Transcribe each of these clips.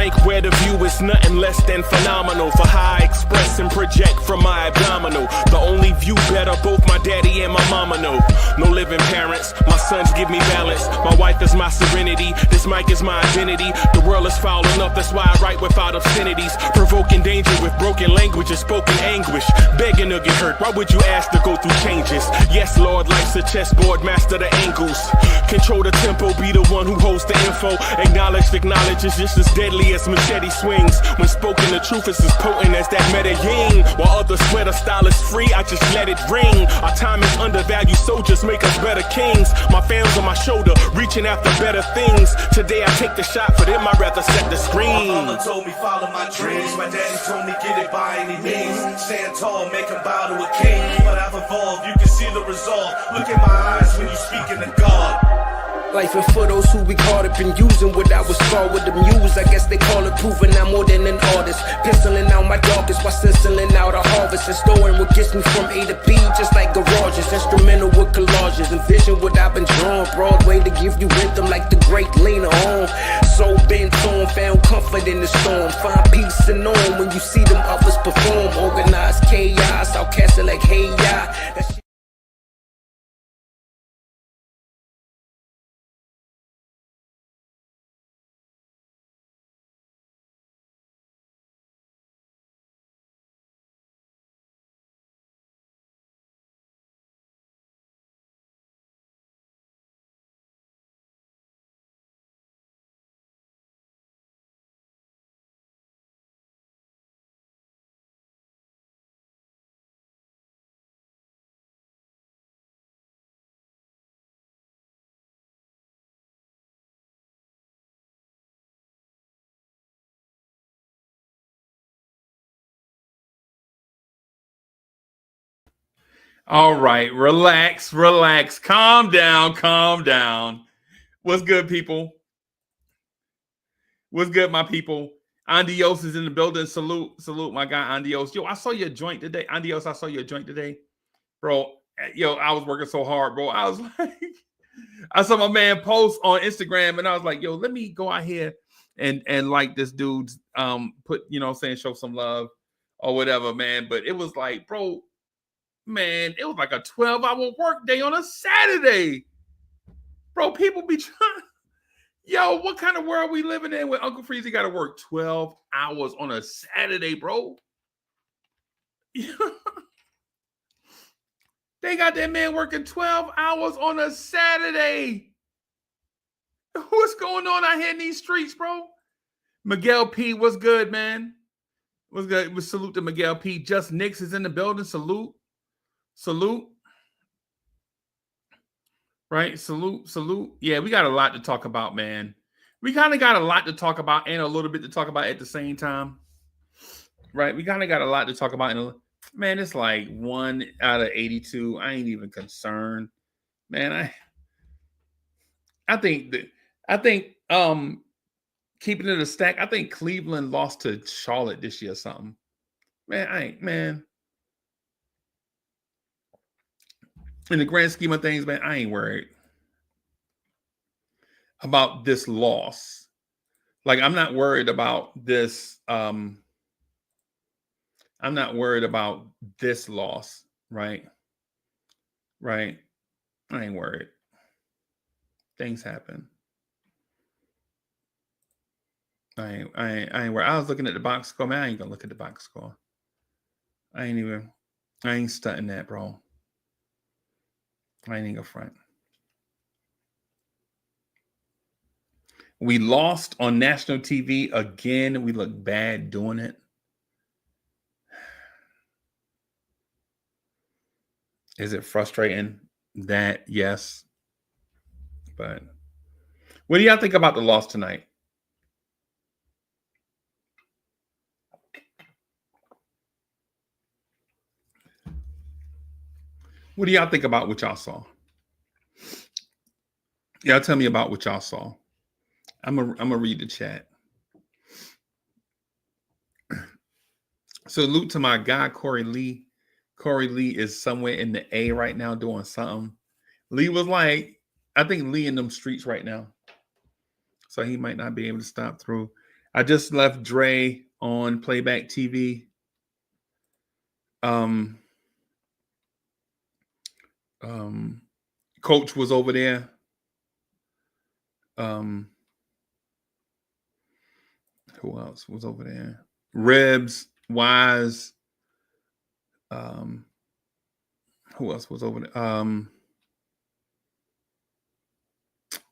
blank where the view is nothing less than phenomenal. For how I express and project from my abdominal. The only view better, both my daddy and my mama know. No living parents, my sons give me balance. My wife is my serenity, this mic is my identity. The world is foul enough, that's why I write without obscenities. Provoking danger with broken language and spoken anguish. Begging to get hurt, why would you ask to go through changes? Yes, Lord, life's a chessboard, master the angles. Control the tempo, be the one who holds the info. Acknowledge is just as deadly as machete swings. When spoken, the truth is as potent as that Medellin. While others swear the style is free, I just let it ring. Our time is undervalued, soldiers make us better kings. My family's on my shoulder, reaching after better things. Today I take the shot, for them I'd rather set the screen. My mama told me follow my dreams. My daddy told me get it by any means. Stand tall, make him bow to a king. But I've evolved, you can see the resolve. Look in my eyes when you speaking to God. Life and for those who we caught up in using what I was scarred with the muse. I guess they call it proving I'm more than an artist. Penciling out my darkest while stenciling out a harvest. And storing what gets me from A to B, just like garages. Instrumental with collages. Envision what I've been drawing. Broadway to give you rhythm like the great Lena on. So bent on, found comfort in the storm. Find peace and on when you see them others perform. Organized chaos, I'll cast it like hey ya. All right, relax, calm down. What's good, people? What's good, my people? Andios is in the building. Salute, my guy Andios. Yo, I saw your joint today. Andios, I saw your joint today. Bro, yo, I was working so hard, bro. I was like, I saw my man post on Instagram, and I was like, yo, let me go out here and like this dude's put, you know what I'm saying, show some love or whatever, man. But it was like, bro, man, it was like a 12-hour work day on a Saturday. Bro, people be trying. Yo, what kind of world we living in when Uncle Freezie got to work 12 hours on a Saturday, bro? They got that man working 12 hours on a Saturday. What's going on out here in these streets, bro? Miguel P, what's good, man? What's good? Salute to Miguel P. Just Knicks is in the building. Salute. Right? Salute. Yeah, we got a lot to talk about, man. We kind of got a lot to talk about and a little bit to talk about at the same time. Right? We kind of got a lot to talk about. Man, it's like 1 out of 82. I ain't even concerned. Man, I think keeping it a stack, I think Cleveland lost to Charlotte this year or something. Man. In the grand scheme of things, man, I ain't worried about this loss. Like, I'm not worried about this. I'm not worried about this loss, right? Right. I ain't worried. Things happen. I ain't worried. I was looking at the box score, man. I ain't gonna look at the box score. I ain't stunting that, bro. I ain't gonna front. We lost on national TV again. We look bad doing it. Is it frustrating? That, yes. But what do y'all think about the loss tonight? What do y'all think about what y'all saw? Y'all tell me about what y'all saw. I'm gonna read the chat. Salute to my guy, Corey Lee. Corey Lee is somewhere in the A right now doing something. Lee was like, I think Lee in them streets right now. So he might not be able to stop through. I just left Dre on playback TV. Coach was over there. Who else was over there? Ribs, Wise. Who else was over there?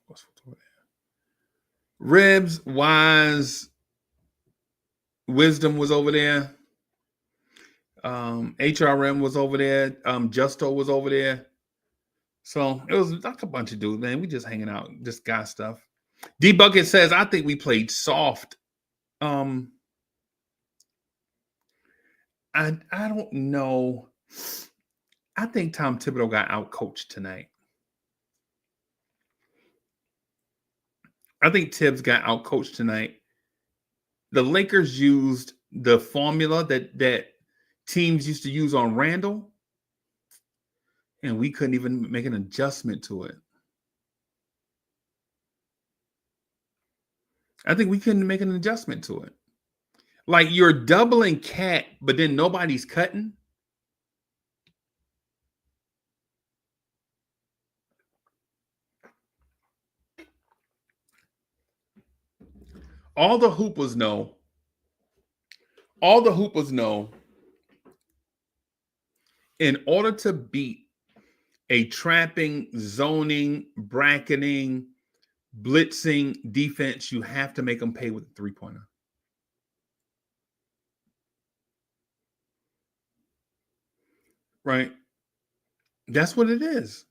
What's over there? Ribs, Wise, Wisdom was over there. HRM was over there. Justo was over there. So it was like a bunch of dudes, man. We just hanging out, just got stuff. D Bucket says, I think we played soft. I don't know. I think Tom Thibodeau got outcoached tonight. I think Tibbs got outcoached tonight. The Lakers used the formula that teams used to use on Randall, and we couldn't even make an adjustment to it. I think we couldn't make an adjustment to it. Like you're doubling Cat, but then nobody's cutting. All the hoopers know. In order to beat a trapping, zoning, bracketing, blitzing defense, you have to make them pay with a three-pointer. Right? That's what it is.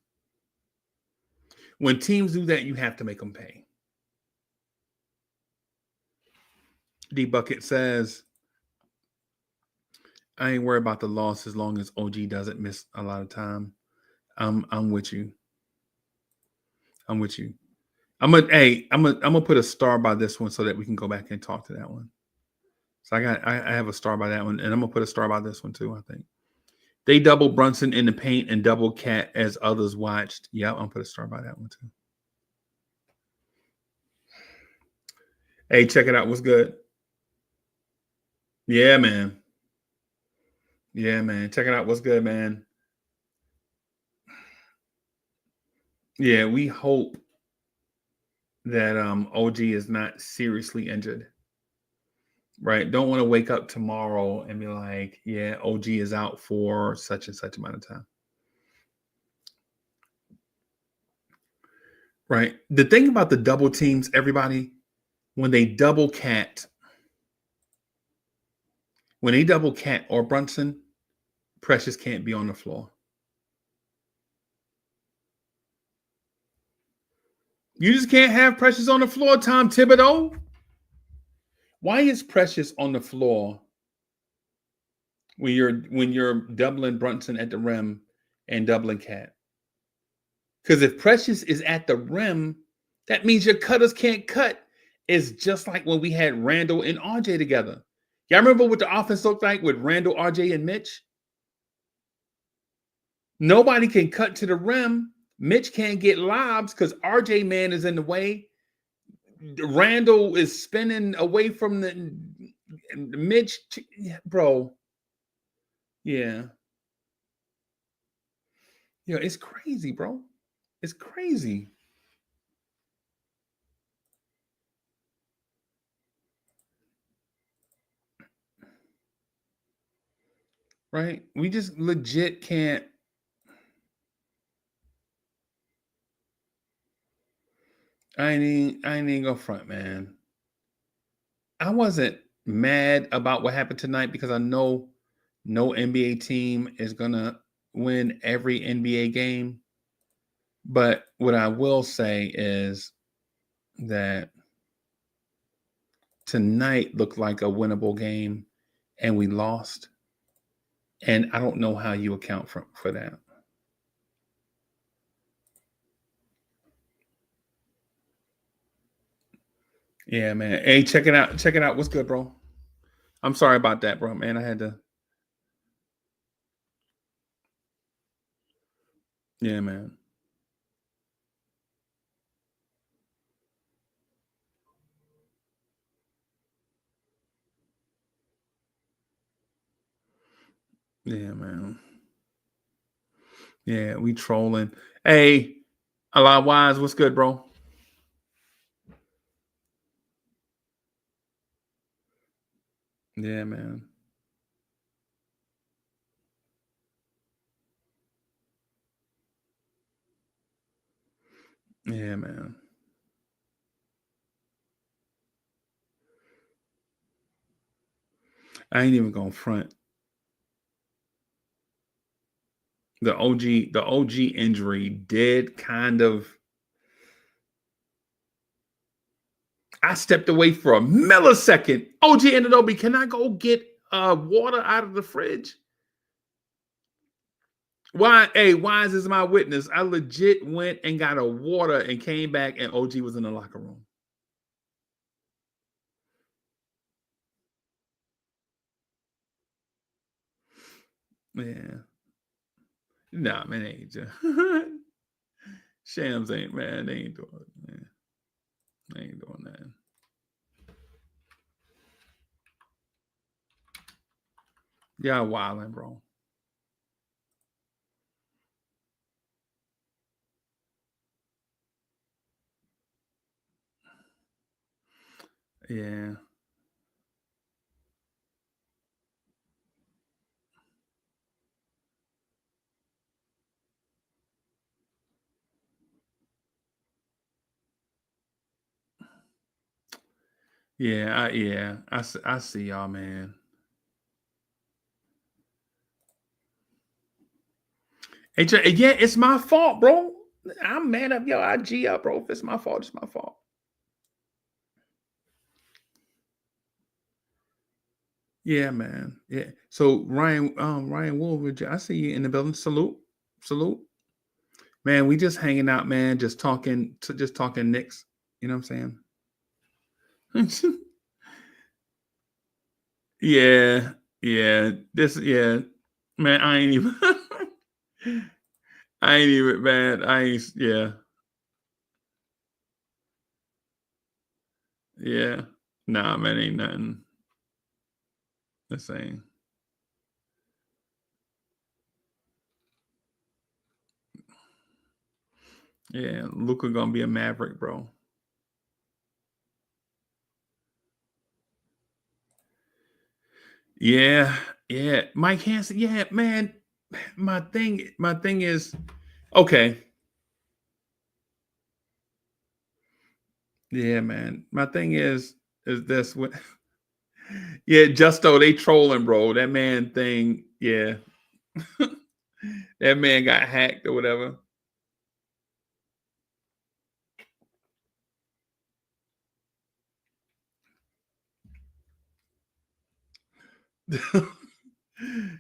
When teams do that, you have to make them pay. D Bucket says, I ain't worried about the loss as long as OG doesn't miss a lot of time. I'm with you. I'm gonna put a star by this one so that we can go back and talk to that one. So I have a star by that one, and I'm gonna put a star by this one too. I think they double Brunson in the paint and double Cat as others watched. Yeah, I'm gonna put a star by that one too. Hey, check it out. What's good? Yeah, man. Check it out. What's good, man? Yeah, we hope that OG is not seriously injured. Right? Don't want to wake up tomorrow and be like, yeah, OG is out for such and such amount of time. Right? The thing about the double teams, everybody, when they double Cat or Brunson, Precious can't be on the floor. You just can't have Precious on the floor, Tom Thibodeau. Why is Precious on the floor when you're doubling Brunson at the rim and doubling Cat? Because if Precious is at the rim, that means your cutters can't cut. It's just like when we had Randall and RJ together. Y'all remember what the offense looked like with Randall, RJ, and Mitch? Nobody can cut to the rim. Mitch can't get lobs because RJ man is in the way. Randall is spinning away from the Mitch, bro. Yeah. Yeah, it's crazy, bro. It's crazy. Right? We just legit can't. I ain't gonna front, man. I wasn't mad about what happened tonight because I know no NBA team is gonna win every NBA game. But what I will say is that tonight looked like a winnable game and we lost. And I don't know how you account for that. Yeah, man. Hey, check it out. Check it out. What's good, bro? I'm sorry about that, bro, man. I had to. Yeah, man. Yeah, man. Yeah, we trolling. Hey, a lot wise. What's good, bro? Yeah, man. Yeah, man. I ain't even gonna front. The OG injury did kind of. I stepped away for a millisecond. OG Anunoby, can I go get water out of the fridge? Why? Hey, Wise is my witness. I legit went and got a water and came back, and OG was in the locker room. Yeah. Nah, man, they ain't just Shams ain't, man. They ain't doing it, man. They ain't doing that. Y'all wildin', bro. Yeah. I see y'all, man. Yeah, it's my fault, bro. I'm mad up, yo. I G up, bro. If it's my fault, it's my fault. Yeah, man. Yeah. So Ryan Woolridge, I see you in the building. Salute. Salute. Man, we just hanging out, man, just talking Knicks. You know what I'm saying? Yeah, yeah. Man, I ain't even I ain't even, man. I ain't, yeah. Yeah. Nah, man, ain't nothing the same. Yeah, Luka gonna be a Maverick, bro. Yeah, yeah. Mike Hansen, yeah, man. My thing is, okay. Yeah, man. My thing is this what yeah, Justo, they trolling, bro. That man thing, yeah. That man got hacked or whatever.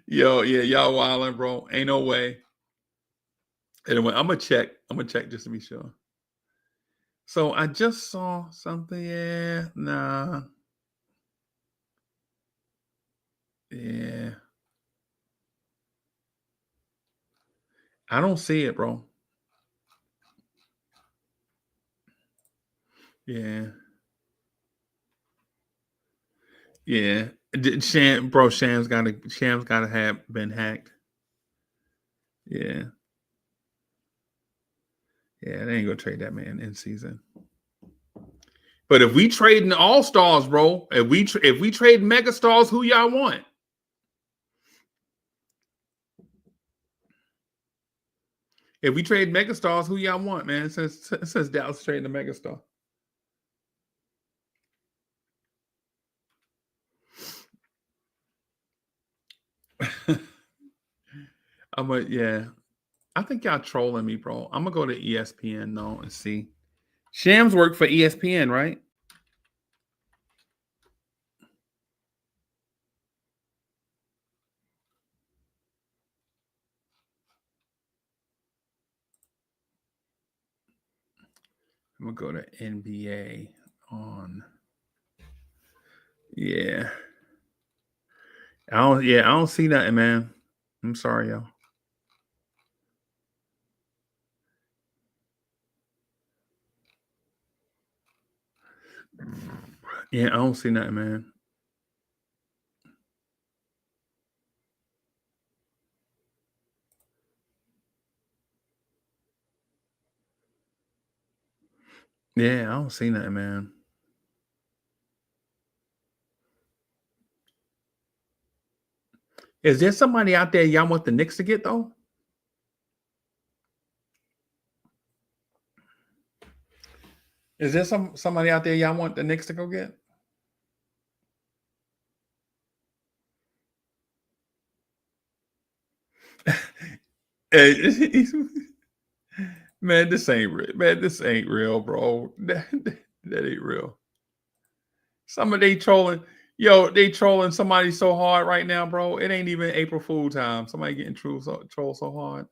Yo, yeah, y'all wilding, bro. Ain't no way. Anyway, I'm gonna check. I'm gonna check just to be sure. So I just saw something. Yeah, nah. Yeah. I don't see it, bro. Yeah. Yeah. Sham's gotta have been hacked. Yeah. Yeah, they ain't gonna trade that man in season. But if we trade in all stars, bro, if we trade mega stars, who y'all want? If we trade mega stars, who y'all want, man? It says Dallas trading the mega star. Yeah. I think y'all trolling me, bro. I'm gonna go to ESPN now and see. Shams work for ESPN, right? I'm gonna go to NBA on. Yeah. I don't see nothing, man. I'm sorry, y'all. Yeah, I don't see nothing, man. Yeah, I don't see nothing, man. Is there somebody out there y'all want the Knicks to get though? Is there somebody out there y'all want the Knicks to go get? Hey, man, this ain't real. Man, this ain't real, bro. That ain't real. They trolling. Yo, they trolling somebody so hard right now, bro. It ain't even April Fool time. Somebody getting trolled so hard.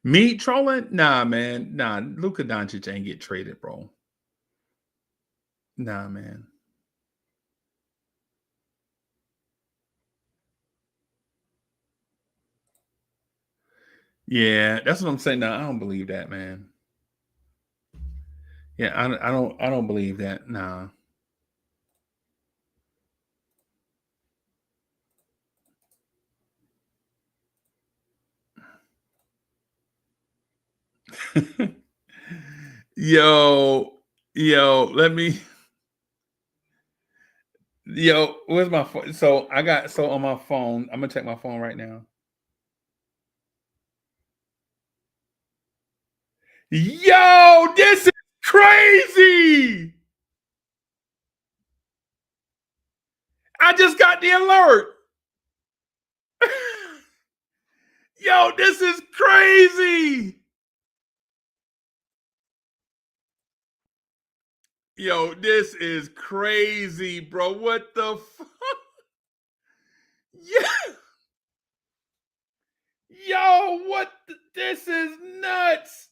Me trolling? Nah, man. Nah, Luka Doncic ain't get traded, bro. Nah, man. Yeah, that's what I'm saying. Nah, I don't believe that, man. Yeah, I don't believe that. Nah. yo, let me. Yo, where's my phone? So on my phone. I'm gonna check my phone right now. Yo, this is crazy. I just got the alert. Yo, this is crazy. Yo, this is crazy, bro. What the fuck? Yeah. Yo, what? This is nuts.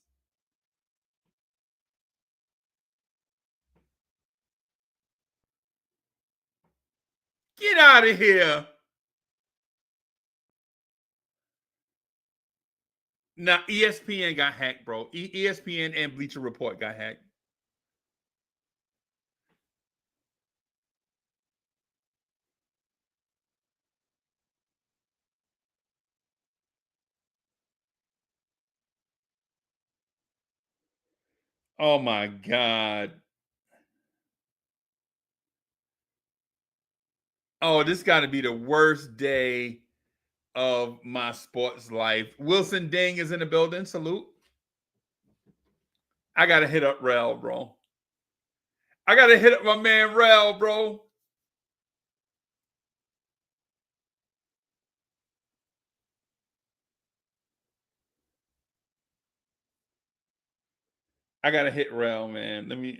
Get out of here. Now, ESPN got hacked, bro. ESPN and Bleacher Report got hacked. Oh my God. Oh, this got to be the worst day of my sports life. Wilson Ding is in the building. Salute. I got to hit up Rel, bro. I got to hit up my man Rel, bro. I got to hit Rel, man. Let me.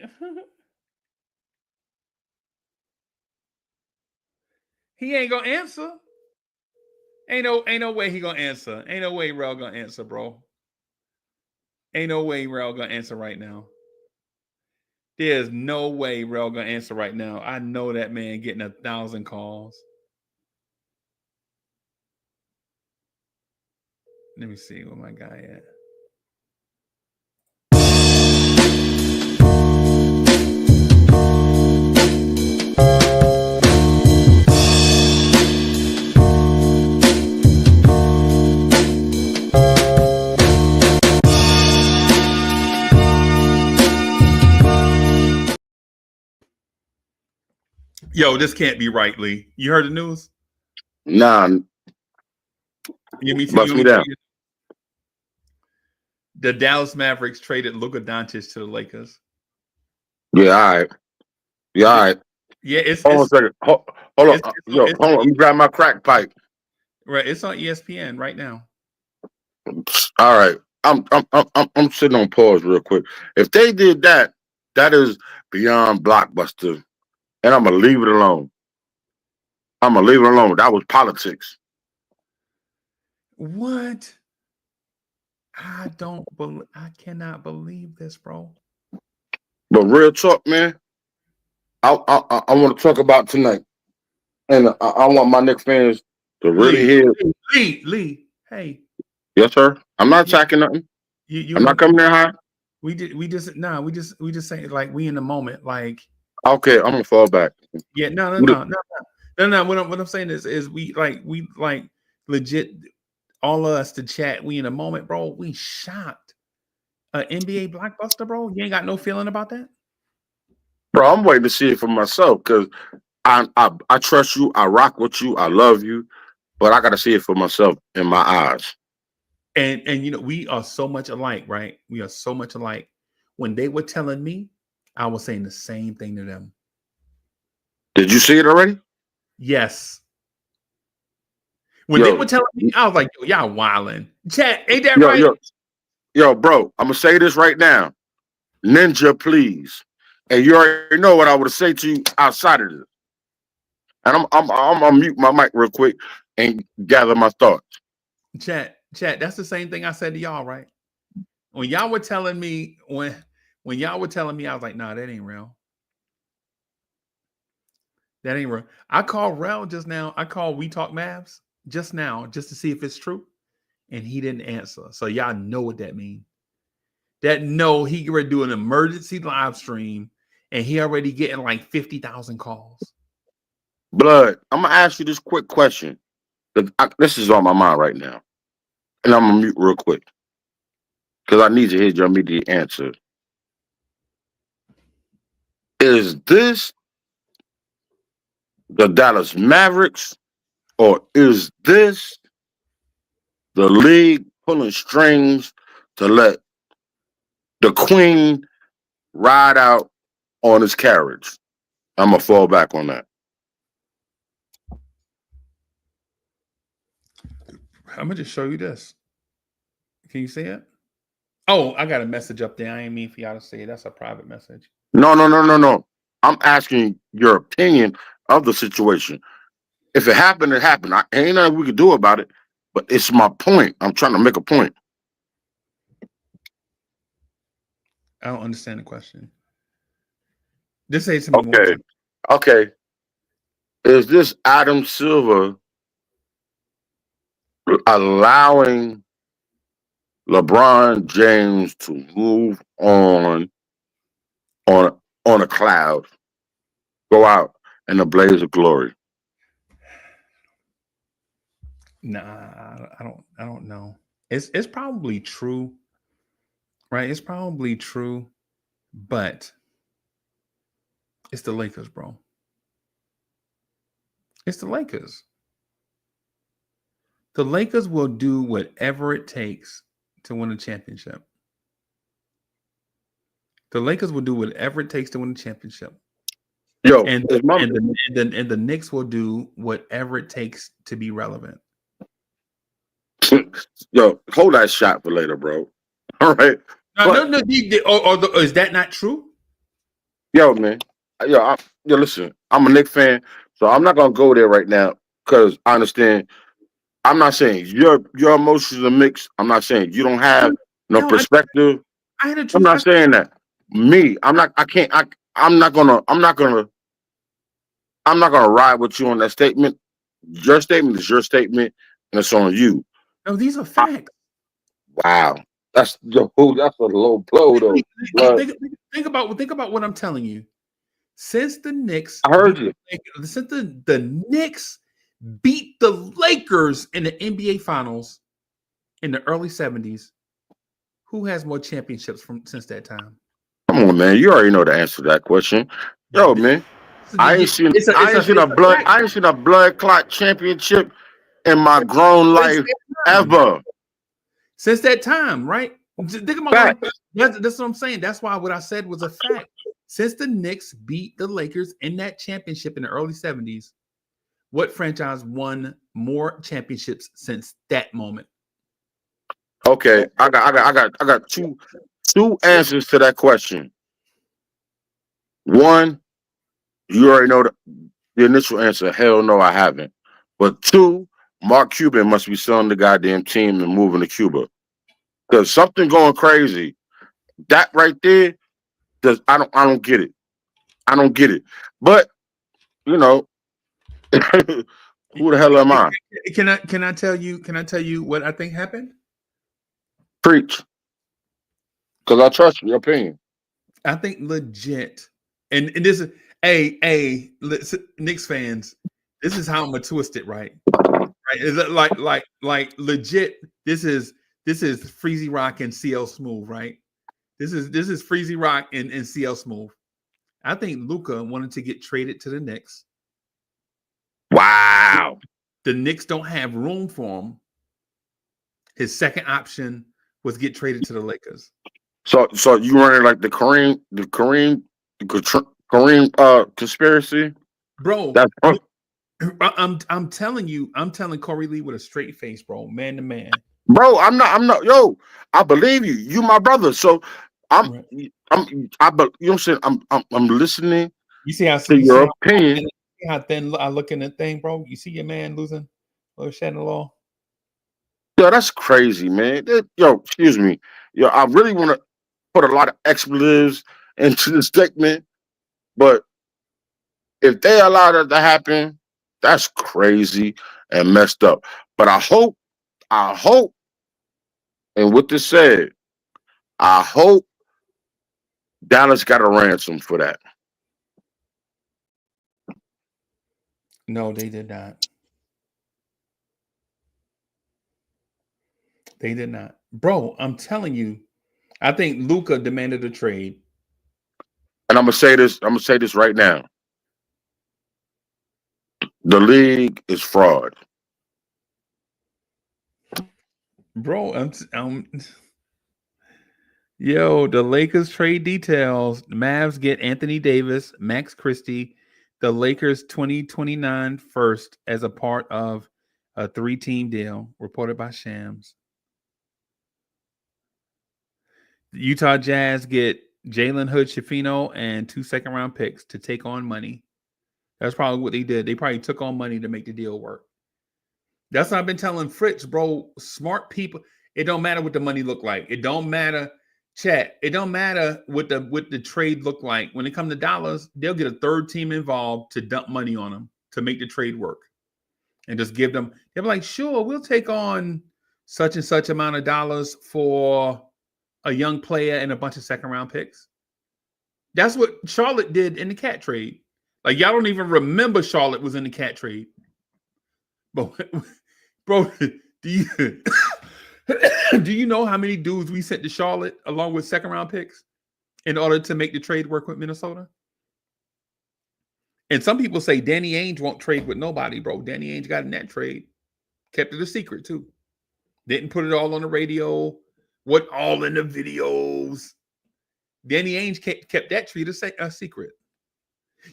He ain't going to answer. Ain't no way he going to answer. Ain't no way Rel going to answer, bro. Ain't no way Rel going to answer right now. There's no way Rel going to answer right now. I know that man getting 1,000 calls. Let me see where my guy at. Yo, this can't be right, Lee. You heard the news? Nah. Bust me down. The Dallas Mavericks traded Luka Doncic to the Lakers. Yeah, all right. Yeah, all right. Yeah, hold on a second. Hold on. Hold on. Let me grab my crack pipe. Right, it's on ESPN right now. All right. I'm sitting on pause real quick. If they did that, that is beyond blockbuster. And I'm gonna leave it alone. That was politics. What? I cannot believe this, bro. But real talk, man. I want to talk about tonight, and I want my Knicks fans to really hear. Lee, hey. Yes, sir. I'm not attacking nothing. I'm not coming there high. We just saying like we in the moment. Like, Okay, I'm gonna fall back. yeah, no. What I'm saying is we legit all of us to chat. We in a moment, bro. We shocked. NBA blockbuster, bro. You ain't got no feeling about that? Bro, I'm waiting to see it for myself because I trust you, I rock with you, I love you, but I gotta see it for myself in my eyes. And you know, we are so much alike, right? We are so much alike. When they were telling me, I was saying the same thing to them. Did you see it already? Yes. When they were telling me, I was like, yo, y'all wilding. Chat, ain't that Yo, right? bro, I'm gonna say this right now. Ninja, please. And you already know what I would say to you outside of this. And I'm gonna mute my mic real quick and gather my thoughts. Chat, that's the same thing I said to y'all, right? When y'all were telling me, when y'all were telling me, I was like, nah, that ain't real. That ain't real. I called Rel just now. I called We Talk Mavs just now, just to see if it's true. And he didn't answer. So y'all know what that means. That no, he already do an emergency live stream and he already getting like 50,000 calls. Blood, I'm gonna ask you this quick question. This is on my mind right now. And I'm gonna mute real quick. Because I need to hear your immediate answer. Is this the Dallas Mavericks, or is this the league pulling strings to let the queen ride out on his carriage? I'm gonna fall back on that. I'm gonna just show you this. Can you see it? Oh, I got a message up there. I ain't mean for y'all to see it. That's a private message. No. I'm asking your opinion of the situation. If it happened, it happened. Ain't nothing we could do about it. But it's my point. I'm trying to make a point. I don't understand the question. Just say it to me one time. Okay. Is this Adam Silver allowing LeBron James to move on a cloud, go out in a blaze of glory? Nah, I don't know. It's probably true, right? It's probably true, but it's the Lakers, bro. It's the Lakers. The Lakers will do whatever it takes to win a championship. The Lakers will do whatever it takes to win a championship. Yo, and the Knicks will do whatever it takes to be relevant. Yo, hold that shot for later, bro. All right. No. Is that not true? Yo, man. Listen. I'm a Knicks fan, so I'm not gonna go there right now because I understand. I'm not saying your emotions are mixed. I'm not saying you don't have no perspective. I'm not saying that. Me, I'm not. I can't. I'm not gonna ride with you on that statement. Your statement is your statement, and it's on you. No, these are facts. Wow, that's a low blow though. Think about what I'm telling you. Since the Knicks, I heard you. Since the Knicks beat the Lakers in the NBA Finals in the early 70s, who has more championships since that time? Come on, man. You already know the answer to that question. Yo, man. I ain't seen a blood clot championship in my grown life ever. Since that time, right? Think about that's what I'm saying. That's why what I said was a fact. Since the Knicks beat the Lakers in that championship in the early 70s, what franchise won more championships since that moment? Okay, I got two answers to that question. One, you already know the initial answer. Hell no, I haven't. But two, Mark Cuban must be selling the goddamn team and moving to Cuba. Because something going crazy. That right there, I don't get it. I don't get it. But you know, who the hell am I? Can I tell you what I think happened? Preach. Because I trust your opinion. I think legit, and this is Knicks fans. This is how I'm gonna twist it, right? Right? Is it like legit? This is Freezie Rock and CL Smooth, right? This is Freezie Rock and CL Smooth. I think Luka wanted to get traded to the Knicks. Wow. The Knicks don't have room for him. His second option was get traded to the Lakers. So you running like the Kareem conspiracy, Bro. that's I'm telling Corey Lee with a straight face, bro, man to man. bro. I'm not. Yo, I believe you. You my brother. So you know what I'm saying. I'm listening. You see how to your opinion. How thin I look in the thing, bro. You see your man losing little shedding law. Yo, that's crazy, man. Yo, excuse me. Yo, I really want to put a lot of expletives into the statement, but if they allow that to happen, that's crazy and messed up. But I hope, and with this said, I hope Dallas got a ransom for that. No, they did not. They did not. Bro, I'm telling you, I think Luka demanded a trade. And I'm gonna say this right now. The league is fraud. Bro, yo, the Lakers trade details. The Mavs get Anthony Davis, Max Christie, the Lakers 2029 first as a part of a 3-team deal, reported by Shams. The Utah Jazz get Jalen Hood-Schifino and 2 second-round picks to take on money. That's probably what they did. They probably took on money to make the deal work. That's what I've been telling Fritz, bro. Smart people. It don't matter what the money look like. It don't matter, chat. It don't matter what the trade look like. When it comes to dollars, they'll get a third team involved to dump money on them to make the trade work, and just give them. They'll be like, sure, we'll take on such and such amount of dollars for a young player and a bunch of second-round picks. That's what Charlotte did in the cat trade. Like, y'all don't even remember Charlotte was in the cat trade. Bro, do you know how many dudes we sent to Charlotte along with second-round picks in order to make the trade work with Minnesota? And some people say Danny Ainge won't trade with nobody, bro. Danny Ainge got in that trade. Kept it a secret, too. Didn't put it all on the radio. What all in the videos. Danny Ainge kept that trade a secret.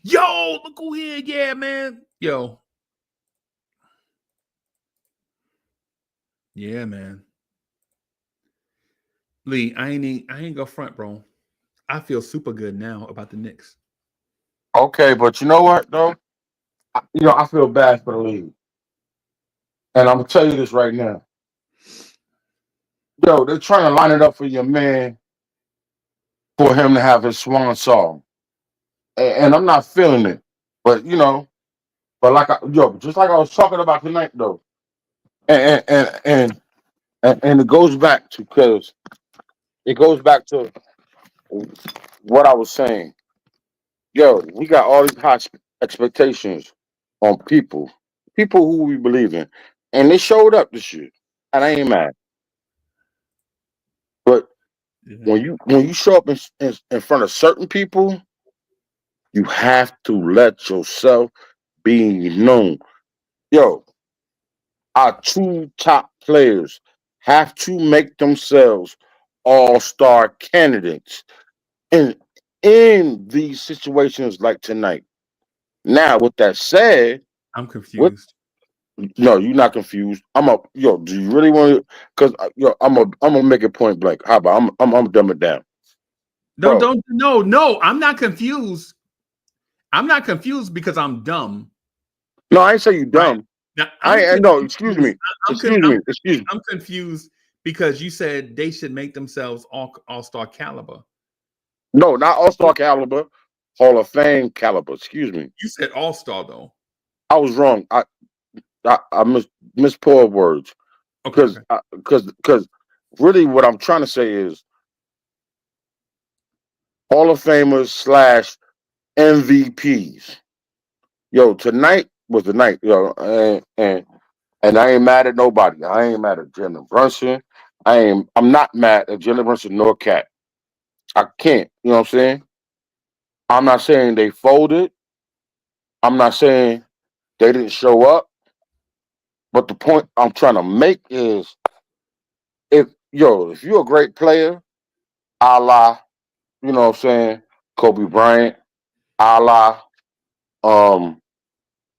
Yo, look who here. Yeah, man. Yo. Yeah, man. Lee, I ain't go front, bro. I feel super good now about the Knicks. Okay, but you know what though? I feel bad for the league. And I'm gonna tell you this right now. Yo, they're trying to line it up for your man for him to have his swan song. And I'm not feeling it. But just like I was talking about tonight though. And it goes back to what I was saying. Yo, we got all these high expectations on people who we believe in, and they showed up this year, and I ain't mad. But when you show up in front of certain people, you have to let yourself be known. Yo, our 2 top players have to make themselves all-star candidates in these situations like tonight. Now, with that said, I'm confused. No, you're not confused. Do you really want to? Because I'm gonna make it point blank. How about I'm dumb it down. No, I'm not confused. I'm not confused because I'm dumb. No, I ain't say you dumb. Right. No, excuse me. I'm confused because you said they should make themselves all-star caliber. No, not all-star caliber, Hall of Fame caliber. Excuse me. You said all-star though. I was wrong. I mispulled words. Because really what I'm trying to say is Hall of Famers / MVPs. Yo, tonight was the night, yo, and I ain't mad at nobody. I ain't mad at Jalen Brunson. I'm not mad at Jalen Brunson nor Cat. I can't. You know what I'm saying? I'm not saying they folded. I'm not saying they didn't show up. But the point I'm trying to make is if you're a great player, a la, you know what I'm saying, Kobe Bryant, a la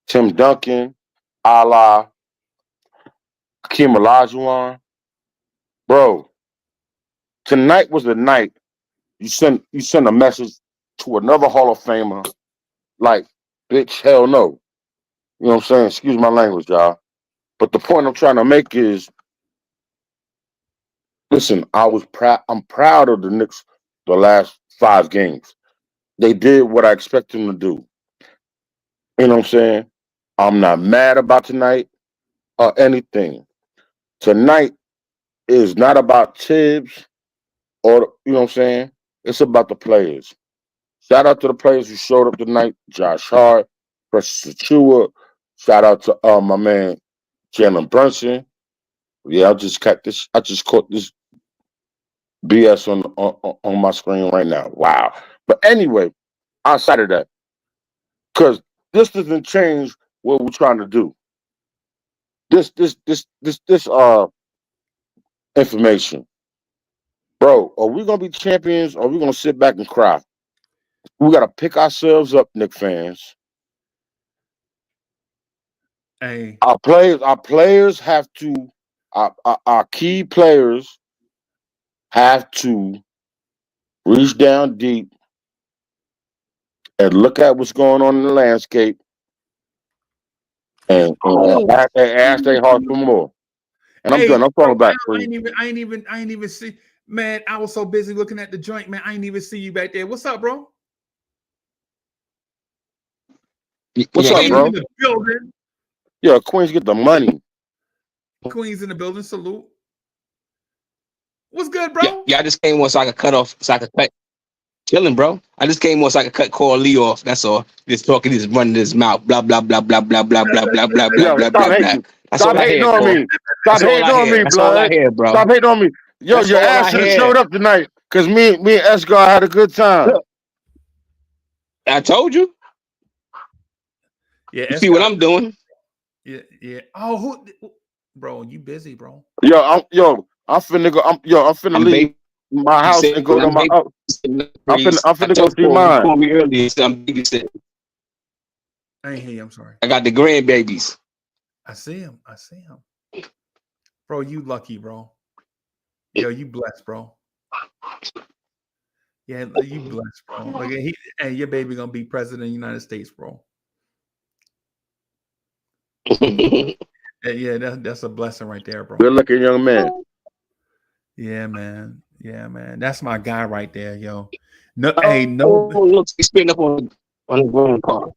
Tim Duncan, a la Hakeem Olajuwon, bro, tonight was the night you send a message to another Hall of Famer like, bitch, hell no. You know what I'm saying? Excuse my language, y'all. But the point I'm trying to make is, listen, I'm proud of the Knicks the last 5 games. They did what I expect them to do. You know what I'm saying? I'm not mad about tonight or anything. Tonight is not about Tibbs or, you know what I'm saying? It's about the players. Shout out to the players who showed up tonight. Josh Hart, Precious Achua. Shout out to my man Jalen Brunson. Yeah, I just caught this BS on my screen right now. Wow. But anyway, outside of that, because this doesn't change what we're trying to do. This information. Bro, are we gonna be champions or are we gonna sit back and cry? We gotta pick ourselves up, Knicks fans. Hey, Our players have to, our key players have to reach down deep and look at what's going on in the landscape and ask their heart for more. And I'm done. I'm falling back. I ain't even see. Man, I was so busy looking at the joint, man. I ain't even see you back there. What's up, bro? What's up, bro? In the building. Yeah, Queens get the money. Queens in the building. Salute. What's good, bro? Yeah, I just came on so I could cut. Chilling, bro. I just came on so I could cut Call Lee off. That's all. Just talking, just running his mouth. Blah blah blah blah blah blah blah blah blah blah blah blah blah. Stop hating on me. Stop hating on me, That's all I hear, bro. Stop hating on me. Yo, your ass should have showed up tonight because me and Esgar had a good time. Look, I told you. Yeah, you see what I'm doing? Yeah. Oh, bro, you busy, bro? I'm finna go. I'm finna leave my house and go to my. I'm finna go see mine. You called me earlier. So I'm babysitting. I ain't hear you. I'm sorry. I got the grandbabies. I see him. Bro, you lucky, bro. Yo, you blessed, bro. Yeah, you blessed, bro. Look, your baby gonna be president of the United States, bro. Yeah, that's a blessing right there, bro. Good looking young man. Yeah, man. That's my guy right there, yo. No. Look, he's spinning up on the green car.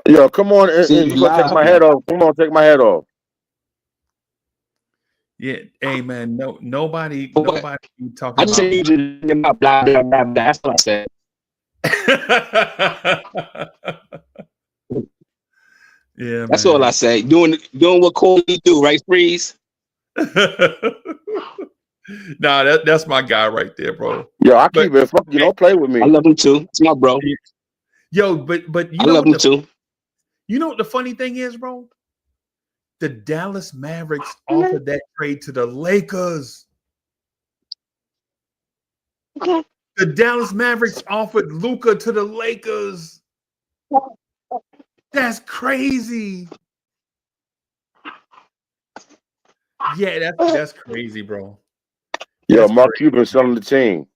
Yo, come on and take my head off. Come on, take my head off. Yeah, hey man, nobody talking I just said you just blah blah blah blah. That's what I said. Yeah, that's all I say. Doing what Cole do, right, Freeze? Nah, that's my guy right there, bro. Yo, I keep it. Fuck you, don't play with me. I love him too. It's my bro. Yo, but I love him too. You know what the funny thing is, bro? The Dallas Mavericks offered that trade to the Lakers. The Dallas Mavericks offered Luka to the Lakers. That's crazy. Yeah, that's crazy, bro. Yo, Mark Cuban selling the team.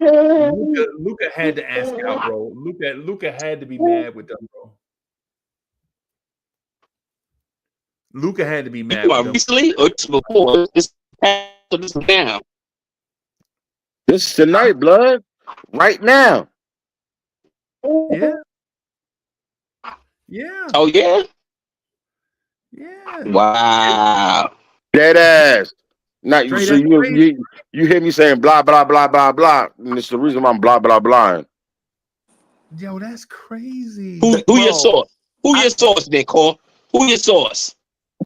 Luka had to ask out, bro. Luka had to be mad with them, bro. Luka had to be mad with them. Recently or before? This now. This is tonight, blood. Right now. Yeah. Oh yeah. Yeah. Wow. Dead ass. Not you. Dre, So that's crazy. you hear me saying blah blah blah blah blah, and it's the reason why I'm blah blah blah. Yo, that's crazy. Who your Bro, source? Who your source, there, Cole? Who your source?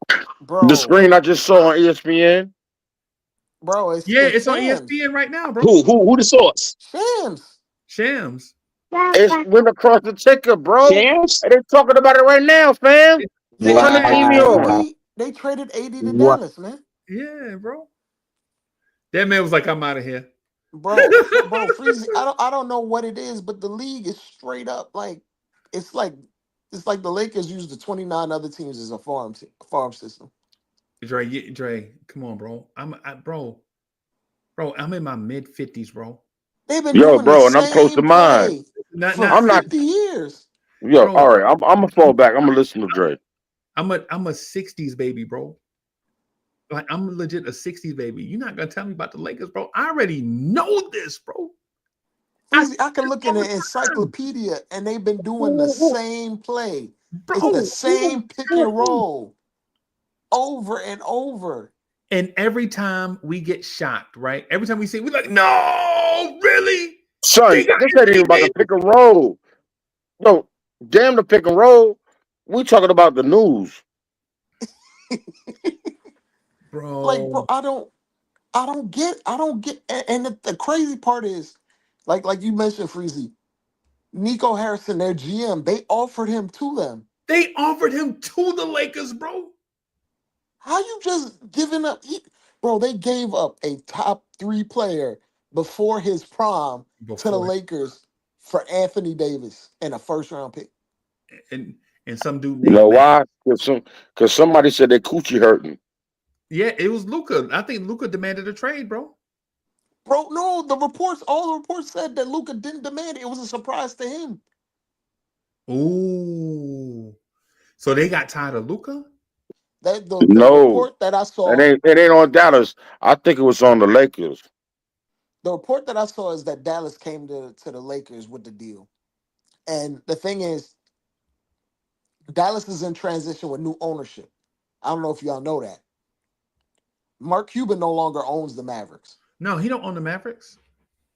The bro, screen I just saw on ESPN. bro, Yeah, it's it's on Shams. ESPN right now, bro. Who the source? Shams. Shams. It's went across the ticker, bro. Shams? And they talking about it right now, fam. They Turn the traded TV on. Wow. 80. They traded 80 to What? Dallas, man. Yeah, bro. That man was like, I'm out of here. Bro, Freezie, I don't know what it is, but the league is straight up like it's like the Lakers use the 29 other teams as a farm system. Dre, come on, bro. Bro, I'm in my mid 50s, bro. They've been Yo, doing the bro, and I'm close to same mine. play for Not I'm not. 50 years. Yo, bro. all right. I'm gonna fall back. I'm gonna listen to Dre. I'm a 60s baby, bro. Like I'm legit a 60s baby. You're not gonna tell me about the Lakers, bro. I already know this, bro. Freezie, I can look in the encyclopedia and they've been doing the same play. It's the same pick and roll over and over. And every time we get shocked, right? Every time we see, we're like, no, really? Son, They got this ain't even about the pick and roll. No, damn the pick and roll. We talking about the news. bro. Like, bro, I don't get, and the crazy part is, like you mentioned, Freezy, Nico Harrison, their GM, they offered him to them. They offered him to the Lakers, bro. How you just giving up? Bro, they gave up a top 3 player before his prime to the Lakers for Anthony Davis and a first-round pick. And some dude You named know Matt. why? Because somebody said their coochie hurting. Yeah, it was Luka. I think Luka demanded a trade, bro. Bro, no, all the reports said that Luka didn't demand it. It was a surprise to him. Ooh. So they got tired of Luka? The No, report that I saw, it ain't on Dallas. I think it was on the Lakers. the report that I saw is that Dallas came to the Lakers with the deal. And the thing is, Dallas is in transition with new ownership. I don't know if y'all know that. Mark Cuban no longer owns the Mavericks. No, he don't own the Mavericks.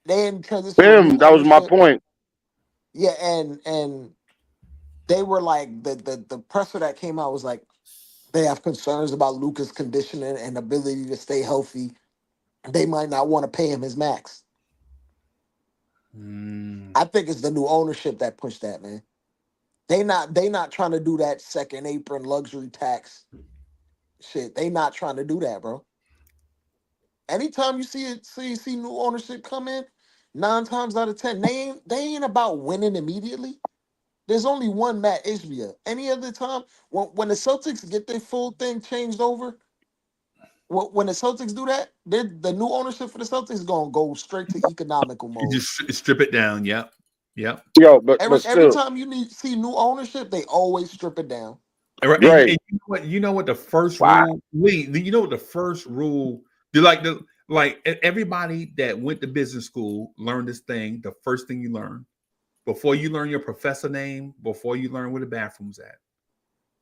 They in transition with new That was my ownership. point. Yeah, and they were like the presser that came out was like they have concerns about Luka's conditioning and ability to stay healthy. They might not want to pay him his max. I think it's the new ownership that pushed that, man. They not trying to do that second apron luxury tax shit. They not trying to do that, bro. Anytime you see new ownership come in, 9 times out of 10, they ain't about winning immediately. There's only one Matt Ishbia. Any other time, when the Celtics get their full thing changed over, when the Celtics do that, the new ownership for the Celtics is gonna go straight to economical You mode. just strip it down. Yep. Yo, but Every still, time you see new ownership, they always strip it down. And right. you know what the first Wow. rule? You know what the first rule? Everybody that went to business school learned this thing. The first thing you learn before you learn your professor name, before you learn where the bathroom's at,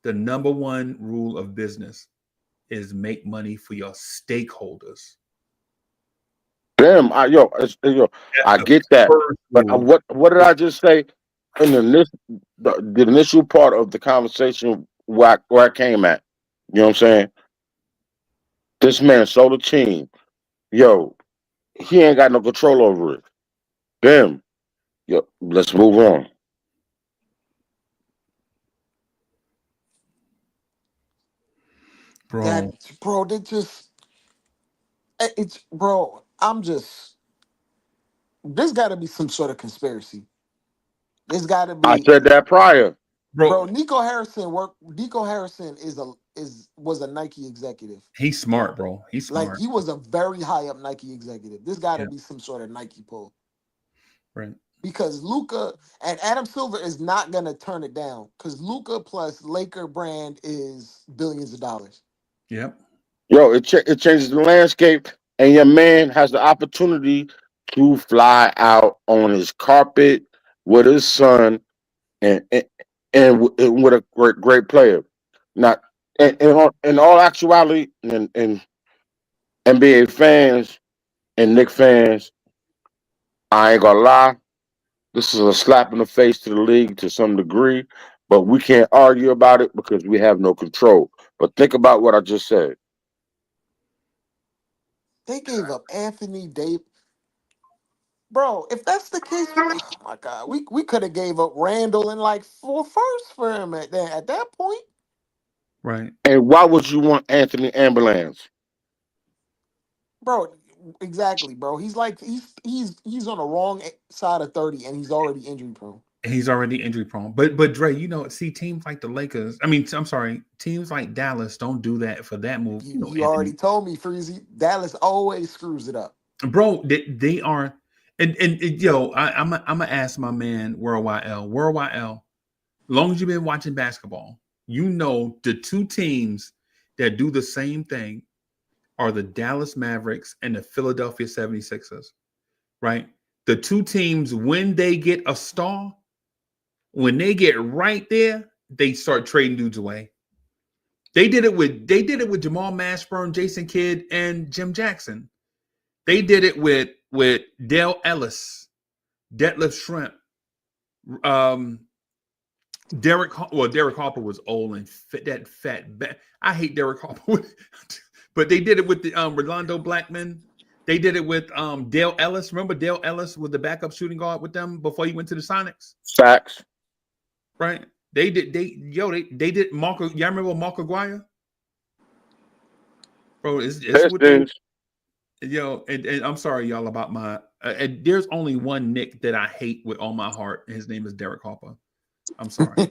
the number one rule of business is make money for your stakeholders. Damn, I get that. But what did I just say in the initial part of the conversation where I came at? You know what I'm saying? This man sold a team. Yo, he ain't got no control over it. Damn. Yo, let's move on. Bro. There's got to be some sort of conspiracy. There's got to I be, said that prior. bro. Nico Harrison was a Nike executive. He's smart, bro. He's smart. Like he was a very high up Nike executive. There's got to be some sort of Nike pull, right? Because Luka and Adam Silver is not gonna turn it down. Because Luka plus Laker brand is billions of dollars. Yep. Yo, it changes the landscape, and your man has the opportunity to fly out on his carpet with his son, and with a great player. Now, in all actuality, and NBA fans and Knicks fans, I ain't gonna lie. This is a slap in the face to the league to some degree, but we can't argue about it because we have no control. But think about what I just said. They gave up Anthony Davis. Bro, if that's the case, oh my God, we could have gave up Randall and like 4 firsts for him at that point. Right. And why would you want Anthony Ambulance? Bro, exactly, bro. He's like he's on the wrong side of 30 and he's already injury prone. He's already injury prone. But Dre, you know, see teams like the Lakers. I mean, I'm sorry, teams like Dallas don't do that for that move. You know, You already told me, Freezie. Dallas always screws it up. bro, they are. And yo, I'm gonna ask my man Worldwide L. Long as you've been watching basketball, you know the two teams that do the same thing are the Dallas Mavericks and the Philadelphia 76ers, right? The two teams, when they get a star, when they get right there, they start trading dudes away. They did it with Jamal Mashburn, Jason Kidd, and Jim Jackson. They did it with Dale Ellis, Detlef Schrempf, Derek Harper was old and fat. I hate Derek Harper, but they did it with the Rolando Blackman. They did it with Dale Ellis. Remember Dale Ellis was the backup shooting guard with them before he went to the Sonics. Facts. Right? They did Marco. Y'all remember Mark Aguirre? Bro, it's what they, and I'm sorry, y'all, about my. There's only one Knick that I hate with all my heart, and his name is Derek Harper. I'm sorry.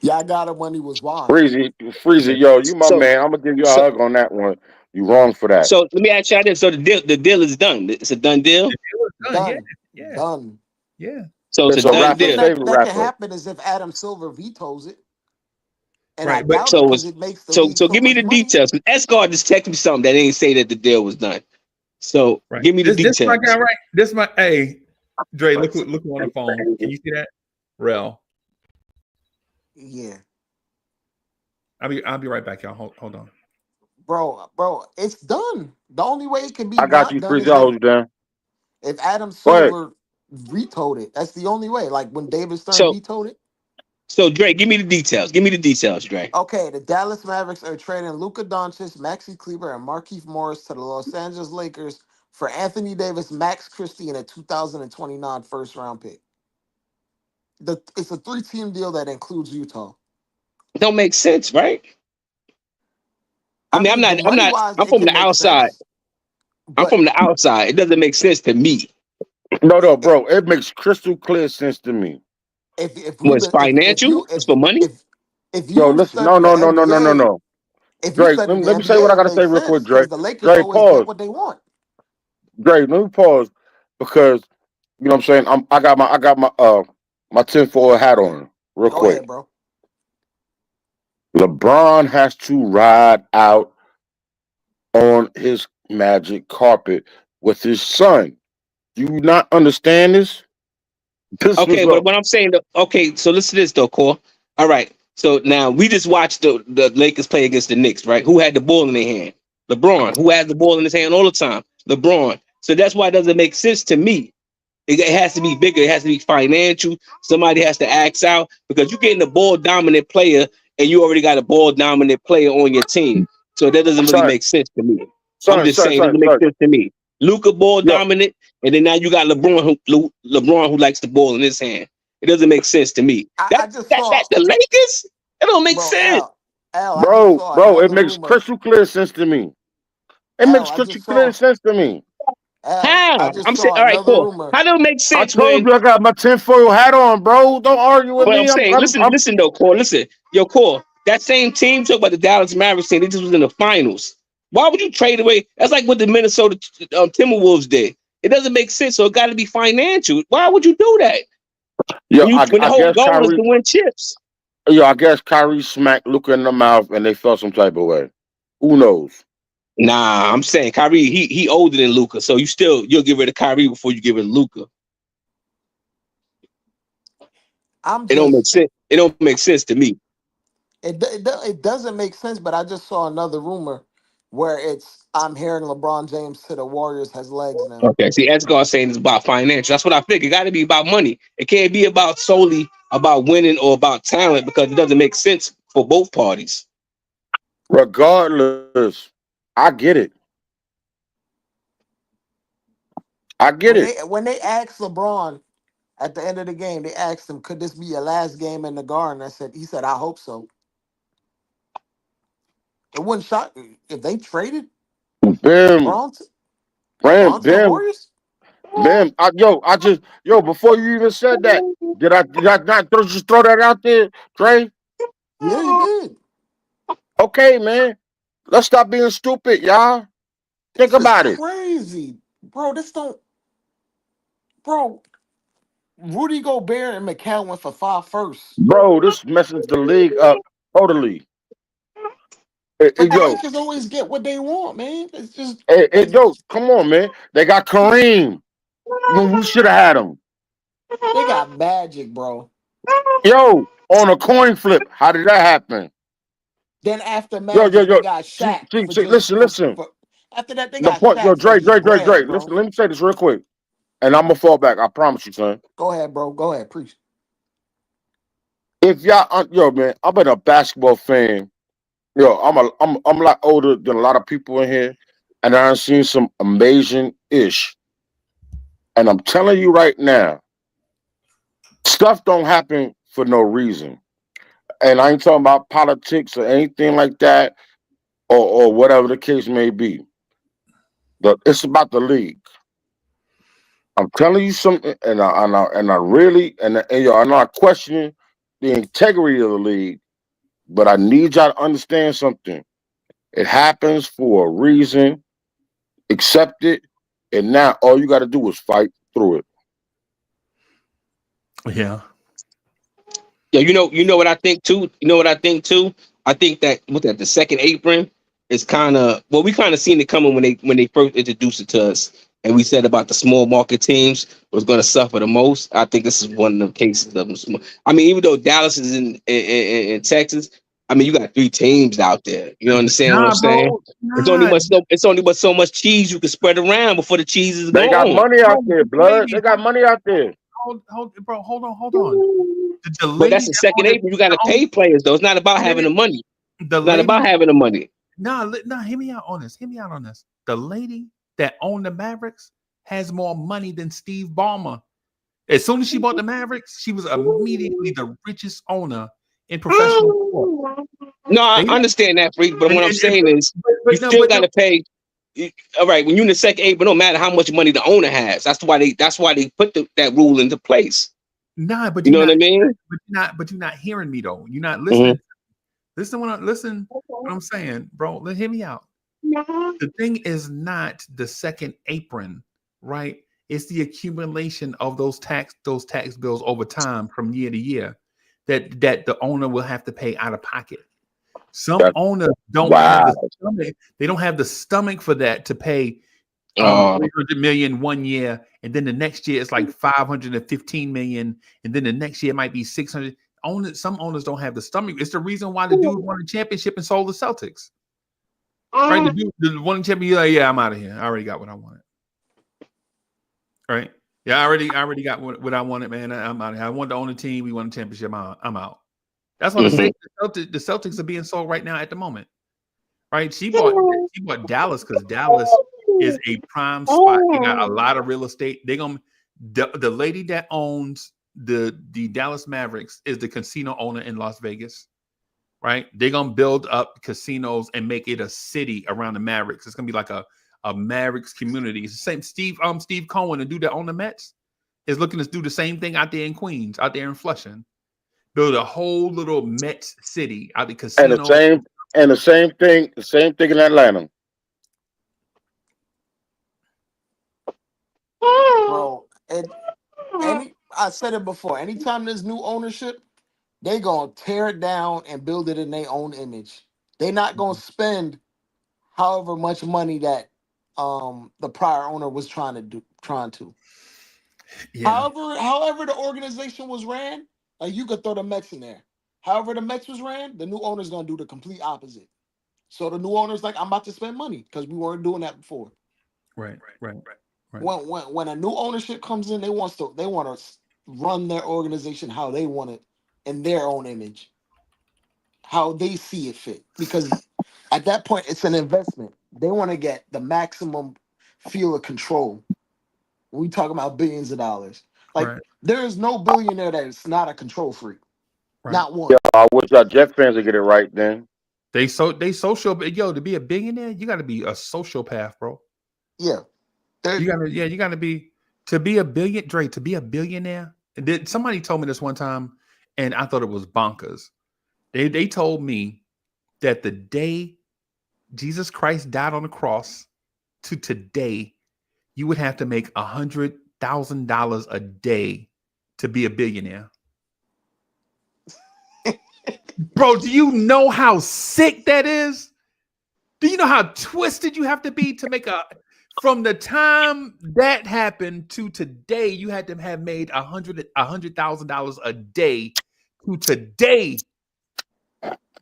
Yeah, I got him when he was wide. Freezie, yo, you my man. I'm gonna give you a hug on that one. You wrong for that. So let me ask you this: so the deal is done. It's a done deal. The deal is done. Yeah. Done. Yeah. So it's a done deal. That can happen is if Adam Silver vetoes it. And right, I doubt so it because it makes the league so give me the money. details. Escort just texted me something that didn't say that the deal was done. So give me the details. This my guy, right? This my hey, Dre. Look on the phone. Can you see that? Rel. Yeah. I'll be right back, y'all. Hold on. Bro, it's done. The only way it can be I got you, Freezie. I'll hold you down. If Adam Silver vetoed it, that's the only way. Like when David Stern vetoed it. So Dre, give me the details. Give me the details, Dre. Okay, the Dallas Mavericks are trading Luka Doncic, Maxi Kleber, and Markieff Morris to the Los Angeles Lakers for Anthony Davis, Max Christie, and a 2029 first-round pick. It's a 3-team deal that includes Utah. It don't make sense, right? I'm from the outside. I'm from the outside. It doesn't make sense to me. No, bro. It makes crystal clear sense to me. It's financial. It's for money. Listen. No. Drake, let me say what I gotta say real quick, Drake. The Lakers Drake, always pause. get what they want. Drake, let me pause because you know what I'm saying. I got my tinfoil hat on real quick. Go ahead, bro. LeBron has to ride out on his magic carpet with his son. Do you not understand this? Okay, but what I'm saying, so listen to this though, Core. All right, so now we just watched the Lakers play against the Knicks, right? Who had the ball in their hand? LeBron. Who has the ball in his hand all the time? LeBron. So that's why it doesn't make sense to me. It has to be bigger. It has to be financial. Somebody has to axe out because you're getting a ball dominant player and you already got a ball dominant player on your team. So that doesn't really make sense to me. I'm just saying it doesn't make sense to me. Luka ball dominant, and then now you got LeBron who likes the ball in his hand. It doesn't make sense to me. That's the Lakers. It don't make sense. Bro, it makes crystal clear sense to me. It makes crystal clear sense to me. How? I'm saying, all right, cool. How do it make sense? I told you I got my tinfoil hat on, bro. Don't argue with me. I'm saying, listen though, Core. Listen, Core. That same team, talk about the Dallas Mavericks team, they just was in the finals. Why would you trade away? That's like what the Minnesota Timberwolves did. It doesn't make sense, so it got to be financial. Why would you do that? When the whole goal is to win chips. I guess Kyrie smacked Luka in the mouth and they felt some type of way. Who knows? Nah, I'm saying Kyrie, he older than Luka, so you'll get rid of Kyrie before you get rid of Luka. It don't make sense. It don't make sense to me. It doesn't make sense, but I just saw another rumor where it's I'm hearing LeBron James to the Warriors has legs now. Okay, see, Edgar saying it's about financial. That's what I figured. It got to be about money. It can't be about solely about winning or about talent because it doesn't make sense for both parties. Regardless, I get it. I get it. When they asked LeBron at the end of the game, they asked him, "Could this be your last game in the Garden?" He said, "I hope so." It wouldn't shock me if they traded Bam, LeBron to Bam, the Bam, Warriors. Bam. Before you even said that, did I not just throw that out there, Trey? Yeah, he did. Okay, man. Let's stop being stupid, y'all. Think This is about it. crazy, bro. Bro. Rudy Gobert and McCown went for 5 firsts. Bro, this messes the league up totally. But the Yo, Lakers always get what they want, man. It's just yo, come on, man. They got Kareem when we should have had him. they got Magic, bro. Yo, on a coin flip, how did that happen? Then after Magic, they got Shaq. Listen. After that, they The got point, yo, Shaq for Dre. just bread, bro. Listen, let me say this real quick, and I'm gonna fall back. I promise you, son. Go ahead, bro. Go ahead, preach. If y'all, yo, man, I've been a basketball fan. Yo, I'm a lot older than a lot of people in here, and I've seen some amazing ish. And I'm telling you right now, stuff don't happen for no reason. And I ain't talking about politics or anything like that, or whatever the case may be. It's about the league. I'm telling you something, and I really yo, I'm not questioning the integrity of the league, but I need y'all to understand something. It happens for a reason. Accept it, and now all you got to do is fight through it. Yeah. Yeah, you know what I think too. I think that the second apron is kind of we kind of seen it coming when they first introduced it to us, and we said about the small market teams was going to suffer the most. I think this is one of the cases of them. I mean, even though Dallas is in Texas, I mean, you got 3 teams out there. You understand what I'm saying? Bro, It's only but so much cheese you can spread around before the cheese is They got gone. money out there, blood. They got money out there. Hold on. The But lady that's the second apron. You got to pay players though. It's not about having the money. The It's not about having the money. Nah, hear me out on this. The lady that owned the Mavericks has more money than Steve Ballmer. As soon as she bought the Mavericks, she was immediately the richest owner in professional sport. No, I understand that, Freak. But what I'm saying is, you still got to pay. All right, when you're in the second apron, no matter how much money the owner has. That's why they put that rule into place. Nah, but you know what I mean. But you're not hearing me though. You're not listening. Mm-hmm. Listen what I'm saying, bro. Hear me out. The thing is not the second apron, right? It's the accumulation of those tax bills over time from year to year that the owner will have to pay out of pocket. Some owners don't have the stomach. They don't have the stomach for that to pay 300 million 1 year, and then the next year it's like 515 million, and then the next year it might be 600. Some owners don't have the stomach. It's the reason why the dude won the championship and sold the Celtics. Right? The dude won the championship. Like, yeah, I'm out of here. I already got what I wanted. Right? Yeah, I already got what I wanted, man. I'm out of here. I wanted to own the team. We won the championship. I'm out. That's what the Celtics are being sold right now at the moment. Right? She bought Dallas because Dallas is a prime spot. They got a lot of real estate. The lady that owns the Dallas Mavericks is the casino owner in Las Vegas. Right? They're gonna build up casinos and make it a city around the Mavericks. It's gonna be like a Mavericks community. It's the same Steve Cohen, the dude that owned the Mets, is looking to do the same thing out there in Queens, out there in Flushing. Build a whole little Mets city out the casino. And the same thing in Atlanta. Bro, I said it before. Anytime there's new ownership, they gonna tear it down and build it in their own image. They not gonna spend however much money that the prior owner was trying to. Yeah. However the organization was ran, like you could throw the Mets in there. However the Mets was ran, the new owner's gonna do the complete opposite. So the new owner's like, I'm about to spend money because we weren't doing that before. Right. When a new ownership comes in, they want to run their organization how they want it in their own image, how they see it fit. Because at that point, it's an investment. They want to get the maximum feel of control. We talk about billions of dollars. Like Right. there is no billionaire that is not a control freak. Right. Not one. I wish our Jet fans would get it right then. They social, to be a billionaire, you got to be a sociopath, bro. Yeah. You gotta be to be a billionaire. Somebody told me this one time, and I thought it was bonkers. They told me that the day Jesus Christ died on the cross to today, you would have to make $100,000 a day to be a billionaire. Bro, do you know how sick that is? Do you know how twisted you have to be to make from the time that happened to today, you had to have made $100,000 a day to today.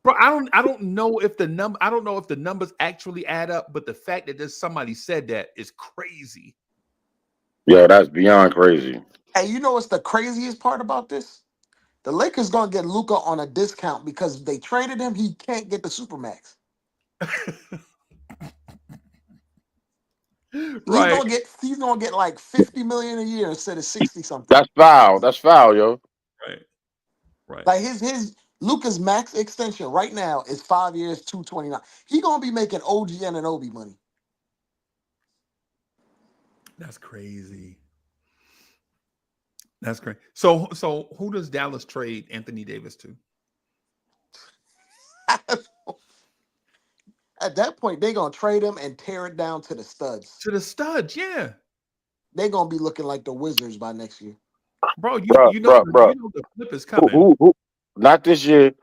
Bro, I don't know if the numbers actually add up, but the fact that there's somebody said that is crazy. Yo, that's beyond crazy. Hey, you know what's the craziest part about this? The Lakers gonna get Luka on a discount because if they traded him, he can't get the Supermax. Right. He's gonna get like $50 million a year instead of 60 something. That's foul, yo. Right. Like his Luka's max extension right now is 5 years, $229. He gonna be making OG Anunoby money. That's crazy. That's great. So who does Dallas trade Anthony Davis to? At that point, they're gonna trade him and tear it down to the studs. To the studs, yeah. They're gonna be looking like the Wizards by next year. Bro, you know the flip is coming. Who, not this year,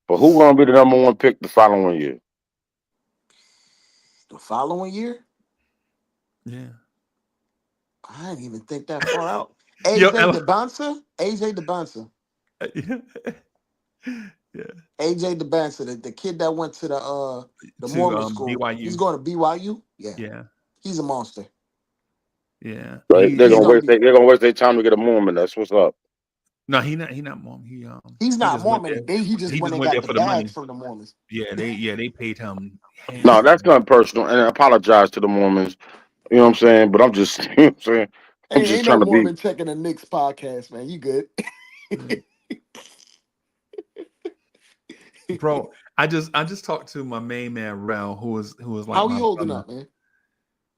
but who gonna be the number one pick the following year? The following year? Yeah. I didn't even think that far out. AJ DeBonsa. Yeah. AJ DeBonsa, the kid that went to the Mormon school. BYU. He's going to BYU. Yeah. He's a monster. Yeah. Right? They're gonna waste their time to get a Mormon. That's what's up. No, he not Mormon. He's not Mormon. He just went and got the bags from the Mormons. Yeah, they paid him. No, that's not personal. And I apologize to the Mormons. You know what I'm saying? But I'm just, you know what I'm saying? I'm just ain't trying no to Mormon checking the Knicks podcast, man. You good? Bro, I just talked to my main man Rel, who was like, how you holding up, man?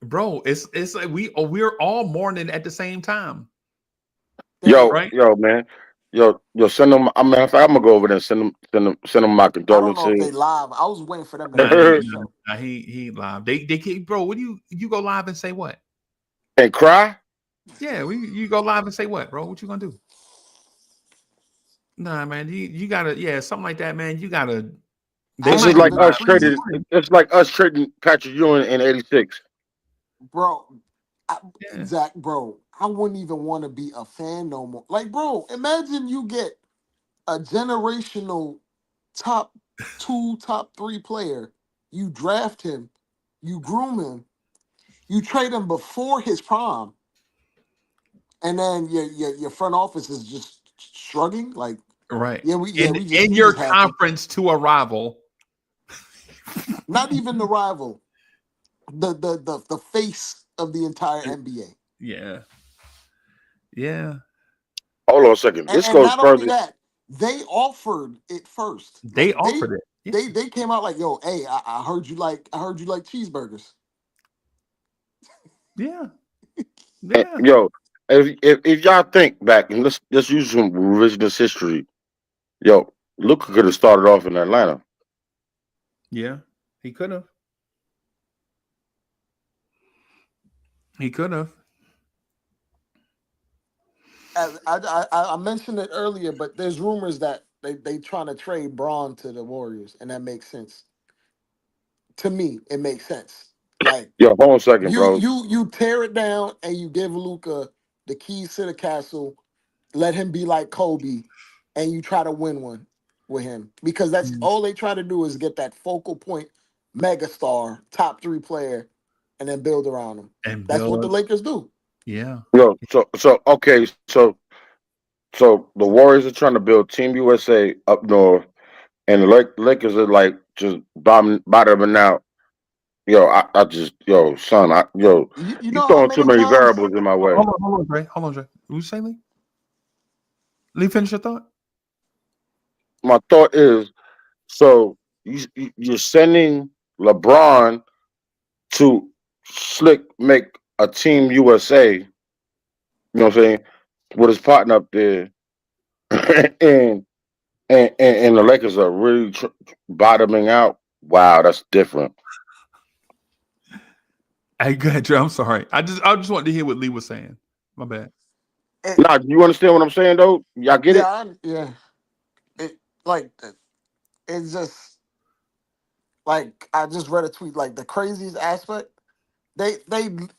Bro, it's like we're all mourning at the same time. Yo, right? Yo, man. Yo, send them. I'm gonna go over there and send them my condolences. I don't know if they live. I was waiting for them to he live. They bro, what do you go live and say what? And cry? Yeah, you go live and say what, bro? What you gonna do? Nah, man, you gotta, something like that, man. You gotta. This is like us trading. It's like us trading Patrick Ewing in '86. Bro, Zach, bro, I wouldn't even want to be a fan no more. Like, bro, imagine you get a generational top 2, top 3 player. You draft him, you groom him, you trade him before his prime, and then your front office is just shrugging like, right. In your conference to a rival. Not even the rival. The face of the entire NBA. Yeah. Yeah. Hold on a second. This goes not further. only that, they offered it first. They offered it. Yeah. They came out like, yo, hey, I heard you like cheeseburgers. Yeah. Yeah. Yo, if y'all think back and let's use some revisionist history. Yo, Luka could have started off in Atlanta. Yeah, he could have. He could have. I mentioned it earlier, but there's rumors that they trying to trade Braun to the Warriors, and that makes sense. To me, it makes sense. Like, yo, hold on a second, bro. You tear it down and you give Luka the keys to the castle, let him be like Kobe, and you try to win one with him. Because that's all they try to do is get that focal point megastar, top 3 player, and then build around him. And That's what the build. Lakers do. Yeah. Yo, okay, so the Warriors are trying to build Team USA up north, and the Lakers are like just bottoming out. Yo, I just son, You you know how throwing too many many times? variables in my way. Hold on, Dre. Hold on, Dre. What you say, Lee? Lee, finish your thought. My thought is, so you're sending LeBron to slick make a Team USA. You know what I'm saying? With his partner up there, and the Lakers are really bottoming out. Wow, that's different. Hey, go ahead, Dre. I'm sorry. I just wanted to hear what Lee was saying. My bad. Nah, you understand what I'm saying though? Y'all get it? Yeah. It's just like I just read a tweet. Like the craziest aspect, they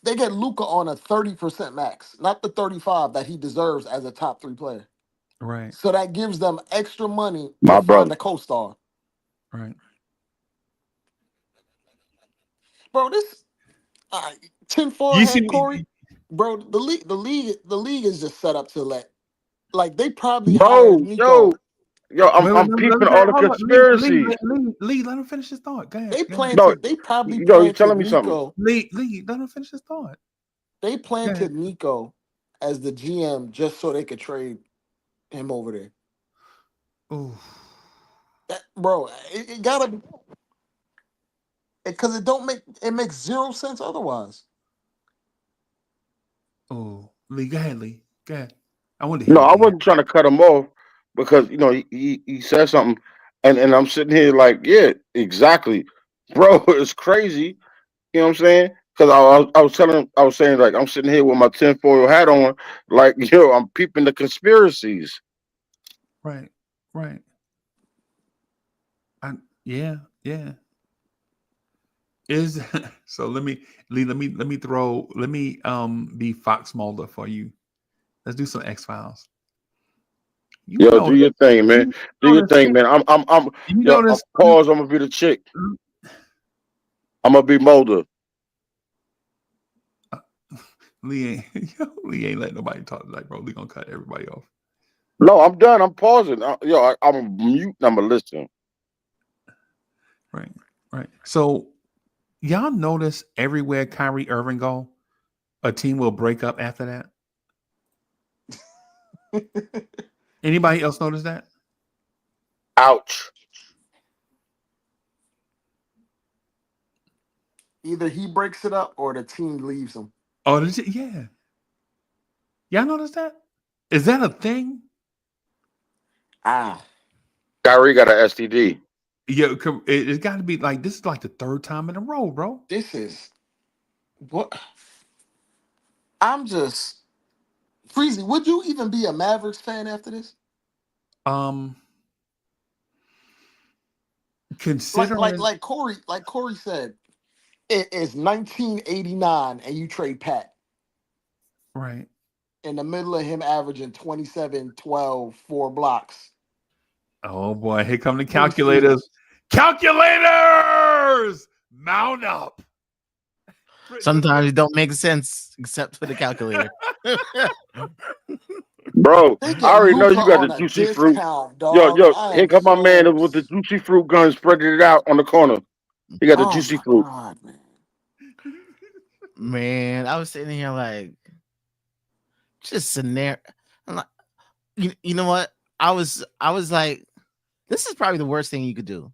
get Luka on a 30% max, not the 35 that he deserves as a top 3 player. Right. So that gives them extra money to My find brother. a co-star. Right. Bro, this tinfoil You hat see, Corey. Bro, the league is just set up to like they probably hired Bro, Nico. wait, I'm let peeping me all the hold on. conspiracies. Lee, let him finish his thought. Go ahead. They Go ahead. planted. They probably You telling planted me something? Nico. Lee, let him finish his thought. They Go ahead. planted Nico as the GM just so they could trade him over there. Ooh. Bro, it gotta be because it makes 0 sense otherwise. Oh, Lee, go ahead, Lee. Go ahead. I want to hear No, what I Lee had. wasn't trying to cut him off because he said something, and I'm sitting here like, yeah, exactly, bro. It's crazy. You know what I'm saying? Because I was saying like I'm sitting here with my tinfoil hat on, like I'm peeping the conspiracies. Right. Right. Yeah. Is so let me Lee, let me be Fox Mulder for you. Let's do some X-Files. You Yo, know do your thing, man. Do your thing, man. I'm pause. I'm gonna be the chick. I'm gonna be Mulder. Lee ain't letting nobody talk like bro. Lee gonna cut everybody off. No, I'm done. I'm pausing. I'm mute. I'm gonna listen. Right. So y'all notice everywhere Kyrie Irving go, a team will break up after that. Anybody else notice that? Ouch. Either he breaks it up or the team leaves him. Oh, yeah. Y'all notice that? Is that a thing? Kyrie got an STD. Yeah, it's got to be like this is like the 3rd time in a row, bro. This is what I'm just Freezie. Would you even be a Mavericks fan after this? Considering like Corey said, it is 1989 and you trade Pat. Right. In the middle of him averaging 27, 12, 4 blocks. Oh boy, here come the calculators. Calculators! Mount up. Sometimes it don't make sense except for the calculator. Bro, I already know you got the juicy fruit. Dog. Yo, here come my man with the juicy fruit gun, spreading it out on the corner. He got the juicy fruit. God, man, I was sitting here like, just scenario. I'm like, you know what? I was like, this is probably the worst thing you could do.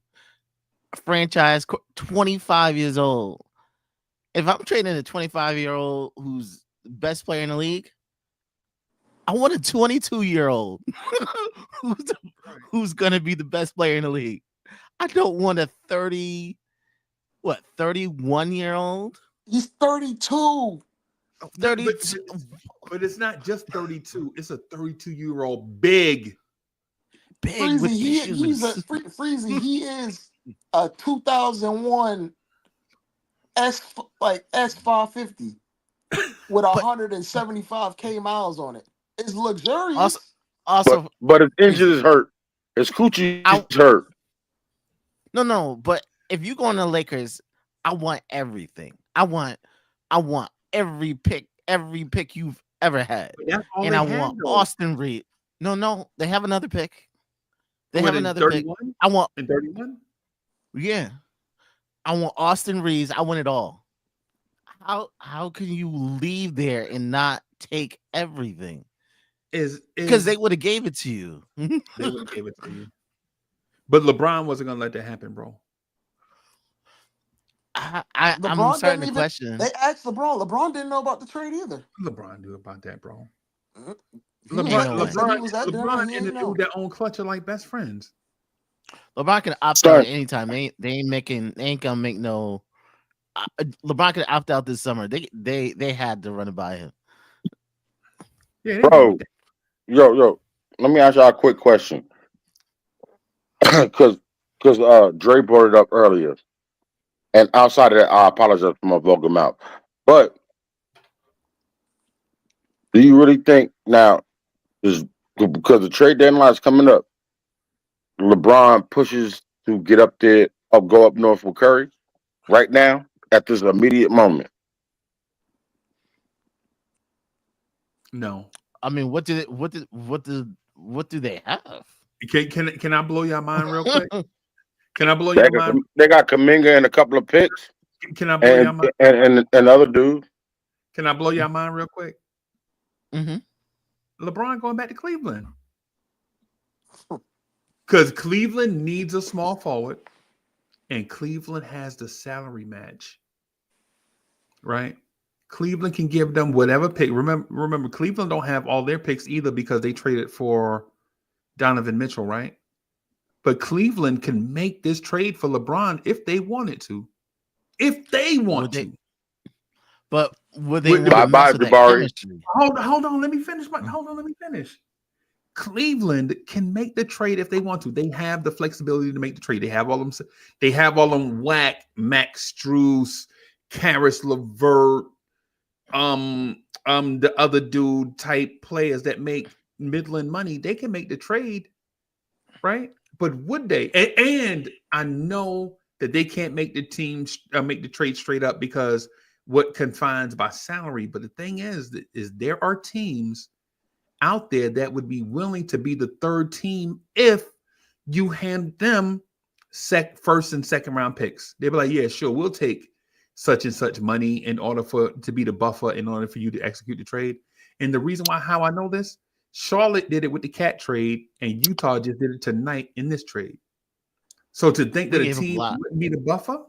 A franchise, 25 years old. If I'm trading a 25-year-old who's the best player in the league, I want a 22-year-old who's gonna be the best player in the league. I don't want a 31-year-old. He's 32. 32. But it's not just 32. It's a 32-year-old big Freezie, with Freezie, he is a 2001 S550 with 175K miles on it. It's luxurious. But his engine is hurt. His coochie is hurt. No, but if you go on the Lakers, I want everything. I want every pick you've ever had. But that's all And they I had, want though. Austin Reed. No, they have another pick. They What, have in another pick. 31? I want In 31? yeah. I want Austin Reeves. I want it all. How can you leave there and not take everything? Because they would have gave it to you. They would have gave it to you. But LeBron wasn't gonna let that happen, bro. I'm starting to question. They asked LeBron. LeBron didn't know about the trade either. LeBron knew about that, bro. LeBron and the dude that own Clutch are like best friends. LeBron can opt out at any time. They ain't gonna make no. LeBron can opt out this summer. They had to run it by him. Yeah, bro. Yo. Let me ask y'all a quick question. Because Dre brought it up earlier. And outside of that, I apologize for my vulgar mouth. But do you really think now, because the trade deadline is coming up, LeBron pushes to get up there, go up north with Curry right now at this immediate moment? No. I mean, what do they have? Can I blow your mind real quick? Can I blow your mind? They got Kuminga and a couple of picks. Can I blow your mind? And another dude. Can I blow your mind real quick? Mm-hmm. LeBron going back to Cleveland. Because Cleveland needs a small forward, and Cleveland has the salary match. Right? Cleveland can give them whatever pick. Remember, Cleveland don't have all their picks either because they traded for Donovan Mitchell, right? But Cleveland can make this trade for LeBron if they wanted to. If they want to. But would they want to mess with that chemistry? Hold on. Let me finish. Cleveland can make the trade if they want to. They have the flexibility to make the trade. They have all them whack Max Strus, Karis LeVert, the other dude type players that make middling money. They can make the trade, right? But would they? And I know that they can't make the trade straight up because what confines by salary. But the thing is there are teams out there that would be willing to be the third team if you hand them first and second round picks. They'd be like, yeah, sure, we'll take such and such money in order to be the buffer in order for you to execute the trade. And the reason how I know this, Charlotte did it with the Cat trade, and Utah just did it tonight in this trade. So to think that a team wouldn't be the buffer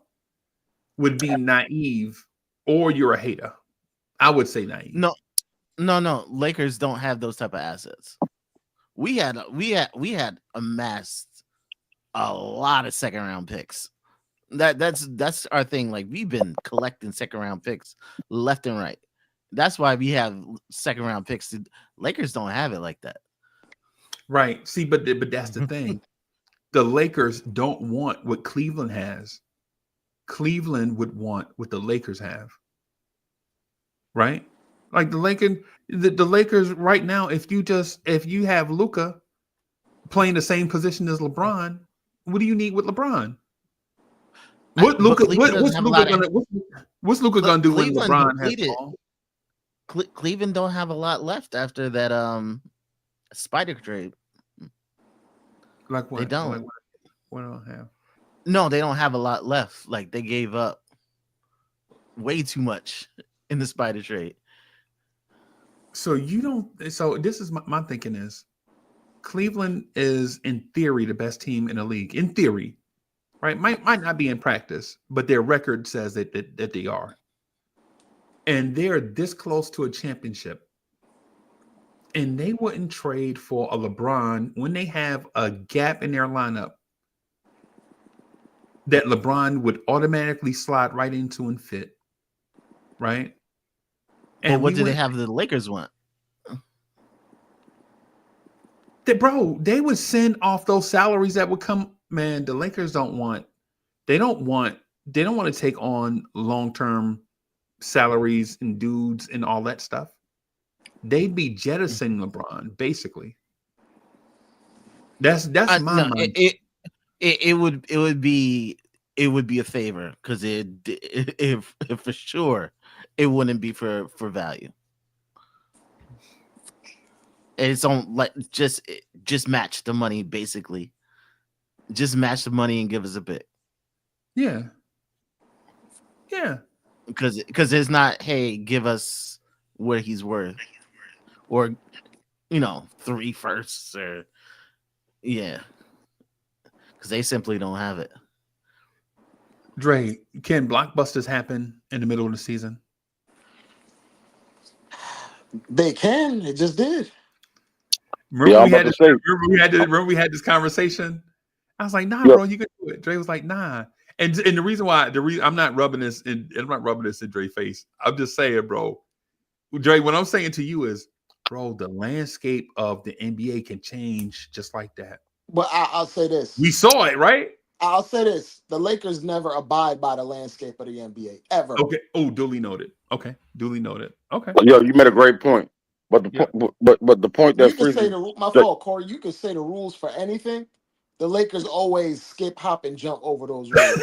would be naive, or you're a hater. I would say naive. No. Lakers don't have those type of assets. We had amassed a lot of second round picks. That's our thing. Like, we've been collecting second round picks left and right. That's why we have second round picks. Lakers don't have it like that. Right. See, but that's the thing. The Lakers don't want what Cleveland has. Cleveland would want what the Lakers have. Right? Like the Lakers right now, if you have Luka playing the same position as LeBron, what do you need with LeBron? What's Luka gonna do when LeBron has the ball? Cleveland don't have a lot left after that Spider trade. Like what? They don't. Like what do I have? No, they don't have a lot left. Like, they gave up way too much in the Spider trade. So this is my thinking is Cleveland is in theory the best team in the league. In theory, right? Might not be in practice, but their record says that they are. And they're this close to a championship. And they wouldn't trade for a LeBron when they have a gap in their lineup that LeBron would automatically slide right into and fit. Right? And what do they have the Lakers want? They would send off those salaries that would come. Man, the Lakers don't want to take on long-term salaries and dudes and all that stuff. They'd be jettisoning LeBron, basically. That's my mind. It would it would be a favor because if for sure it wouldn't be for value. It's on like just match the money basically. Just match the money and give us a bit. Yeah. Because it's not, hey, give us what he's worth, or 3 firsts, or because they simply don't have it. Dre, can blockbusters happen in the middle of the season? They can. It just did. Remember we had this conversation. I was like, nah, bro, you can do it. Dre was like, nah. And the reason why I'm not rubbing this in Dre's face. I'm just saying, bro. Dre, what I'm saying to you is, bro, the landscape of the NBA can change just like that. But I'll say this. We saw it, right? I'll say this. The Lakers never abide by the landscape of the NBA, ever. Okay. Oh, duly noted. Okay. Duly noted. Okay. Yo, you made a great point. But the point that you can say my fault, Corey. You can say the rules for anything. The Lakers always skip, hop, and jump over those rules.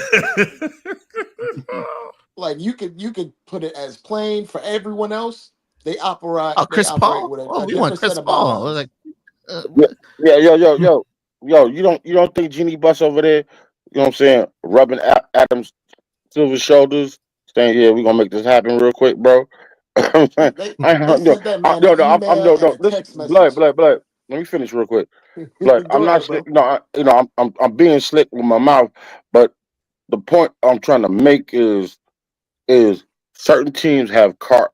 Like you could put it as plain for everyone else. They operate. Chris Paul. We want Chris Paul. Like, yo. You don't think Jeannie Buss over there? You know what I'm saying? Rubbing Adam's Silver's shoulders, saying, "Yeah, we're gonna make this happen real quick, bro." Blood. Let me finish real quick. Blood, I'm not slick. I'm being slick with my mouth, but the point I'm trying to make is certain teams have carte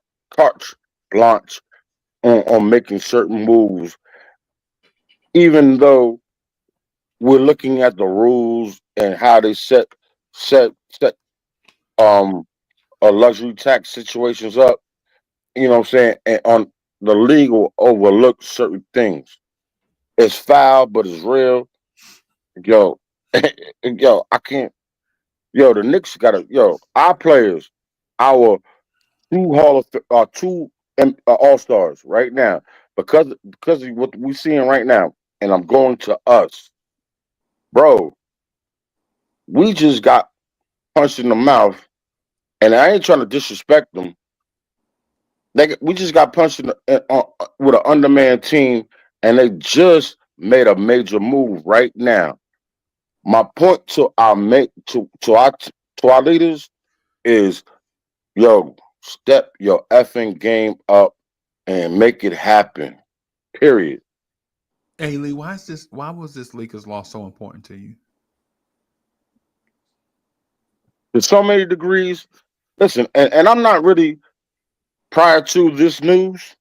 blanche on making certain moves, even though we're looking at the rules and how they set luxury tax situations up. You know what I'm saying? And on the league will overlook certain things. It's foul, but it's real. Yo, I can't. Yo, the Knicks our players, our two all-stars right now, because of what we're seeing right now, and I'm going to us, bro. We just got punched in the mouth, and I ain't trying to disrespect them. We just got punched with an undermanned team, and they just made a major move right now. My point to our leaders is, yo, step your effing game up and make it happen. Period. Hey Lee, why was this Lakers loss so important to you? There's so many degrees. Listen, and I'm not really, prior to this news,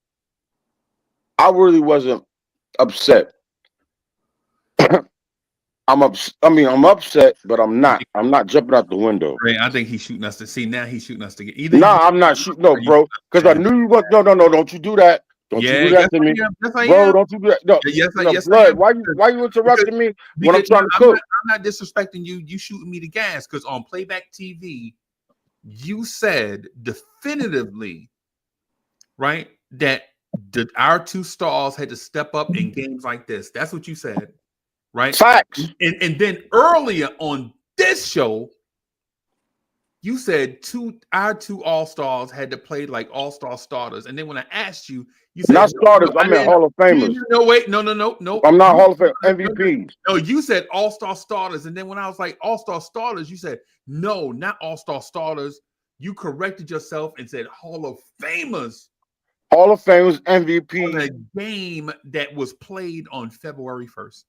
I really wasn't upset. I'm upset, but I'm not jumping out the window. Right, I think he's shooting us to see. Now he's shooting us to get either. Nah, I'm not shooting. No, bro, because I knew you was. No, don't you do that. Don't you do that to me, bro? Don't you do that? No, yes, blood. Why you interrupting me when I'm trying to cook? I'm not disrespecting you. You shooting me the gas because on playback TV, you said definitively, right, that our two stars had to step up in games like this. That's what you said, right? Facts. And then earlier on this show, you said our two all-stars had to play like all-star starters. And then when I asked you, you said not starters, I meant Hall of Famers. No, wait, no. I'm not Hall of Fame MVPs. No, you said all-star starters. And then when I was like all-star starters, you said no, not all-star starters. You corrected yourself and said Hall of Famers. Hall of Famers MVP. On a game that was played on February 1st.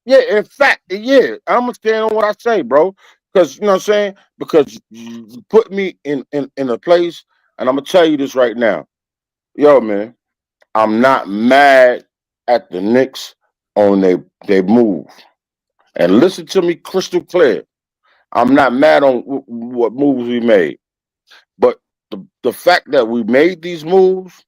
Yeah, in fact, yeah, I'm gonna stand on what I say, bro. Because you know what I'm saying? Because you put me in a place, and I'm gonna tell you this right now. Yo, man, I'm not mad at the Knicks on they move. And listen to me crystal clear. I'm not mad on what moves we made. But the fact that we made these moves,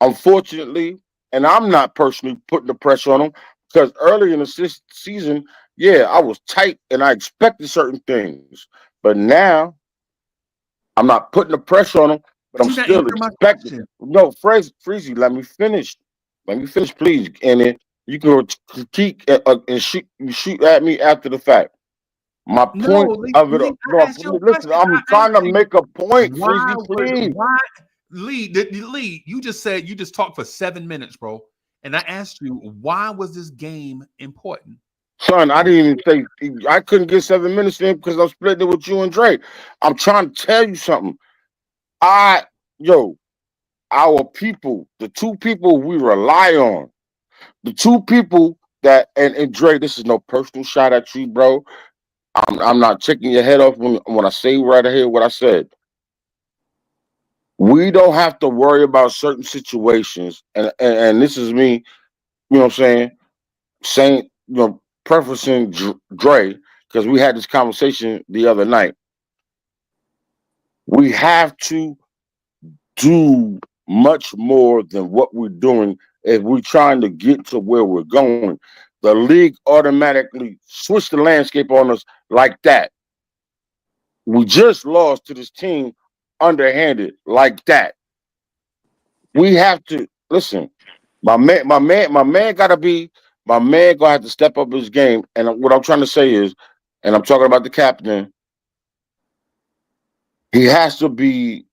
unfortunately, and I'm not personally putting the pressure on them, because early in the season, yeah, I was tight and I expected certain things. But now, I'm not putting the pressure on them, but I'm still expecting. No, Freezie, let me finish. Let me finish, please. And then you can critique and shoot at me after the fact. My point of it. Listen, I'm trying to make a point, Freezie, please. Lee, you just talked for 7 minutes, bro. And I asked you, why was this game important? Son, I didn't even say I couldn't get 7 minutes in because I'm splitting it with you and Dre. I'm trying to tell you something. Our people, the two people we rely on, the two people that and Dre, this is no personal shot at you, bro. I'm not taking your head off when I say right here what I said. We don't have to worry about certain situations, and this is me, you know what I'm saying, preferencing Dre, because we had this conversation the other night. We have to do much more than what we're doing if we're trying to get to where we're going. The league automatically switched the landscape on us like that. We just lost to this team underhanded like that. We have to listen. My man gonna have to step up his game. And what I'm trying to say is, and I'm talking about the captain, he has to be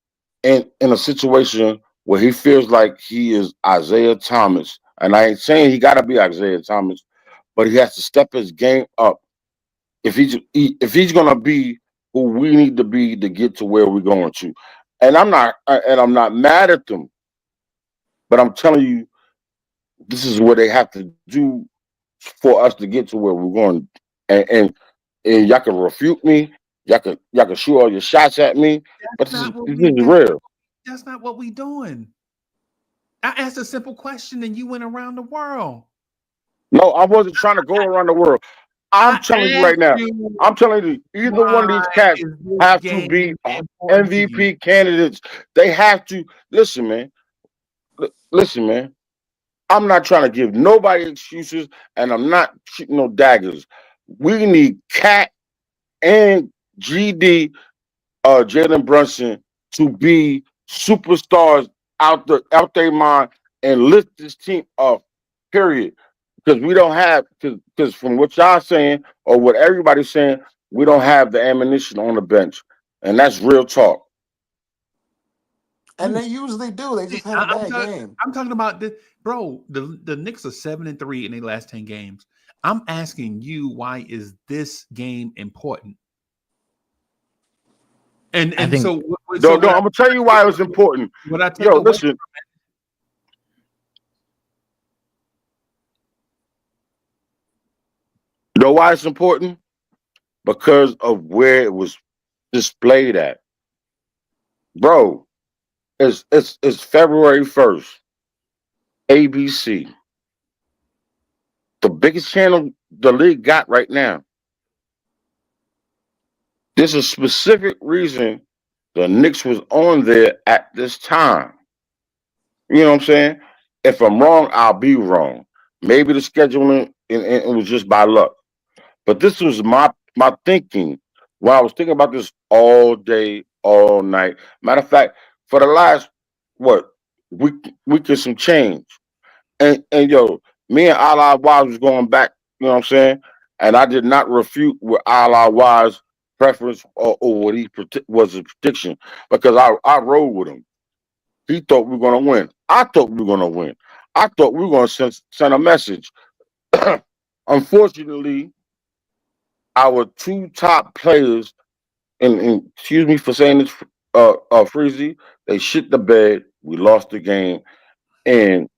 in a situation where he feels like he is Isaiah Thomas. And I ain't saying he gotta be Isaiah Thomas, but he has to step his game up if he's gonna be who we need to be to get to where we're going to. And I'm not mad at them, but I'm telling you, this is what they have to do for us to get to where we're going. And y'all can refute me, y'all can shoot all your shots at me, but this is real. That's not what we doing. I asked a simple question and you went around the world. No, I wasn't trying to go around the world. I'm telling you right now. I'm telling you, either one of these cats have to be MVP candidates. They have to listen, man. Listen, man. I'm not trying to give nobody excuses, and I'm not shooting no daggers. We need Cat and GD, Jalen Brunson, to be superstars out their mind and lift this team up. Period. Because we don't have, because from what y'all saying or what everybody's saying, we don't have the ammunition on the bench, and that's real talk. And they usually do. They just had a bad game. I'm talking about this, bro. The Knicks are 7-3 in their last 10 games. I'm asking you, why is this game important? And so I'm gonna tell you why it was important. Listen. You know why it's important? Because of where it was displayed at. Bro, it's February 1st. ABC. The biggest channel the league got right now. There's a specific reason the Knicks was on there at this time. You know what I'm saying? If I'm wrong, I'll be wrong. Maybe the scheduling it was just by luck. But this was my thinking when I was thinking about this all day, all night. Matter of fact, for the last week and some change, and me and Allah Wise was going back. You know what I'm saying? And I did not refute with Allah Wise preference or what he was his prediction, because I rode with him. He thought we were going to win. I thought we were going to win. I thought we were going to send a message. Unfortunately, our two top players, and excuse me for saying this, Freezie, they shit the bed. We lost the game, and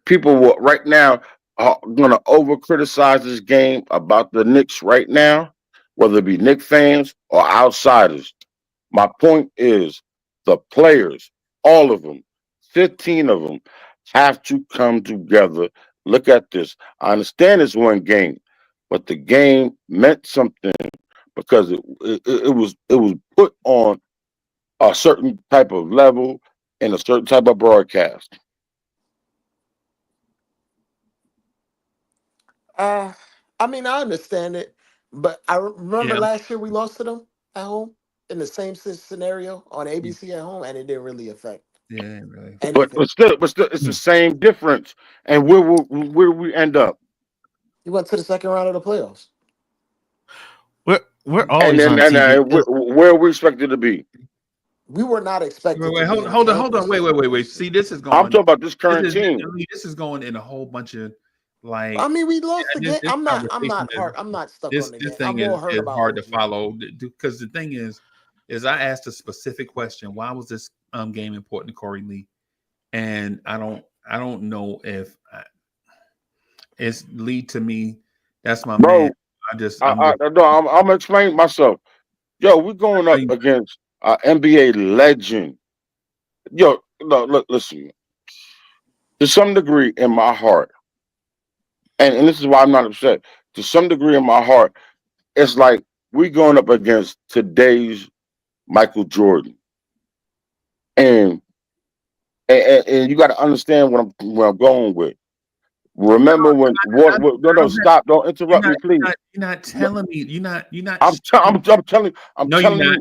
people will right now are gonna over criticize this game about the Knicks right now, whether it be Knicks fans or outsiders. My point is, the players, all of them, 15 of them, have to come together. Look at this. I understand it's one game, but the game meant something because it was put on a certain type of level and a certain type of broadcast. I mean, I understand it, but I remember last year we lost to them at home in the same scenario on ABC at home, and it didn't really affect. Yeah, really. But still, it's the same difference. And where we end up? You went to the second round of the playoffs. We're And always then on TV. where are we expected to be? We were not expected. Wait, to hold on. Wait. See, this is going. I'm talking about this current team. This is going in a whole bunch of like. I mean, we lost the game. I'm not stuck This on the game. thing I'm more hurt is about hard to OG. follow because the thing is I asked a specific question. Why was this game important to Corey Lee? And I don't know if it's Lee to me. That's my man. I'm gonna explain myself. Yo, we're going up against an NBA legend. Yo, no, look, listen. To some degree, in my heart, and this is why I'm not upset. To some degree, in my heart, it's like we going up against today's Michael Jordan, and you got to understand what I'm going with. Remember when? No, stop! Don't interrupt me, please. You're not telling me. You're not. I'm telling you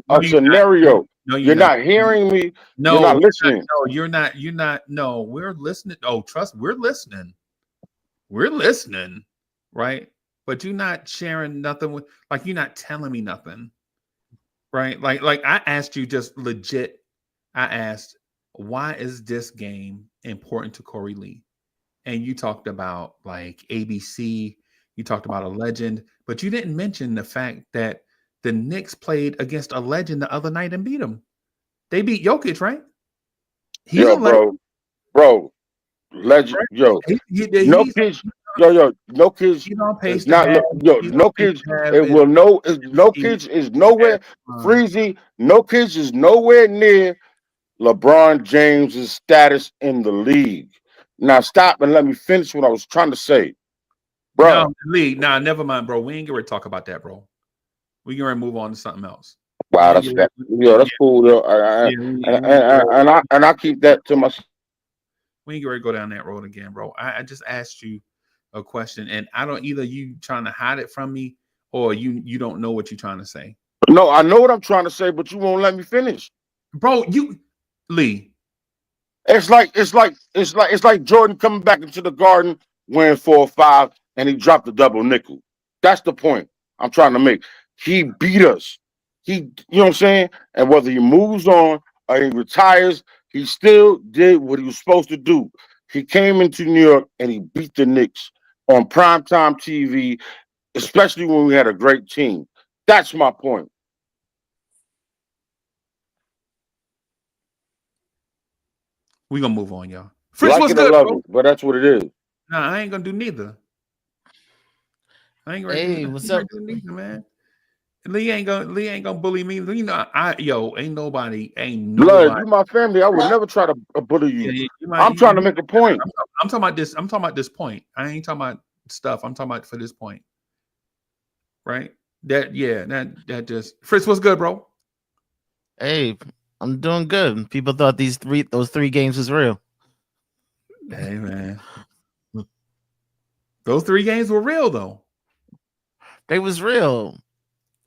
a scenario. You're not hearing me. No, you're not listening. You're not. No, we're listening. Oh, trust. We're listening. We're listening, right? But you're not sharing nothing with. Like you're not telling me nothing, right? Like I asked you just legit. I asked, why is this game important to Corey Lee? And you talked about like ABC, you talked about a legend, but you didn't mention the fact that the Knicks played against a legend the other night and beat him. They beat Jokic, right? He's a legend. Bro, legend, right? yo. No kids, no kids. No kids. No kids is nowhere. Freezie, no kids is nowhere near LeBron James's status in the league. Now stop and let me finish what I was trying to say, bro. No, Lee, never mind, bro. We ain't gonna talk about that, bro. We can move on to something else. Wow, that's cool, though. And I keep that to myself. We ain't gonna go down that road again, bro. I just asked you a question, and I don't either. You trying to hide it from me, or you don't know what you're trying to say. No, I know what I'm trying to say, but you won't let me finish, bro. Lee. It's like Jordan coming back into the Garden wearing 4 or 5, and he dropped a double nickel. That's the point I'm trying to make. He beat us. You know what I'm saying? And whether he moves on or he retires, he still did what he was supposed to do. He came into New York and he beat the Knicks on primetime TV, especially when we had a great team. That's my point. We're gonna move on, y'all. Fritz, what's good, bro? But that's what it is. Nah, I ain't gonna do neither. I ain't gonna what's up, neither, man? Lee ain't gonna bully me. You know, ain't nobody. Blood, you my family. I would never try to bully you. I'm trying to make a point. I'm talking about this. I'm talking about this point. I ain't talking about stuff. I'm talking about for this point. Right? That just Fritz, what's good, bro? Hey, I'm doing good. People thought those three games was real. Hey, man. Those 3 games were real, though. They was real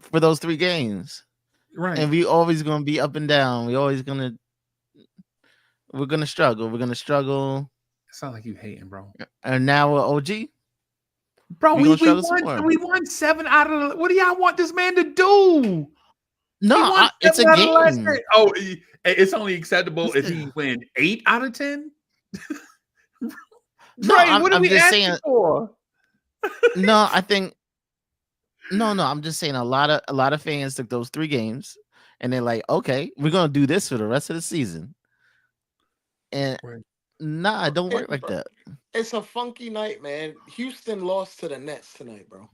for those 3 games. Right. And we always going to be up and down. We're going to struggle. We're going to struggle. It sounds like you hating, bro. And now we're OG. Bro, we won 7 out of the... What do y'all want this man to do? No, it's a game. Oh, it's only acceptable if he win 8 out of 10. No, right, what are we asking for? No, I think I'm just saying a lot of fans took those 3 games and they're like, okay, we're gonna do this for the rest of the season. And nah, it don't work like that. It's a funky night, man. Houston lost to the Nets tonight, bro.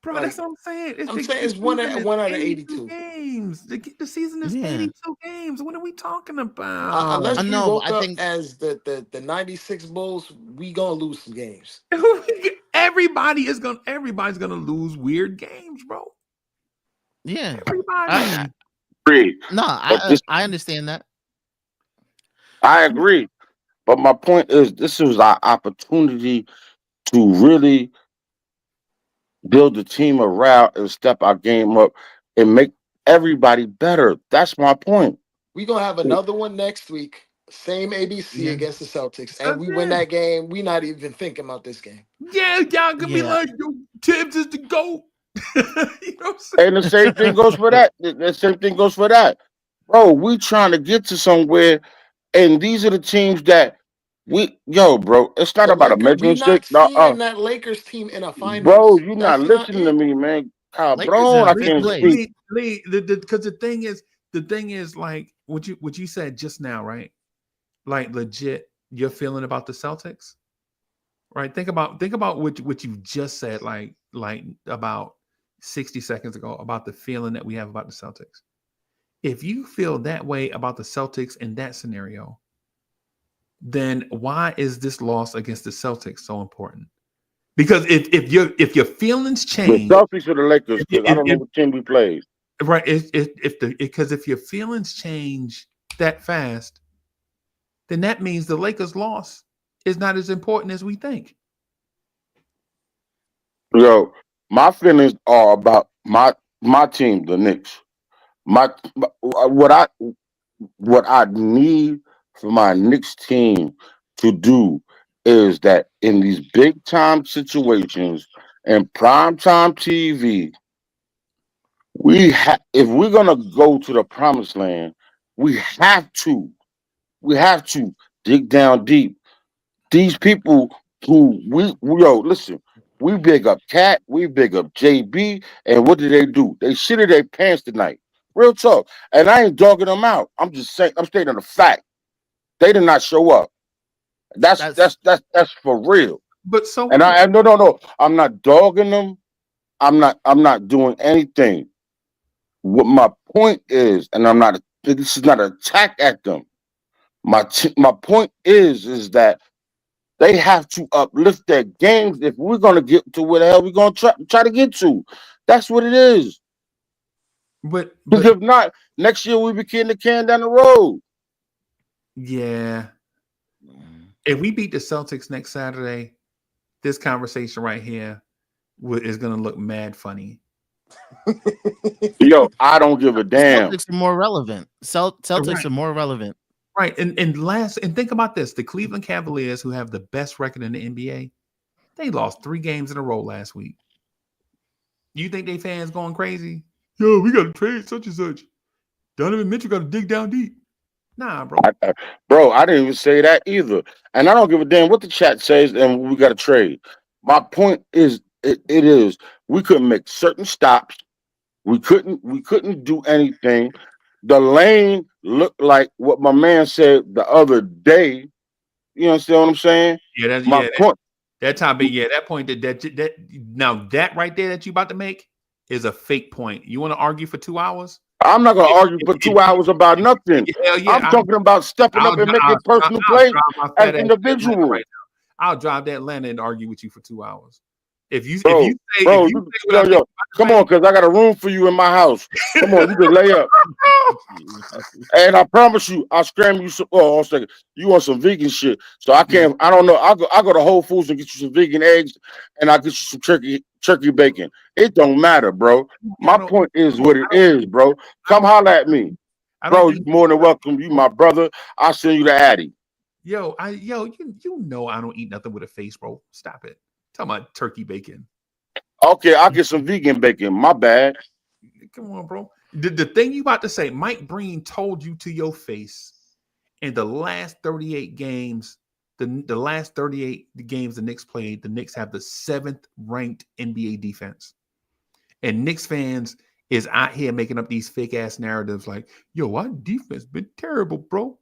Bro, that's what I'm saying. It's one out of 82 games. The season is 82 games. What are we talking about? Unless we woke up as the 96 Bulls, we gonna lose some games. Everybody's gonna lose weird games, bro. Yeah. Everybody. I understand that. I agree. But my point is, this was our opportunity to really build the team around and step our game up and make everybody better. That's my point. We're going to have another one next week. Same ABC against the Celtics. And we win that game. We're not even thinking about this game. Yeah, y'all could be like, Tibbs is the GOAT. You know what I'm saying? And the same thing goes for that. The same thing goes for that. Bro, we trying to get to somewhere, and these are the teams that bro, it's not The about a Lakers, we measuring stick. not No, seeing that Lakers team in a bro, finals. you not That's not listening to it. me, man. Lakers in Cabron, a I fifth can't place. speak. Because the thing is like what you said just now, right? Like legit, your feeling about the Celtics, right? Think about what you just said, like about 60 seconds ago about the feeling that we have about the Celtics. If you feel that way about the Celtics in that scenario, then why is this loss against the Celtics so important? Because if your feelings The change, Celtics or the Lakers, because I don't know what team we played. right? Because if your feelings change that fast, then that means the Lakers' loss is not as important as we think. Yo, my feelings are about my team, the Knicks. What I need for my Knicks team to do is that in these big time situations and prime time TV, if we're gonna go to the promised land, we have to dig down deep. These people who listen, we big up Cat, we big up JB, and what did they do? They shitted their pants tonight. Real talk. And I ain't dogging them out. I'm just saying, I'm stating the fact. They did not show up. That's for real. But so And no. I'm not dogging them. I'm not doing anything. What my point is, and this is not an attack at them. My point is that they have to uplift their games if we're gonna get to where the hell we're gonna try to get to. That's what it is. But Because if not, next year we be kicking the can down the road. Yeah. If we beat the Celtics next Saturday, this conversation right here is going to look mad funny. Yo, I don't give a damn. Celtics are more relevant. Celtics are more relevant. Right. And think about this. The Cleveland Cavaliers, who have the best record in the NBA, they lost 3 games in a row last week. You think they fans going crazy? Yo, we got to trade such and such. Donovan Mitchell got to dig down deep. Nah, bro. I didn't even say that either. And I don't give a damn what the chat says and we got to trade. My point is, it is we couldn't make certain stops. We couldn't do anything. The lane looked like what my man said the other day. You understand what I'm saying? Yeah, that's my point. That point that now that right there that you about to make is a fake point. You want to argue for 2 hours? I'm not gonna argue for 2 hours about nothing. I'm talking about stepping up and making personal plays as individuals. Right, I'll drive to Atlanta and argue with you for 2 hours. If you say come on, because I got a room for you in my house. Come on, you can lay up. And I promise you, I'll scramble you some. Oh, hold on a second. You want some vegan shit? So I can't. I don't know. I'll go to Whole Foods and get you some vegan eggs, and I'll get you some turkey bacon. It don't matter, bro. My point is what it is, bro. Come holler at me, bro. You're more than welcome. You my brother. I'll send you the Addy. You know I don't eat nothing with a face, bro. Stop it. Talking about turkey bacon. Okay, I'll get some vegan bacon. My bad. Come on, bro. The thing you about to say, Mike Breen told you to your face in the last 38 games, the last 38 games the Knicks played, the Knicks have the 7th ranked NBA defense. And Knicks fans is out here making up these fake ass narratives like, yo, our defense been terrible, bro.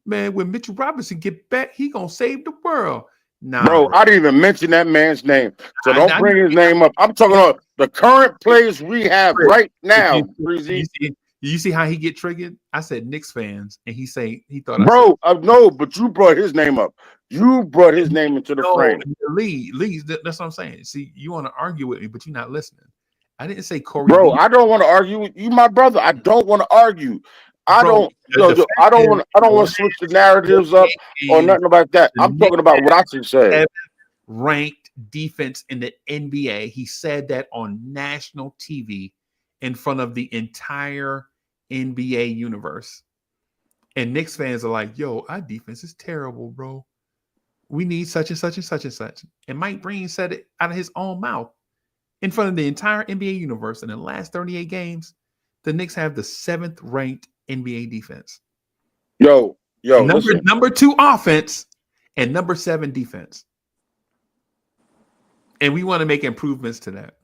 Man, when Mitchell Robinson get back, he gonna save the world. Nah, bro, I didn't even mention that man's name, so don't bring his name up. I'm talking about the current players we have right now. You see how he get triggered? I said Knicks fans, and he thought. Bro, no, but you brought his name up. You brought his name into the frame. Lee, that's what I'm saying. See, you want to argue with me, but you're not listening. I didn't say Corey. Bro, I don't want to argue with you, my brother. I don't want to argue. I don't want to switch the narratives up or nothing about that. I'm talking about what I should say. Ranked defense in the NBA. He said that on national TV in front of the entire NBA universe. And Knicks fans are like, yo, our defense is terrible, bro. We need such and such and such and such. And Mike Breen said it out of his own mouth. in front of the entire NBA universe in the last 38 games, the Knicks have the 7th ranked NBA defense. Yo, listen. Number 2 offense and number 7 defense. And we want to make improvements to that.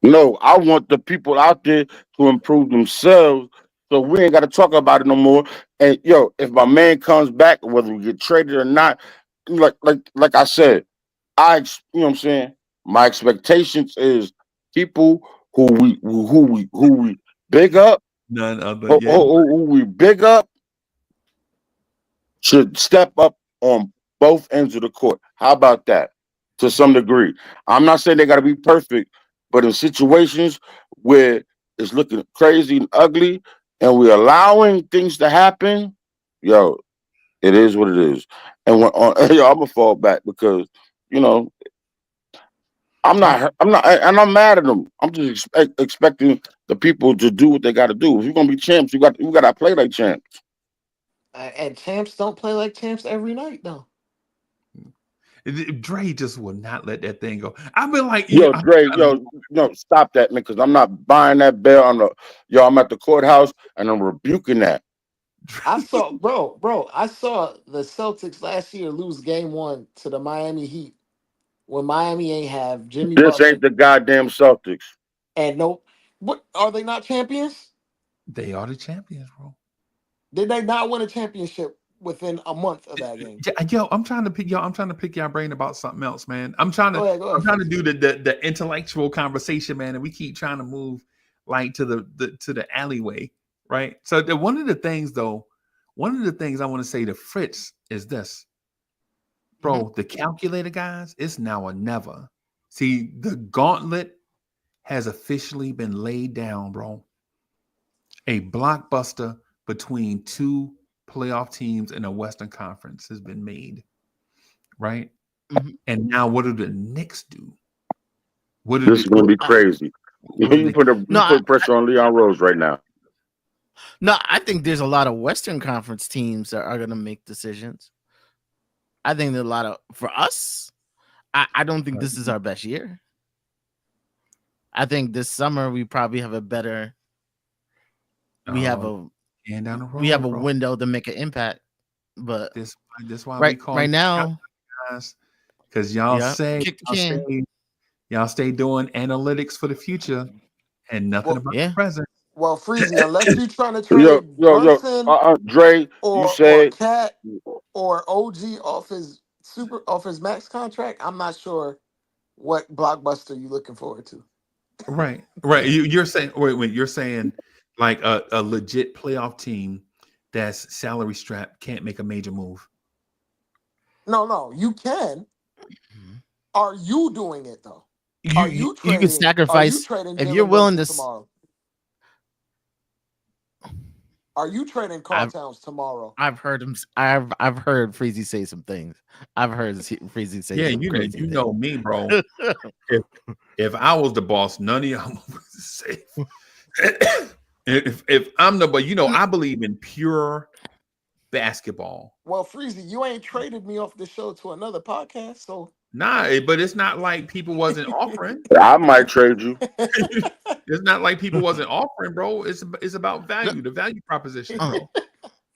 No, I want the people out there to improve themselves, so we ain't got to talk about it no more. And yo, if my man comes back, whether we get traded or not, like I said, you know what I'm saying. My expectations is people who we big up, None other. who we big up, should step up on both ends of the court. How about that? To some degree, I'm not saying they got to be perfect. But in situations where it's looking crazy and ugly and we're allowing things to happen, yo, it is what it is. And when I'm gonna fall back because, you know, I'm not, and I'm mad at them. I'm just expecting the people to do what they got to do. If you're gonna be champs, you got to play like champs. And champs don't play like champs every night, though. Dre just will not let that thing go. I've been like, Dre, no, stop that, man, because I'm not buying that bell on the. I'm at the courthouse and I'm rebuking that. I saw, bro. I saw the Celtics last year lose Game 1 to the Miami Heat when Miami ain't have Jimmy. This ain't the goddamn Celtics. And no, what are they not champions? They are the champions, bro. Did they not win a championship within a month of that game? I'm trying to pick your brain about something else, man. I'm trying to go ahead. Do the intellectual conversation, man, and we keep trying to move like to the alleyway, right? So one of the things I want to say to Fritz is this, bro. The calculator guys, it's now or never. See, the gauntlet has officially been laid down, bro. A blockbuster between 2 playoff teams in a Western Conference has been made, right? And now what do the Knicks do? This is going to be crazy. You put pressure on Leon Rose right now. No, I think there's a lot of Western Conference teams that are going to make decisions. I think there's a lot of, for us, I don't think this is our best year. I think this summer we probably have a better, we have a window to make an impact. But this why right, we call right now, because y'all stay doing analytics for the future and nothing about the present. Well, Freezie, unless you're trying to trade Brunson, Dre, you said or Cat or OG off his max contract, I'm not sure what blockbuster you're looking forward to. Right. You're saying you're saying like a legit playoff team that's salary strapped can't make a major move. No, you can. Are you doing it though? You can sacrifice if you're willing to. Tomorrow? Are you trading Carl Towns tomorrow? I've heard him. I've heard Freezie say some things. I've heard Freezie say. Yeah, you know me, bro. if I was the boss, none of y'all would say. if I'm the, but I believe in pure basketball. Well, Freezie, you ain't traded me off the show to another podcast, so. Nah, but it's not like people wasn't offering. I might trade you. It's not like people wasn't offering, bro. It's about value, the value proposition, bro.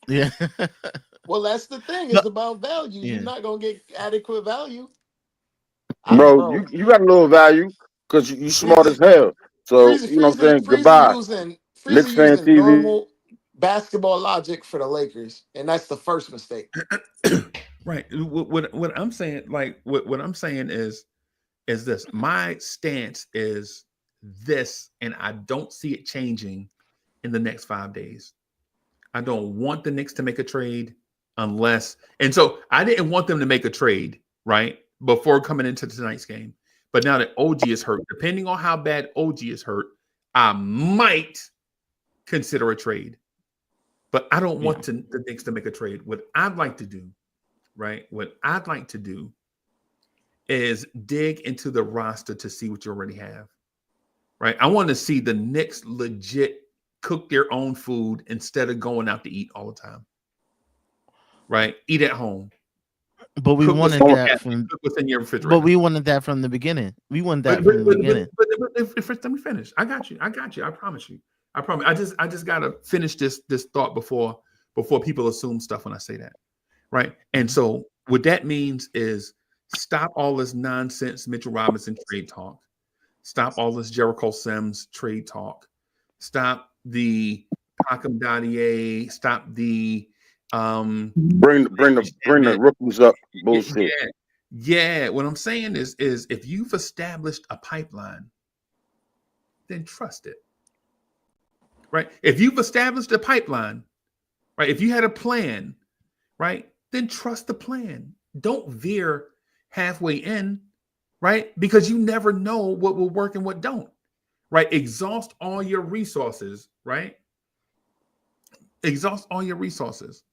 Yeah. Well, that's the thing. It's about value. Yeah. You're not gonna get adequate value, bro. You got a little value because you smart as hell. So you know what I'm saying. Goodbye. Freezie using normal basketball logic for the Lakers, and that's the first mistake. Right. What I'm saying, what I'm saying is this. My stance is this, and I don't see it changing in the next 5 days. I don't want the Knicks to make a trade unless, and so I didn't want them to make a trade, right, before coming into tonight's game. But now that OG is hurt, depending on how bad OG is hurt, I might consider a trade. But I don't want the Knicks to make a trade. What I'd like to do, right? What I'd like to do is dig into the roster to see what you already have, right? I want to see the Knicks legit cook their own food instead of going out to eat all the time, right? Eat at home. But we wanted that from what's in your refrigerator. But we wanted that from the beginning. We wanted that from the beginning. But let me finish. I got you. I promise you. I promise. I just gotta finish this thought before people assume stuff when I say that. Right. And so what that means is stop all this nonsense Mitchell Robinson trade talk. Stop all this Jericho Sims trade talk. Stop the Hakim Dadier. Stop the bring the rookies up bullshit. Yeah. What I'm saying is if you've established a pipeline, then trust it. Right? If you've established a pipeline, right? If you had a plan, right? Then trust the plan. Don't veer halfway in, right? Because you never know what will work and what don't, right? Exhaust all your resources, right? Exhaust all your resources.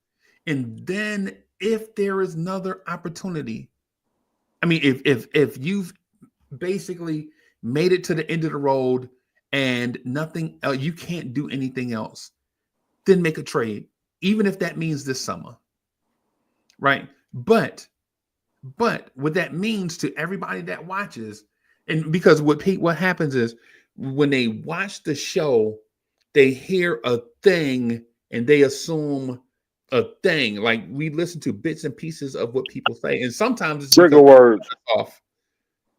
And then if there is another opportunity, I mean, if you've basically made it to the end of the road and nothing else, you can't do anything else, then make a trade, even if that means this summer. Right. But what that means to everybody that watches, and because what happens is when they watch the show, they hear a thing and they assume a thing. Like we listen to bits and pieces of what people say, and sometimes it's trigger words off.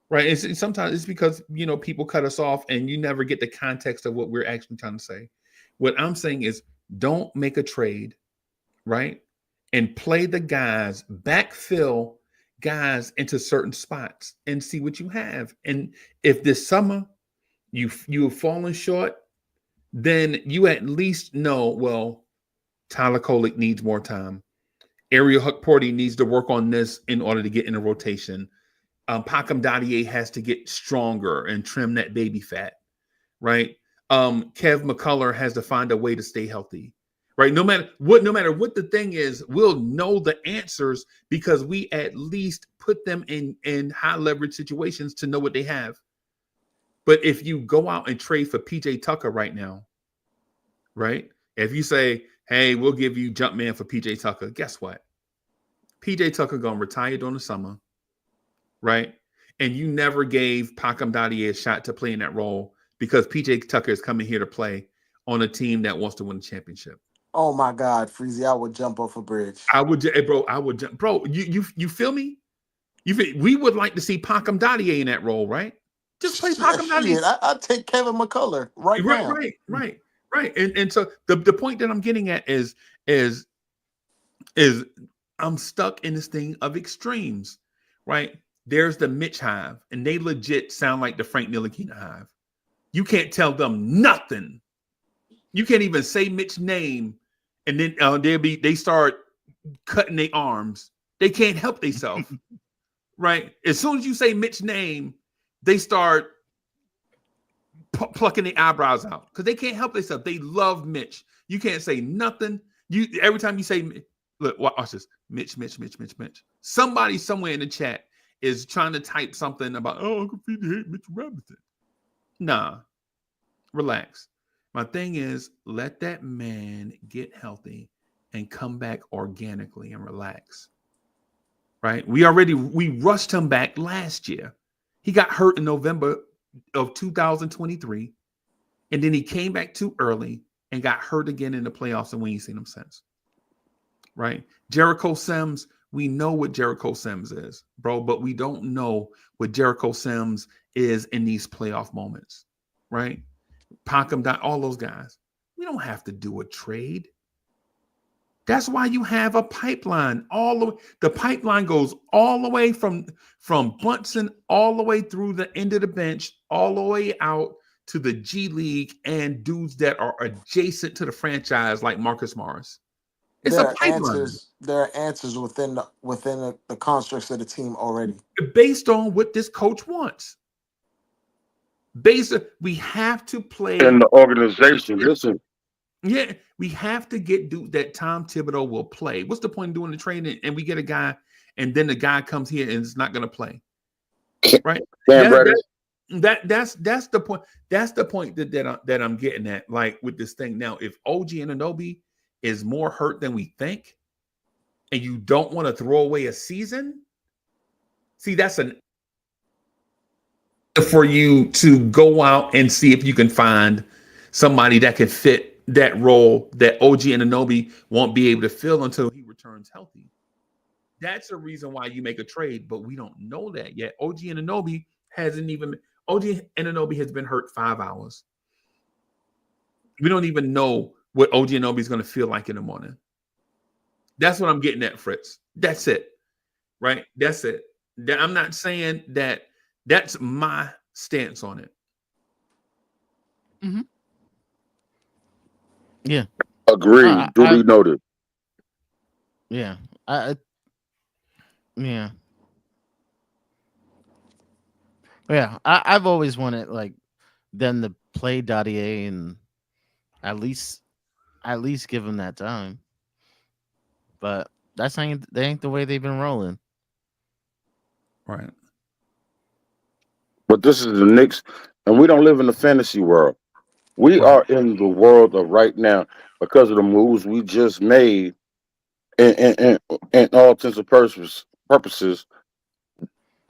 Right. And sometimes it's because people cut us off and you never get the context of what we're actually trying to say. What I'm saying is don't make a trade, right? And play the guys, backfill guys into certain spots and see what you have. And if this summer you have fallen short, then you at least know, well, Tyler Kolek needs more time. Ariel Hukporty needs to work on this in order to get in a rotation. Hakim Dadier has to get stronger and trim that baby fat, right? Kev McCullough has to find a way to stay healthy. Right. No matter what the thing is, we'll know the answers because we at least put them in high leverage situations to know what they have. But if you go out and trade for PJ Tucker right now, right? If you say, hey, we'll give you jump man for PJ Tucker, guess what? PJ Tucker gonna retire during the summer, right? And you never gave Hakim Dadier a shot to play in that role because PJ Tucker is coming here to play on a team that wants to win a championship. Oh my God, Freezie! I would jump off a bridge. I would jump, bro. You feel me? We would like to see Hakim Dadier in that role, right? Just play Hakim Dadier. I'd take Kevin McCullough right now. Right. And so the point that I'm getting at is I'm stuck in this thing of extremes, right? There's the Mitch Hive, and they legit sound like the Frank Ntilikina Hive. You can't tell them nothing. You can't even say Mitch's name, and then they start cutting their arms. They can't help themselves, right? As soon as you say Mitch's name, they start plucking their eyebrows out because they can't help themselves. They love Mitch. You can't say nothing. Every time you say, look, watch this, Mitch. Somebody somewhere in the chat is trying to type something about, Uncle Freezie hate Mitch Robinson. Nah, relax. My thing is, let that man get healthy and come back organically and relax. Right? We rushed him back last year. He got hurt in November of 2023, and then he came back too early and got hurt again in the playoffs, and we ain't seen him since. Right? Jericho Sims, we know what Jericho Sims is, bro, but we don't know what Jericho Sims is in these playoff moments. Right? Hakim, all those guys. We don't have to do a trade. That's why you have a pipeline. The pipeline goes all the way from Bunsen all the way through the end of the bench, all the way out to the G League and dudes that are adjacent to the franchise like Marcus Morris. It's a pipeline. There are answers within the constructs of the team already, based on what this coach wants. We have to play in the organization. Listen, yeah, we have to get dude that Tom Thibodeau will play. What's the point in doing the training and we get a guy and then the guy comes here and is not going to play, right? That's the point. That's the point that I'm getting at. Like with this thing now, if OG Anunoby is more hurt than we think, and you don't want to throw away a season, see, that's an for you to go out and see if you can find somebody that can fit that role that OG Anunoby won't be able to fill until he returns healthy. That's the reason why you make a trade, but we don't know that yet. OG Anunoby has been hurt 5 hours. We don't even know what OG Anunoby is going to feel like in the morning. That's what I'm getting at, Fritz. That's it, right? That's it. I'm not saying that. That's my stance on it. Mm-hmm. Yeah. Agreed. Duly noted. Yeah. Yeah. Yeah. I've always wanted like them to play Dadier and at least give him that time. But that ain't the way they've been rolling. Right. But this is the Knicks, and we don't live in the fantasy world. We are in the world of right now because of the moves we just made. In all intents and purposes, if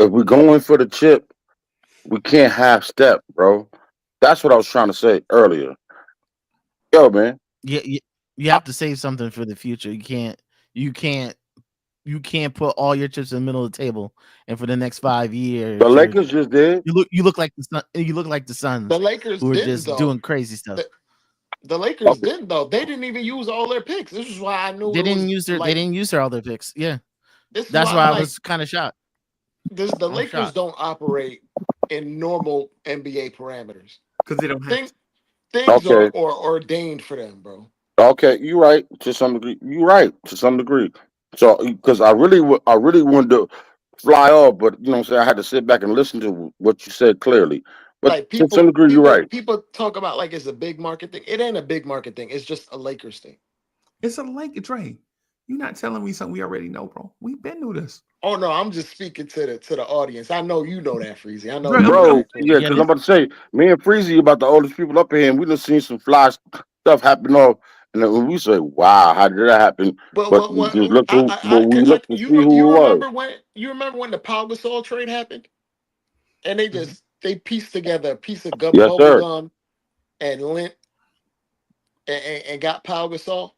we're going for the chip, we can't half step, bro. That's what I was trying to say earlier. Yo, man. Yeah, you have to save something for the future. You can't put all your chips in the middle of the table, and for the next 5 years, The Lakers just did. You look like the Sun. You look like the Suns. The Lakers who are didn't, just though. doing crazy stuff. The Lakers didn't, though. They didn't even use all their picks. This is why I knew they didn't use all their picks. Yeah, that's why I was kind of shocked. The Lakers don't operate in normal NBA parameters because they don't have things are ordained for them, bro. Okay, you're right to some degree. You're right to some degree. So, because I really wanted to fly off, but you know what I'm saying, I had to sit back and listen to what you said clearly. But like to some degree, you're right. People talk about like it's a big market thing. It ain't a big market thing. It's just a Lakers thing. It's a Lakers Dre. You're not telling me something we already know, bro. We've been through this. Oh no, I'm just speaking to the audience. I know you know that, Freezie. I know, bro. Yeah, because I'm about to say, me and Freezie about the oldest people up here, and we done seen some fly stuff happen off. And then when we say, "Wow, how did that happen?" But we just look to see who it was. You remember when the Pau Gasol trade happened, and they pieced together a piece of bubble gum and lint and got Pau Gasol.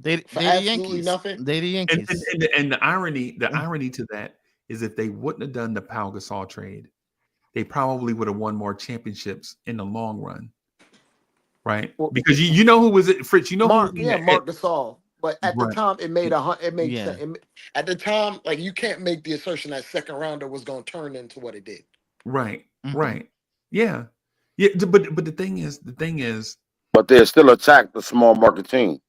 They absolutely nothing. They the Yankees. And the irony to that is if they wouldn't have done the Pau Gasol trade, they probably would have won more championships in the long run. Right? Because you know who was it, Fritz? You know Mark, who Mark Gasol. But at the time, it made sense. At the time, like you can't make the assertion that second rounder was going to turn into what it did. Right. Mm-hmm. Right. Yeah. Yeah. But the thing is, but they still attacked the small market team.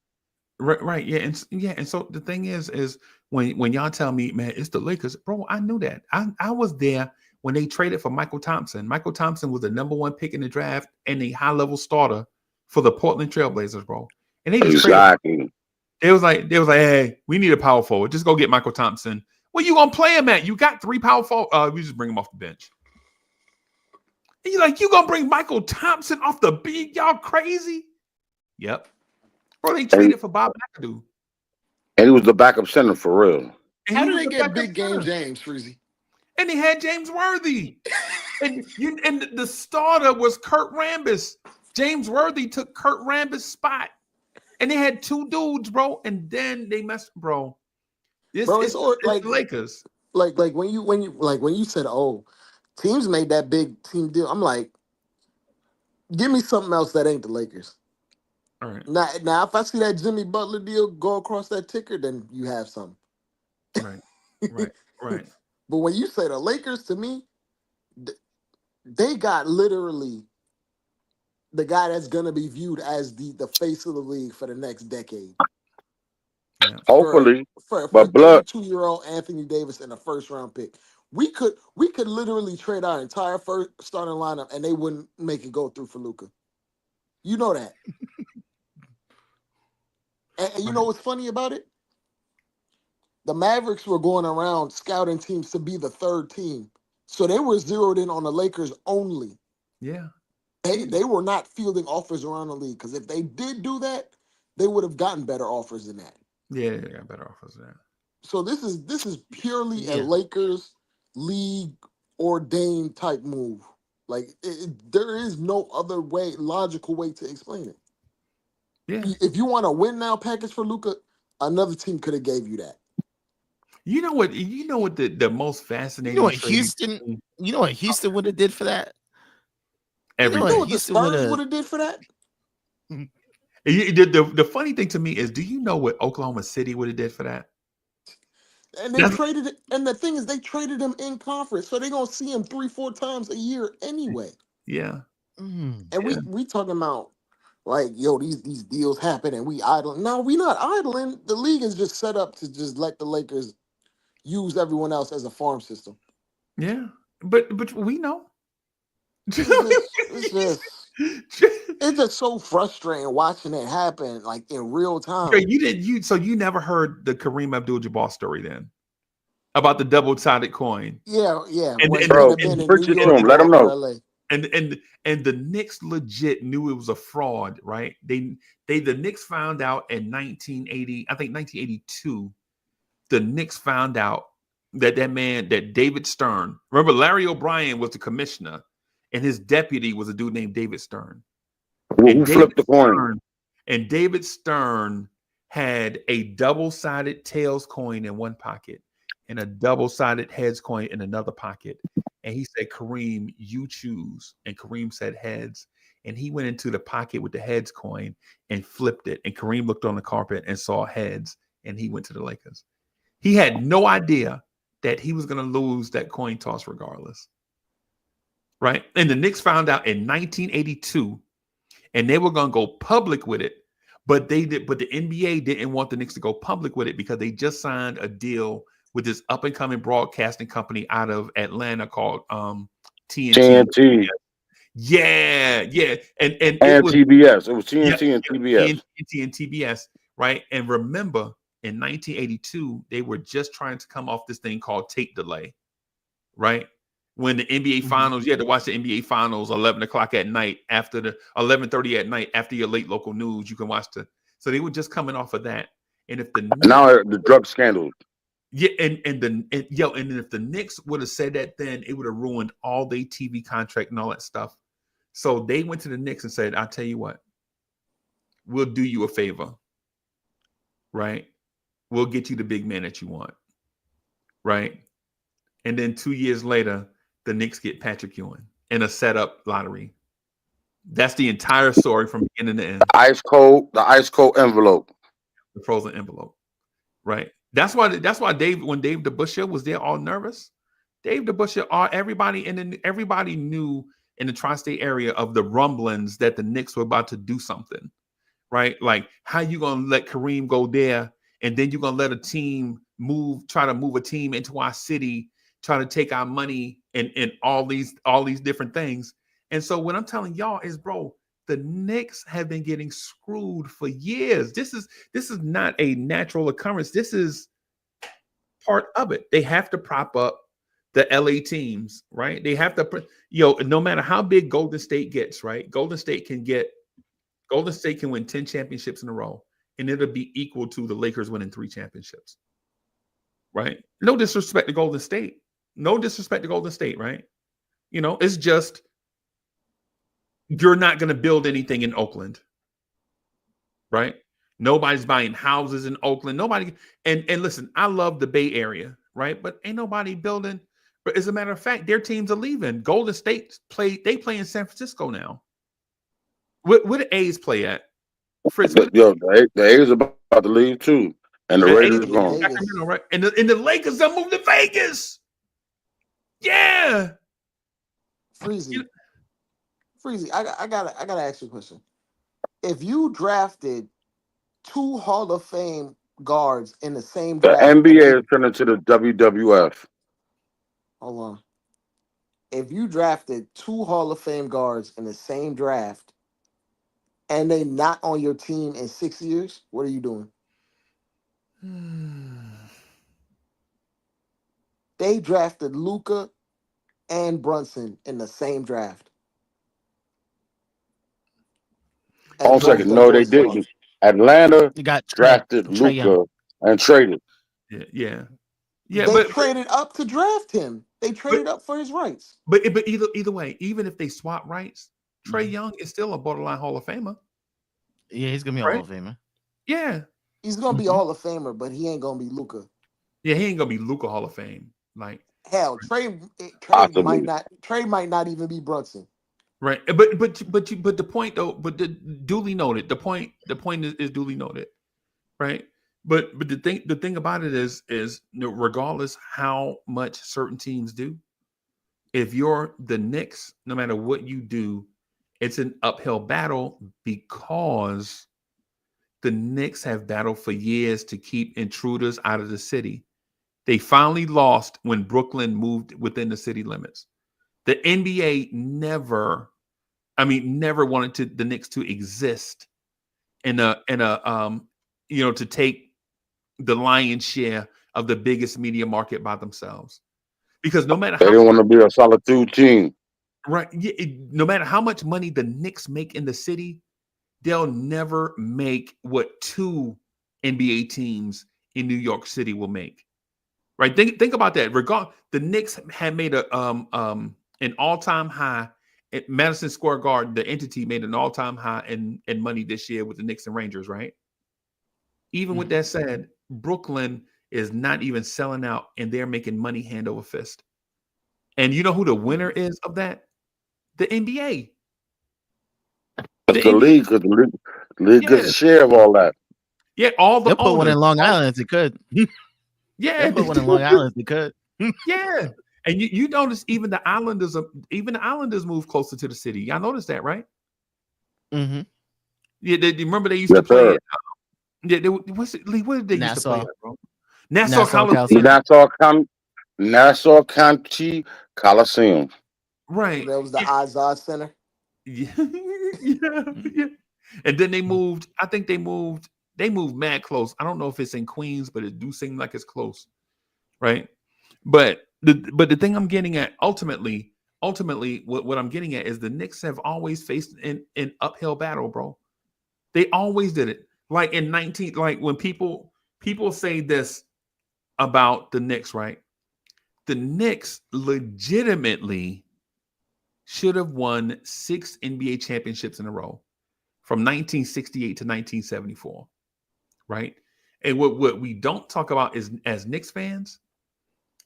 Right. Yeah. And so the thing is when y'all tell me, man, it's the Lakers, bro, I knew that. I was there when they traded for Michael Thompson. Michael Thompson was the #1 pick in the draft and a high-level starter for the Portland Trailblazers, bro. And they just traded. It was like, hey, we need a power forward. Just go get Michael Thompson. Where you gonna play him at? You got 3 power forward. We just bring him off the bench. And you're like, you gonna bring Michael Thompson off the bench? Y'all crazy? Yep. Bro, they traded for Bob McAdoo. And he was the backup center for real. How did they get big game James, Freezie? And they had James Worthy. and the starter was Kurt Rambis. James Worthy took Kurt Rambis' spot. And they had 2 dudes, bro. And then they messed, bro. It's like Lakers. Like when you said, oh, teams made that big team deal. I'm like, give me something else that ain't the Lakers. All right. Now, if I see that Jimmy Butler deal go across that ticker, then you have something. Right. But when you say the Lakers, to me, they got literally the guy that's going to be viewed as the face of the league for the next decade. Yeah. Hopefully. For 32-year-old Anthony Davis and a first-round pick. We could literally trade our entire first starting lineup and they wouldn't make it go through for Luka. You know that. And you know what's funny about it? The Mavericks were going around scouting teams to be the 3rd team. So they were zeroed in on the Lakers only. Yeah. They were not fielding offers around the league because if they did do that, they would have gotten better offers than that. Yeah, they got better offers than that. So this is purely a Yeah. Lakers league ordained type move. Like there is no other way, logical way to explain it. Yeah. If you want a win now package for Luka, another team could have gave you that. You know what? You know what the most fascinating. You know what trade Houston? You know what Houston would have did for that? Everything. You know what the Spurs would have did for that? The funny thing to me is, do you know what Oklahoma City would have did for that? And they traded it. And the thing is, they traded him in conference, so they're gonna see him 3-4 times a year anyway. Yeah. And we talking about like, yo, these deals happen and we idle. No, we not idling. The league is just set up to just let the Lakers use everyone else as a farm system. Yeah, but we know. It's just so frustrating watching it happen like in real time. You never heard the Kareem Abdul-Jabbar story then about the double-sided coin? Yeah. Bro, preach it to him. Let him know. And the Knicks legit knew it was a fraud, right? The Knicks found out in 1980, I think 1982. The Knicks found out that David Stern. Remember, Larry O'Brien was the commissioner, and his deputy was a dude named David Stern. Who flipped the coin? And David Stern had a double-sided tails coin in one pocket and a double-sided heads coin in another pocket. And he said, Kareem, you choose. And Kareem said heads. And he went into the pocket with the heads coin and flipped it. And Kareem looked on the carpet and saw heads, and he went to the Lakers. He had no idea that he was going to lose that coin toss regardless. Right? And the Knicks found out in 1982, and they were going to go public with it. But the NBA didn't want the Knicks to go public with it because they just signed a deal with this up-and-coming broadcasting company out of Atlanta called TNT. Yeah. And TBS. It was TNT and TBS. TNT and TBS, right? And remember, in 1982, they were just trying to come off this thing called tape delay, right? When the NBA Finals, you had to watch the NBA Finals 11 o'clock at night after the 11:30 at night after your late local news. You can watch so they were just coming off of that. And if now the drug scandal. Yeah, and if the Knicks would have said that then, it would have ruined all their TV contract and all that stuff. So they went to the Knicks and said, I'll tell you what, we'll do you a favor, right? We'll get you the big man that you want, right? And then 2 years later, the Knicks get Patrick Ewing in a setup lottery. That's the entire story from beginning to end. The ice cold envelope. The frozen envelope, right? That's why when Dave DeBusschere was there all nervous. Dave DeBusschere, everybody knew in the tri-state area of the rumblings that the Knicks were about to do something, right? Like, how you gonna let Kareem go there, and then you're gonna let a team try to move a team into our city, try to take our money and all these different things. And so what I'm telling y'all is, bro, the Knicks have been getting screwed for years. This is not a natural occurrence. This is part of it. They have to prop up the LA teams, right? They have to no matter how big Golden State gets, right? Golden State can win 10 championships in a row, and it'll be equal to the Lakers winning 3 championships. Right? No disrespect to Golden State. Right? It's just you're not going to build anything in Oakland, right? Nobody's buying houses in Oakland. Nobody. And listen, I love the Bay Area, right? But ain't nobody building. But as a matter of fact, their teams are leaving. Golden State play in San Francisco now. Where the A's play at? Fritz, the A's are about to leave too, and the Raiders are gone. Sacramento, right? And the Lakers are moving to Vegas. Yeah. Freezie, I gotta ask you a question. If you drafted 2 Hall of Fame guards in the same draft, the NBA is turning to the WWF. Hold on. If you drafted 2 Hall of Fame guards in the same draft, and they not on your team in 6 years, what are you doing? They drafted Luka and Brunson in the same draft. Hold on a second. No, they didn't. Atlanta drafted Luka and traded. Yeah. They traded up to draft him. They traded up for his rights. But either way, even if they swap rights, Trae Young is still a borderline Hall of Famer. Yeah, he's gonna be a Hall of Famer. Yeah, he's gonna be a Hall of Famer, but he ain't gonna be Luka. Yeah, he ain't gonna be Luka Hall of Fame. Like hell, Trae might not even be Brunson. Right, but the point though, duly noted. The point is duly noted, right? But the thing about it is regardless how much certain teams do, if you're the Knicks, no matter what you do, it's an uphill battle because the Knicks have battled for years to keep intruders out of the city. They finally lost when Brooklyn moved within the city limits. The NBA never wanted the Knicks to exist to take the lion's share of the biggest media market by themselves. Because no matter they didn't want to be a solitude team. Right. No matter how much money the Knicks make in the city, they'll never make what two NBA teams in New York City will make. Right. Think about that. The Knicks had made an all-time high at Madison Square Garden. The entity made an all-time high in money this year with the Knicks and Rangers, right? Even with that said, Brooklyn is not even selling out, and they're making money hand over fist. And you know who the winner is of that? The NBA. The league gets a share of all that. Yeah, all the they'll put one in Long Island if they could. Yeah, they'll put one in Long Island if they could. Yeah, and you notice even the Islanders move closer to the city. Y'all notice that, right? Mm-hmm. Yeah, remember they used to play it. What's it, Lee? What did they used to play at, bro? Nassau Coliseum. Nassau County Coliseum. Right. That was the Azad Center. Yeah. Yeah. And then they moved. I think they moved mad close. I don't know if it's in Queens, but it do seem like it's close. Right. But the thing I'm getting at ultimately, what I'm getting at is the Knicks have always faced an uphill battle, bro. They always did it. Like when people say this about the Knicks, right? The Knicks legitimately should have won 6 NBA championships in a row from 1968 to 1974, right? And what we don't talk about is, as Knicks fans,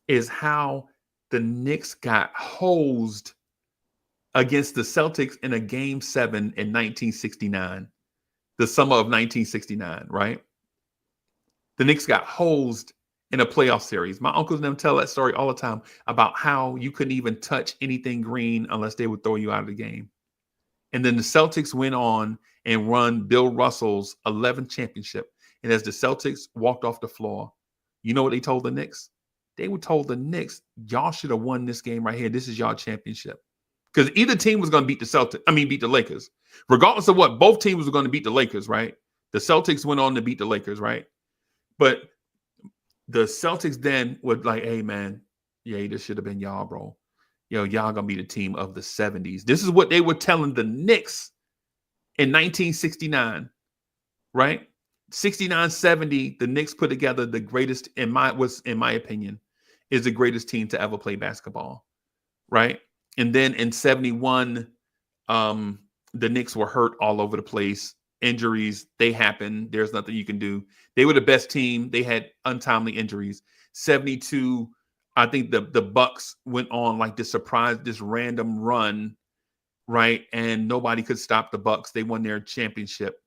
is how the Knicks got hosed against the Celtics in a Game 7 in 1969, the summer of 1969, right? The Knicks got hosed in a playoff series. My uncles and them tell that story all the time about how you couldn't even touch anything green unless they would throw you out of the game. And then the Celtics went on and won Bill Russell's 11th championship. And as the Celtics walked off the floor, you know what they told the Knicks? They were told the Knicks, y'all should have won this game right here. This is y'all championship. Because either team was going to beat the Lakers. Regardless of what, both teams were going to beat the Lakers, right? The Celtics went on to beat the Lakers, right? But the Celtics then were like, hey, man, yeah, this should have been y'all, bro. Yo, y'all going to be the team of the 70s. This is what they were telling the Knicks in 1969, right? 69-70, the Knicks put together the greatest, in my opinion, is the greatest team to ever play basketball, right? And then in 71, the Knicks were hurt all over the place. Injuries, they happen. There's nothing you can do. They were the best team. They had untimely injuries. 72, I think the Bucks went on like this random run, right? And nobody could stop the Bucks. They won their championship,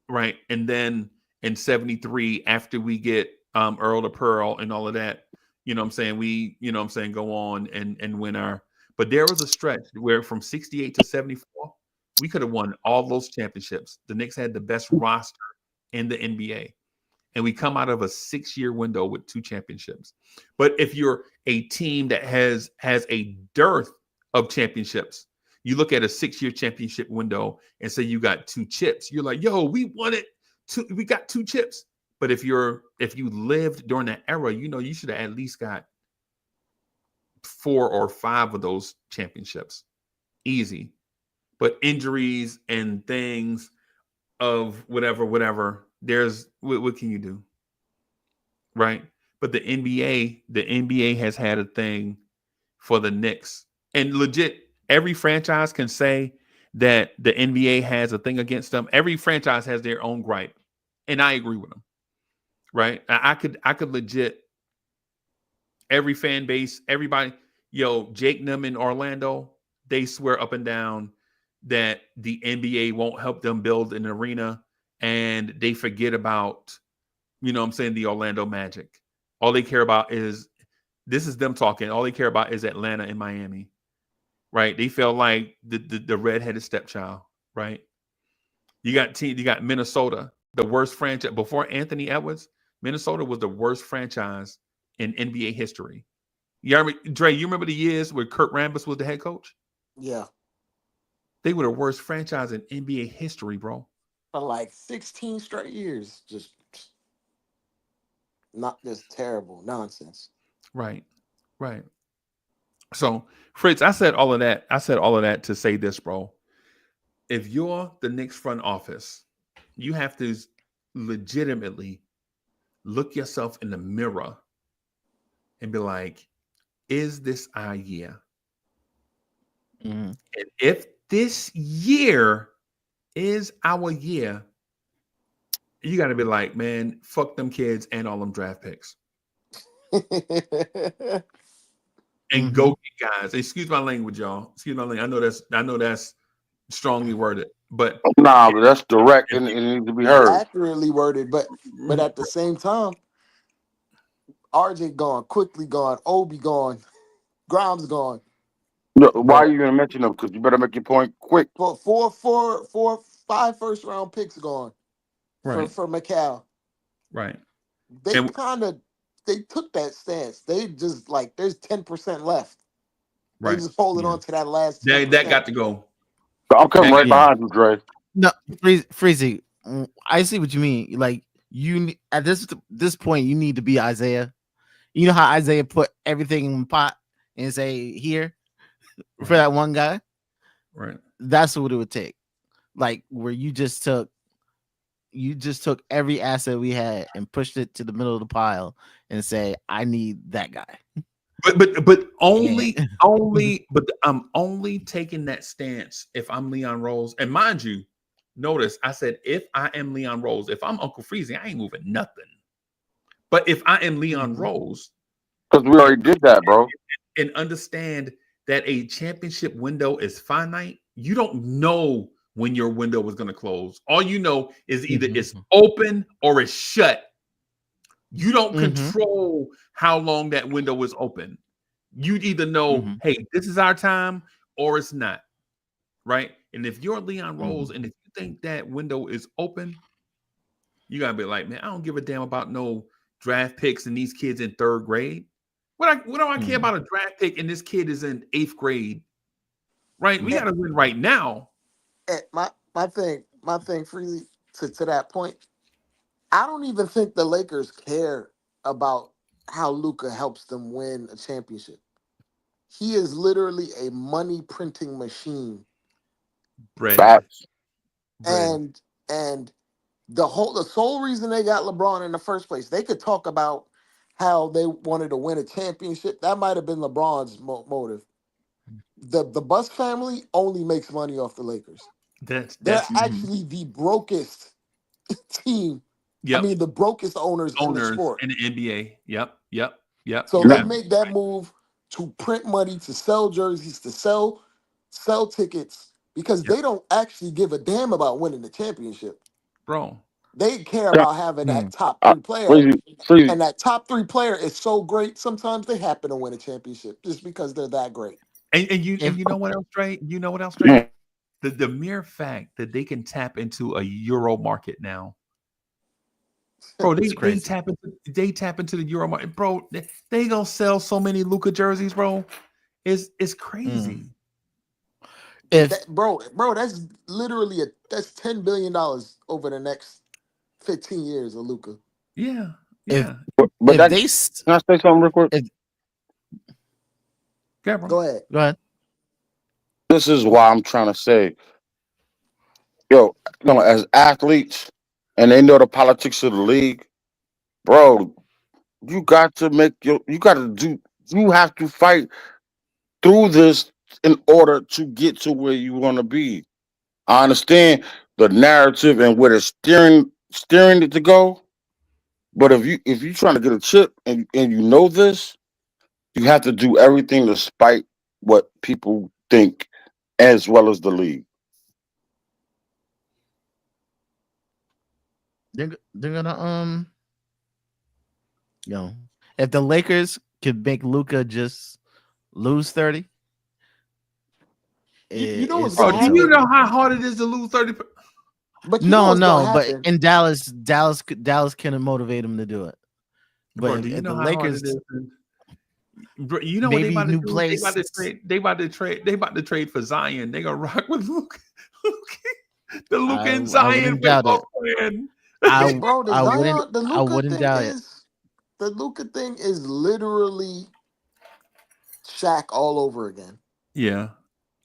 right? And then in 73, after we get Earl to Pearl and all of that, you know what I'm saying? We, you know what I'm saying, go on and win our. But there was a stretch where from 68 to 74, we could have won all those championships. The Knicks had the best roster in the NBA. And we come out of a 6-year window with 2 championships. But if you're a team that has a dearth of championships, you look at a 6-year championship window and say you got 2 chips. You're like, yo, we won it. We got 2 chips. But if you lived during that era, you know, you should have at least got 4 or 5 of those championships. Easy. But injuries and things of whatever, there's what can you do? right? But the NBA has had a thing for the Knicks, and legit, every franchise can say that the NBA has a thing against them. Every franchise has their own gripe, and I agree with them, right? I could legit every fan base, everybody, Jake Num in Orlando, they swear up and down that the NBA won't help them build an arena, and they forget about, the Orlando Magic. All they care about is, this is them talking. All they care about is Atlanta and Miami, right? They feel like the redheaded stepchild, right? You got Minnesota, the worst franchise before Anthony Edwards. Minnesota was the worst franchise in NBA history. Dre, you remember the years where Kurt Rambis was the head coach? Yeah. They were the worst franchise in NBA history, bro. For like 16 straight years. Not just terrible nonsense. Right. So, Fritz, I said all of that to say this, bro. If you're the Knicks front office, you have to legitimately look yourself in the mirror and be like, is this our year? And if this year is our year, you got to be like, man, fuck them kids and all them draft picks. And go get guys. Excuse my language, y'all. Excuse my language. I know that's strongly worded, but but that's direct and it needs to be heard. Accurately worded, but at the same time, RJ gone, quickly gone, Obi gone, Grimes gone. No, why are you gonna mention them? Because you better make your point quick. But 5 first-round picks gone for Macau. Right. They they took that stance. They just like, there's 10% left. They just holding on to that last 10%. That got to go. I'm coming right behind you, Dre. No, Freezie, I see what you mean. Like, you at this point, you need to be Isaiah. You know how Isaiah put everything in the pot and say, here for that one guy? Right. That's what it would take. Like, where you just took every asset we had and pushed it to the middle of the pile and say, I need that guy. But I'm only taking that stance if I'm Leon Rose. And mind you, notice I said if I am Leon Rose. If I'm Uncle Freezie, I ain't moving nothing. But if I am Leon Rose, because we already did that, bro, and understand that a championship window is finite, you don't know when your window is going to close. All you know is either it's open or it's shut. You don't control how long that window is open. You either know, hey, this is our time, or it's not, right? And if you're Leon Rose, and if you think that window is open, you gotta be like, man, I don't give a damn about no draft picks and these kids in 3rd grade. What do I care about a draft pick and this kid is in 8th grade, right? We gotta win right now. My thing, Freezie, to that point, I don't even think the Lakers care about how Luka helps them win a championship. He is literally a money printing machine. Bread. And the sole reason they got LeBron in the first place, they could talk about how they wanted to win a championship. That might have been LeBron's motive. The Buss family only makes money off the Lakers. They're actually the brokest team. Yep. I mean, the brokest owners in the sport. In the NBA. Yep. So they make that move to print money, to sell jerseys, to sell tickets, because they don't actually give a damn about winning the championship. Bro. They care about having that top 3 player. And that top 3 player is so great, sometimes they happen to win a championship just because they're that great. And you know what else, Trey? You know what else, Trey? The mere fact that they can tap into a Euro market now. Bro, they tap into the Euro market. Bro, they gonna sell so many Luka jerseys, bro. It's crazy. Bro, that's literally that's $10 billion over the next 15 years of Luka. Yeah. Can I say something real quick? Go ahead. This is why I'm trying to say, as athletes, and they know the politics of the league, bro, you got to you have to fight through this in order to get to where you want to be. I understand the narrative and where it's steering it to go. But if you're trying to get a chip and you know this, you have to do everything despite what people think, as well as the league. They're gonna if the Lakers could make Luka just lose 30. You know what's Bro, gonna do you happen? know how hard it is to lose 30? But you know what's gonna But happen? in Dallas couldn't motivate him to do it. But Bro, do you if know the how hard Lakers, it is? Bro, you know what they maybe about to new do? place. They about to trade for Zion. They gonna rock with Luka. The Luka and I Zion wouldn't doubt it. playing. Bro, I wouldn't doubt it. The Luka thing is literally Shaq all over again. Yeah.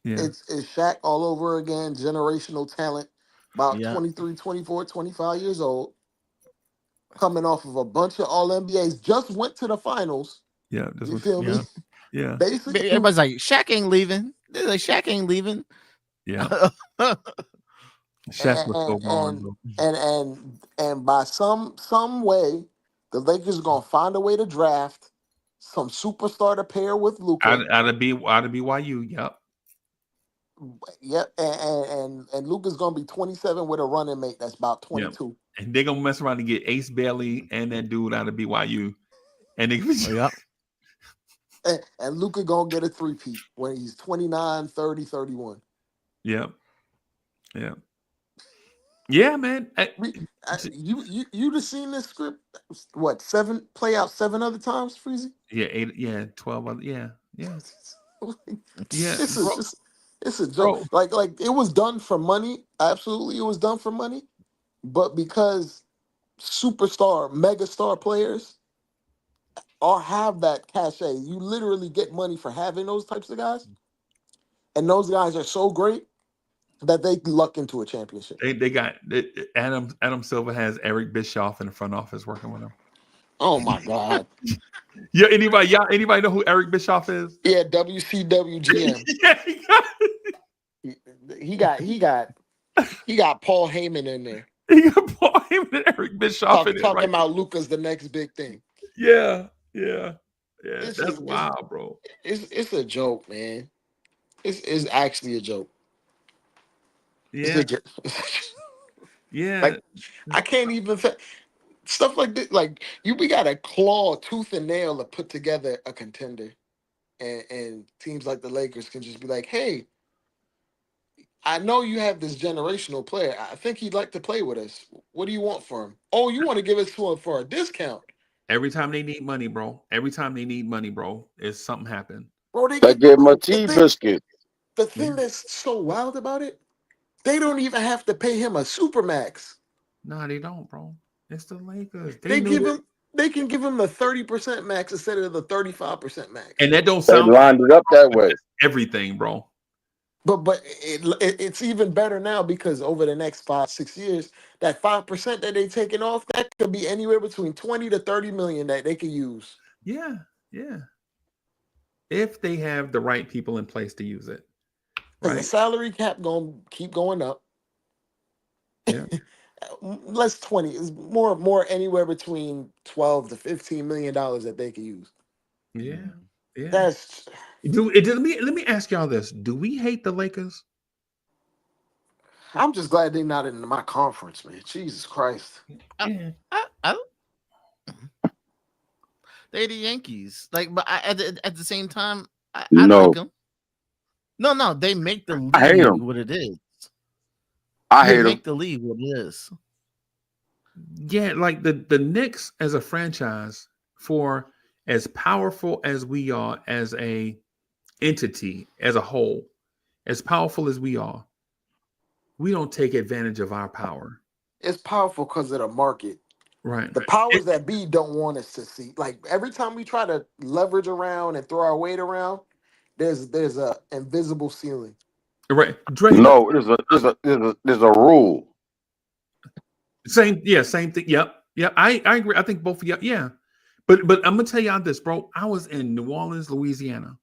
It's Shaq all over again, generational talent, about Yeah. 23, 24, 25 years old, coming off of a bunch of all NBAs, just went to the finals. Yeah. You feel me? Yeah. Basically, Everybody's like, Shaq ain't leaving. They're like, Shaq ain't leaving. Yeah. Shaq was so gone, bro. and by some way, the Lakers are gonna find a way to draft some superstar to pair with Luka. Out of BYU. Yep. Yep, and Luka's gonna be 27 with a running mate that's about 22. Yep. And they're gonna mess around and get Ace Bailey and that dude out of BYU. And they Yep. And Luka gonna get a three-peat when he's 29, 30, 31. Yep. Yeah. Yeah, man. You'd have seen this script. What, play out 7 other times, Freezie? Yeah, 8. Yeah, 12 other. Yeah. Yeah. Yeah. It's a joke. Bro. Like it was done for money. Absolutely, it was done for money. But because superstar, megastar players all have that cachet, you literally get money for having those types of guys. And those guys are so great that they luck into a championship. They got Adam Silver has Eric Bischoff in the front office working with him. Oh my God. Yeah, anybody know who Eric Bischoff is? Yeah, WCWGM. Yeah, he got Paul Heyman in there. he got Paul Heyman and Eric Bischoff in it, Talking right? about Luka's the next big thing. Yeah. That's Wild, bro. It's a joke, man. It's actually a joke. Yeah. Yeah. Like, I can't even stuff like this. Like we got to claw tooth and nail to put together a contender, and teams like the Lakers can just be like, "Hey, I know you have this generational player. I think he'd like to play with us. What do you want for him? Oh, you want to give us to him for a discount?" Every time they need money, bro. Is something happen. Bro, They gave him a tea biscuit. The thing that's so wild about it, they don't even have to pay him a supermax. No, they don't, bro. It's the Lakers. They can give him the 30% max instead of the 35% max. And that don't They sound lined it up that way. everything, bro. But it's even better now because over the next 5-6 years, that 5% that they taking off, that could be anywhere between 20 to 30 million that they could use. Yeah. If they have the right people in place to use it. Right. The salary cap gonna keep going up. Yeah. Less 20 is more anywhere between 12 to 15 million dollars that they could use. Yeah. That's let me ask y'all this. Do we hate the Lakers? I'm just glad they're not in my conference, man. Jesus Christ. They're the Yankees. Like, but at the same time, I No. like them. No, they make the I hate league 'em. what it is. I They hate make them. the league what it is. Yeah, like the Knicks as a franchise, for as powerful as we are as a entity, as a whole, as powerful as we are, we don't take advantage of our power. It's powerful because of the market. Right. The powers that be don't want us to see. Like every time we try to leverage around and throw our weight around, there's a invisible ceiling. Right. Dre, No, there's a rule. Same thing. Yep. I agree. I think both of you. Yeah. But I'm gonna tell y'all this, bro. I was in New Orleans, Louisiana,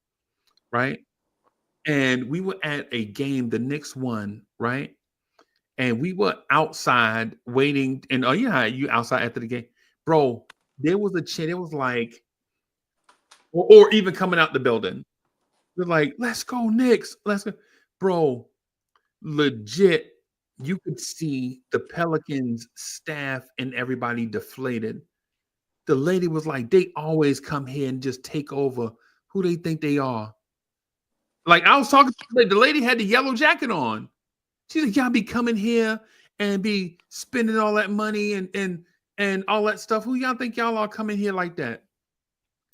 right? And we were at a game. The Knicks won, right? And we were outside waiting. And oh, yeah, you outside after the game, bro. There was a chant. It was like, or even coming out the building. They're like, "Let's go, Knicks! Let's go, bro." Legit, you could see the Pelicans staff and everybody deflated. The lady was like, "They always come here and just take over. Who they think they are?" Like I was talking to the lady had the yellow jacket on. She's like, "Y'all be coming here and be spending all that money and all that stuff. Who y'all think y'all are coming here like that?"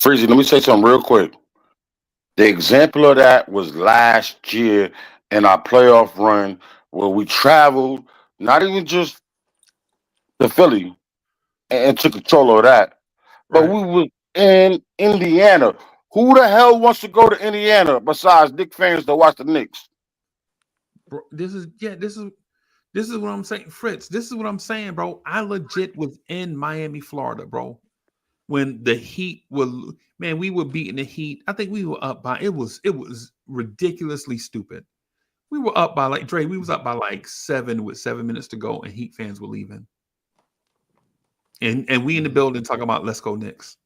Freezie, let me say something real quick. The example of that was last year in our playoff run where we traveled, not even just to Philly and took control of that, but Right. we were in Indiana. Who the hell wants to go to Indiana besides Knicks fans to watch the Knicks? Bro, this is what I'm saying, Fritz. This is what I'm saying, bro. I legit was in Miami, Florida, bro. When the Heat were, man, we were beating the Heat. I think we were up by it was ridiculously stupid. We were up by like Dre. We was up by like 7 with 7 minutes to go, and Heat fans were leaving. And we in the building talking about let's go Knicks,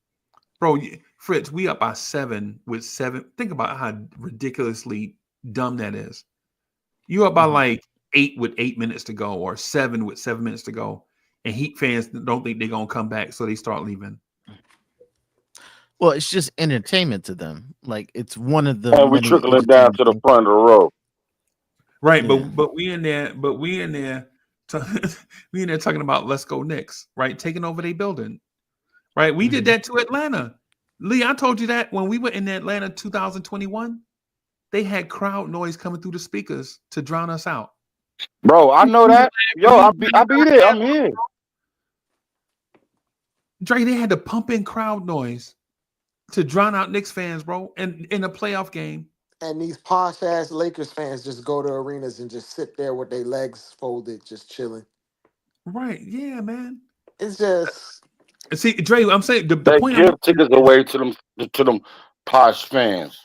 bro. Fritz, we up by 7 with 7. Think about how ridiculously dumb that is. You up by like 8 with 8 minutes to go, or 7 with 7 minutes to go, and Heat fans don't think they're gonna come back, so they start leaving. Well, it's just entertainment to them. Like it's one of the And we many trickling down to the entertainment front of the row. Right, Yeah. but we in there, we in there talking about let's go Knicks, right? Taking over their building, right? We did that to Atlanta. Lee, I told you that when we were in Atlanta 2021, they had crowd noise coming through the speakers to drown us out. Bro, I know that. Yo, I'll be there. I'm here. Dre, they had to pump in crowd noise to drown out Knicks fans, bro, and in a playoff game. And these posh ass Lakers fans just go to arenas and just sit there with their legs folded, just chilling. Right? Yeah, man. It's just See, Dre, I'm saying the They point. give tickets away to them posh fans.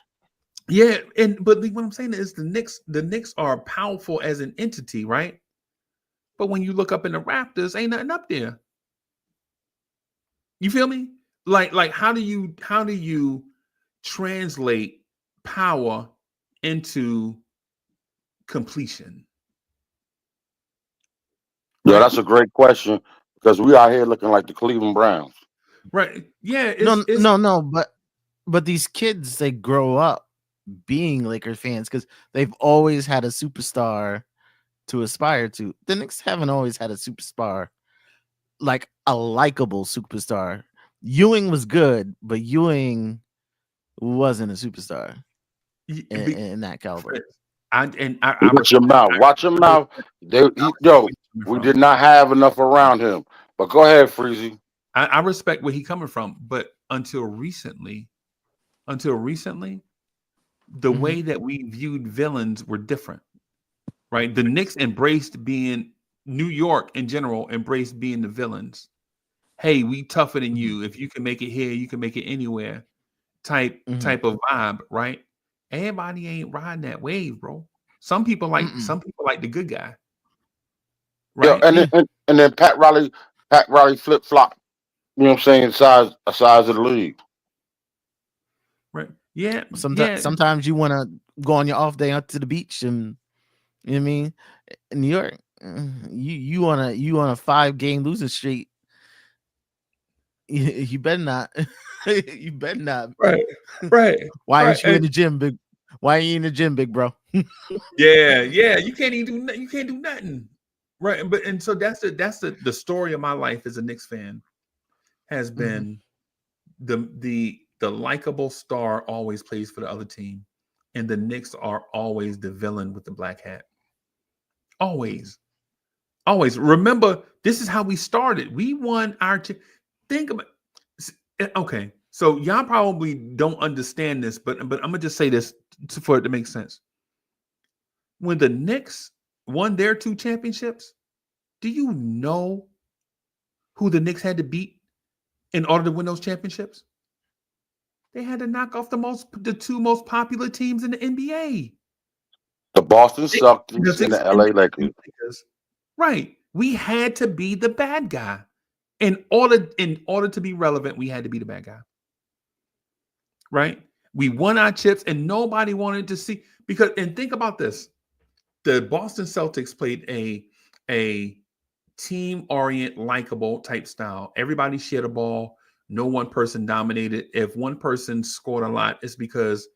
Yeah, but what I'm saying is the Knicks are powerful as an entity, right? But when you look up in the rafters, ain't nothing up there. You feel me? Like how do you translate power into completion? Yeah, that's a great question because we out here looking like the Cleveland Browns. Right. Yeah. No. But these kids, they grow up being Lakers fans because they've always had a superstar to aspire to. The Knicks haven't always had a superstar, like a likable superstar. Ewing was good, but Ewing wasn't a superstar in that caliber. Watch your mouth. Watch your mouth. We did not have enough around him. But go ahead, Freezie. I respect where he's coming from, but until recently, the way that we viewed villains were different, right? The Knicks embraced being New York in general, embraced being the villains. Hey, we tougher than you. If you can make it here, you can make it anywhere. Type of vibe, right? Everybody ain't riding that wave, bro. Some people like the good guy, right? Yeah, and then Pat Riley flip flop. You know what I'm saying? Size of the league. Right. Yeah. Sometimes you want to go on your off day out to the beach, and you know what I mean. In New York, you on a 5-game losing streak. You better not. You better not. Right. Why aren't you in the gym, big? Why are you in the gym, big bro? Yeah. You can't even do. You can't do nothing. Right. And so that's the story of my life as a Knicks fan has been the likable star always plays for the other team, and the Knicks are always the villain with the black hat. Always. Remember, this is how we started. We won our. Think about. Okay, so y'all probably don't understand this, but I'm gonna just say this for it to make sense. When the Knicks won their 2 championships, do you know who the Knicks had to beat in order to win those championships? They had to knock off the two most popular teams in the NBA. The Boston Celtics and the LA Lakers. Right. We had to be the bad guy. In order to be relevant, we had to be the bad guy. Right? We won our chips and nobody wanted to see, because, and think about this. The Boston Celtics played a team-orient, likable type style. Everybody shared a ball. No one person dominated. If one person scored a lot, it's because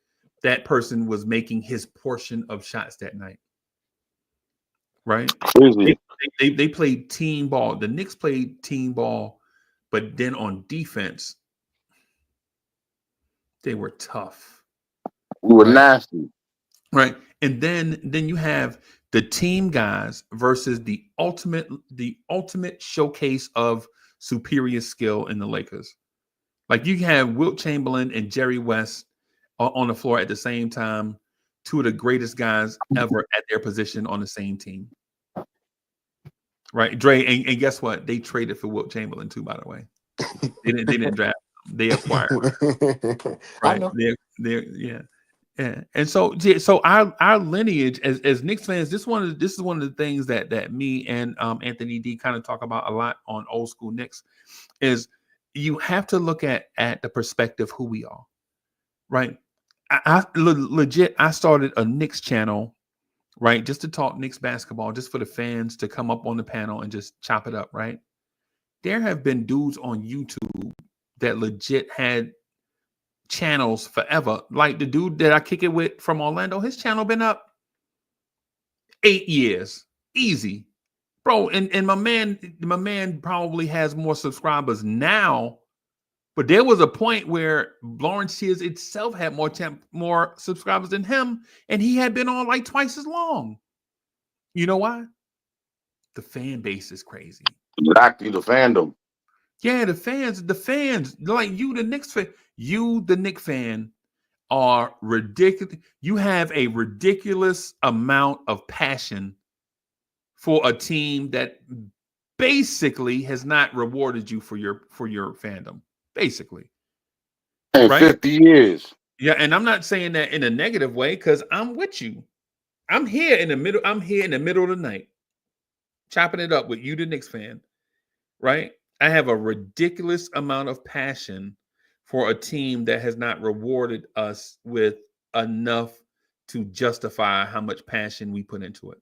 that person was making his portion of shots that night. Right? They played team ball. The Knicks played team ball, but then on defense, they were tough. We were nasty. Right. And then you have the team guys versus the ultimate showcase of superior skill in the Lakers. Like, you have Wilt Chamberlain and Jerry West on the floor at the same time, two of the greatest guys ever at their position on the same team. Right, Dre, and guess what? They traded for Wilt Chamberlain too, by the way. They didn't draft him. They acquired him. Right. Yeah. And so our lineage as Knicks fans, this is one of the things that me and Anthony D kind of talk about a lot on Old School Knicks, is you have to look at the perspective who we are. Right. I started a Knicks channel, right, just to talk Knicks basketball, just for the fans to come up on the panel and just chop it up, right? There have been dudes on YouTube that legit had channels forever. Like the dude that I kick it with from Orlando, his channel been up 8 years. Easy. Bro, and my man probably has more subscribers now, but there was a point where Lawrence Sears itself had more subscribers than him, and he had been on like twice as long. You know why? The fan base is crazy. Exactly, the fandom. Yeah, the fans, like you, the Knicks fan, the Knicks fan, are ridiculous. You have a ridiculous amount of passion for a team that basically has not rewarded you for your fandom. Basically, in 50 years. Yeah, and I'm not saying that in a negative way, because I'm with you. I'm here in the middle of the night, chopping it up with you, the Knicks fan, right? I have a ridiculous amount of passion for a team that has not rewarded us with enough to justify how much passion we put into it.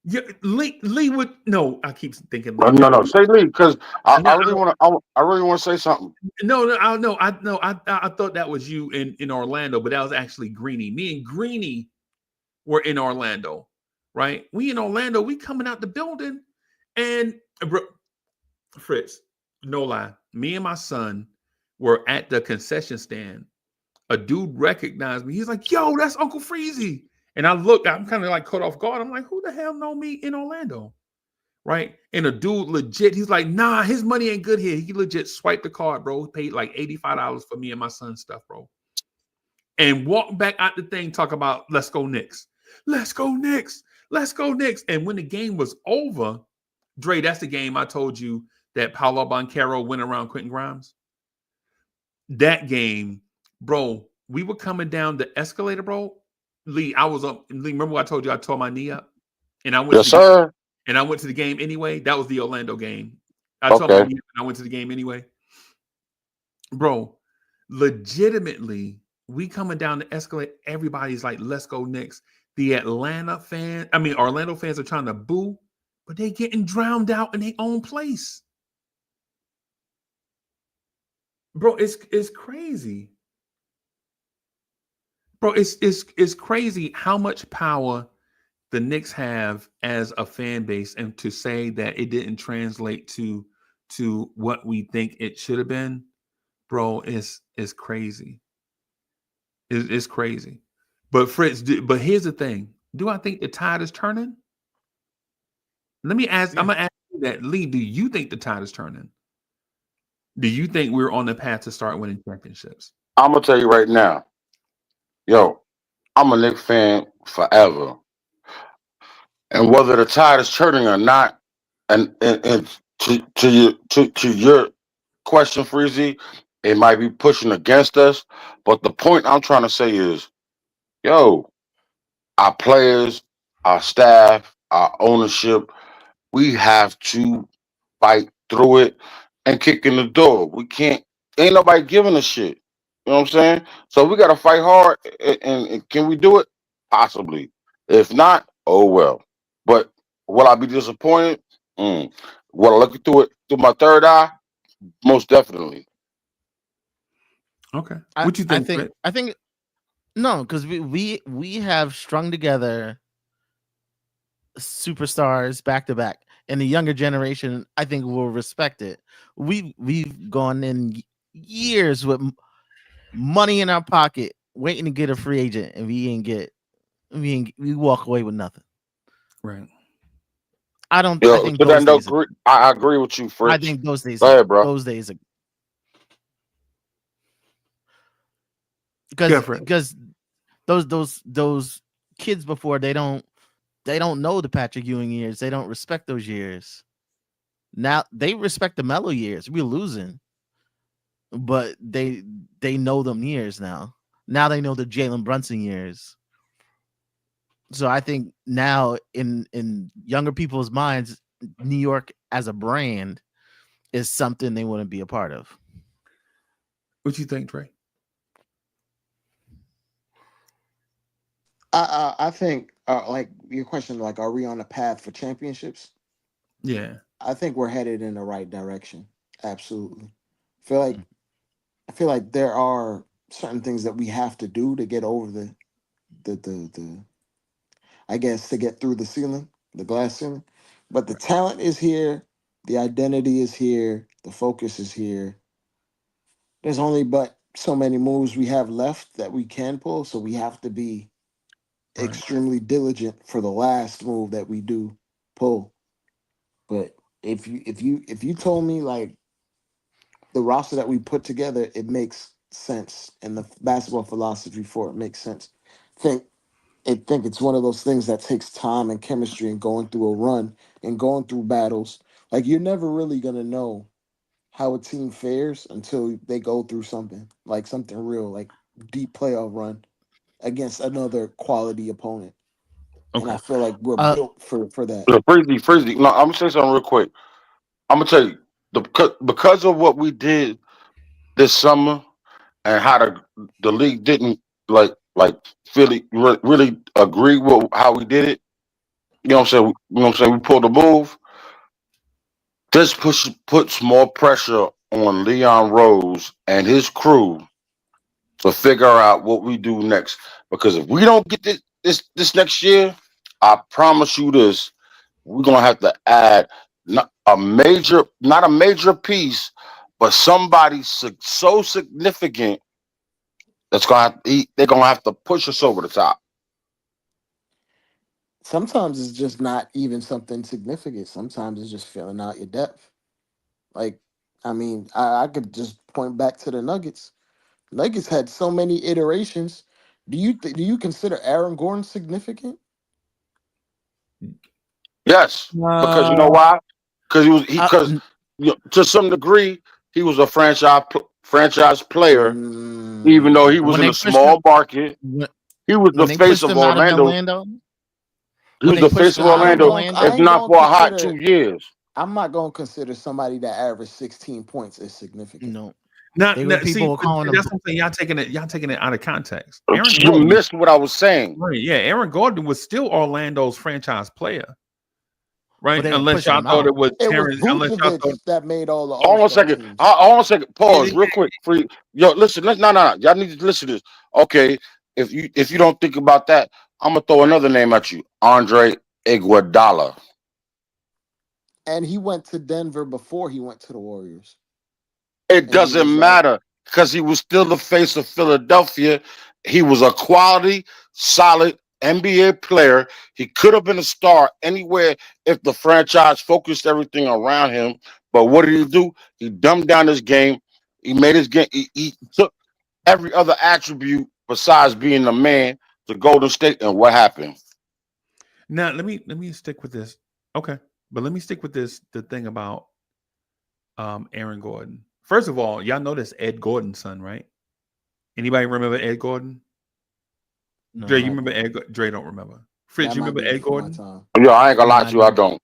Yeah, Lee would no. I keep thinking. No. Say Lee, because I really want to say something. No. I thought that was you in Orlando, but that was actually Greeny. Me and Greeny were in Orlando, right? We in Orlando. We coming out the building, and Fritz, no lie, me and my son were at the concession stand. A dude recognized me. He's like, "Yo, that's Uncle Freezie." And I look, I'm kind of like caught off guard. I'm like, who the hell know me in Orlando? Right? And a dude legit, he's like, nah, his money ain't good here. He legit swiped the card, bro. He paid like $85 for me and my son's stuff, bro. And walked back out the thing, talk about, let's go Knicks. Let's go Knicks. Let's go Knicks. And when the game was over, Dre, that's the game I told you that Paolo Banchero went around Quentin Grimes. That game, bro, we were coming down the escalator, bro. Lee, I was up. Lee, remember what I told you? I tore my knee up, and I went. Yes, sir. And I went to the game anyway. That was the Orlando game. I tore my knee up and I went to the game anyway. Bro, legitimately, we coming down the escalator. Everybody's like, "Let's go Knicks." The Orlando fans are trying to boo, but they getting drowned out in their own place. Bro, it's crazy. Bro, it's crazy how much power the Knicks have as a fan base, and to say that it didn't translate to what we think it should have been, bro, is crazy. It's crazy. But Fritz, but here's the thing: do I think the tide is turning? Let me ask. I'm gonna ask you that, Lee. Do you think the tide is turning? Do you think we're on the path to start winning championships? I'm gonna tell you right now. Yo, I'm a Knicks fan forever. And whether the tide is turning or not, and to your question, Freezy, it might be pushing against us, but the point I'm trying to say is, yo, our players, our staff, our ownership, we have to fight through it and kick in the door. We can't. Ain't nobody giving a shit. You know what I'm saying? So we got to fight hard. And can we do it? Possibly. If not, oh well. But will I be disappointed? Mm. Will I look through it through my third eye? Most definitely. Okay. I, What you I think, think Fred? I think no, because we have strung together superstars back to back, and the younger generation I think will respect it. We've gone in years with money in our pocket, waiting to get a free agent, and we walk away with nothing. Right. I don't. I Yo, think to that those note, days. Are, I agree with you, I Fritz. think those days. Go ahead, bro. Those days. Yeah, Fred. Because those kids before they don't know the Patrick Ewing years. They don't respect those years. Now they respect the Melo years. We're losing, but they know them years now. Now they know the Jalen Brunson years. So I think now in younger people's minds, New York as a brand is something they want to be a part of. What you think, Trey? I think like your question, like, are we on a path for championships? Yeah. I think we're headed in the right direction. Absolutely. I feel like there are certain things that we have to do to get over the I guess to get through the ceiling, the glass ceiling. But the talent is here, the identity is here, the focus is here. There's only but so many moves we have left that we can pull, so we have to be Right. extremely diligent for the last move that we do pull. But if you told me like the roster that we put together, it makes sense, and the basketball philosophy for it makes sense. Think think it's one of those things that takes time and chemistry and going through a run and going through battles. Like you're never really gonna know how a team fares until they go through something like something real, like deep playoff run against another quality opponent. And Okay. I feel like we're Uh, built for that. Freezy. No, I'm gonna say something real quick. I'm gonna tell you because of what we did this summer and how the league didn't like really agree with how we did it. You know what I'm saying? You know what I'm saying? We pulled the move. This puts more pressure on Leon Rose and his crew to figure out what we do next. Because if we don't get this next year, I promise you this, we're gonna have to add not a major piece, but somebody so significant that's they're gonna have to push us over the top. Sometimes it's just not even something significant. Sometimes it's just filling out your depth. Like, I mean, I could just point back to the Nuggets. Nuggets had so many iterations. Do you consider Aaron Gordon significant? Yes, because you know uh, why? Because because n- to some degree he was a franchise player, even though he was when in they a pushed small him, market. when, He was the when they face pushed of him out of Orlando. Orlando, He when was they the pushed face of him out of Orlando, Orlando, if I ain't not gonna for a hot consider 2 years. I'm not gonna consider somebody that averaged 16 points as significant. no, Now, they were see, people were calling him. that's something y'all taking it out of context. Aaron You Gordon, missed what I was saying. right? Yeah, Aaron Gordon was still Orlando's franchise player, right? But they were Unless pushing y'all him thought out. it was It was Terrence, unless y'all thought Vucevic that made all the Hold on a All-Star second. teams. Hold on a second. Pause it, real quick. Yo, listen. No. Y'all need to listen to this. Okay. If you don't think about that, I'm gonna throw another name at you. Andre Iguodala. And he went to Denver before he went to the Warriors. It And he was doesn't like, matter because he was still the face of Philadelphia. He was a quality, solid NBA player. He could have been a star anywhere if the franchise focused everything around him. But what did he do? He dumbed down his game. He made his game. He took every other attribute besides being a man to Golden State. And what happened? now let me stick with this. Okay, but let me stick with this. The thing about Aaron Gordon. First of all, y'all know that's Ed Gordon's son, right? Anybody remember Ed Gordon? No. Dre, you remember Ed? Dre don't remember. Fritz, That you might remember be Ed before my Gordon? time. Yo, I ain't gonna lie No, to you, I don't.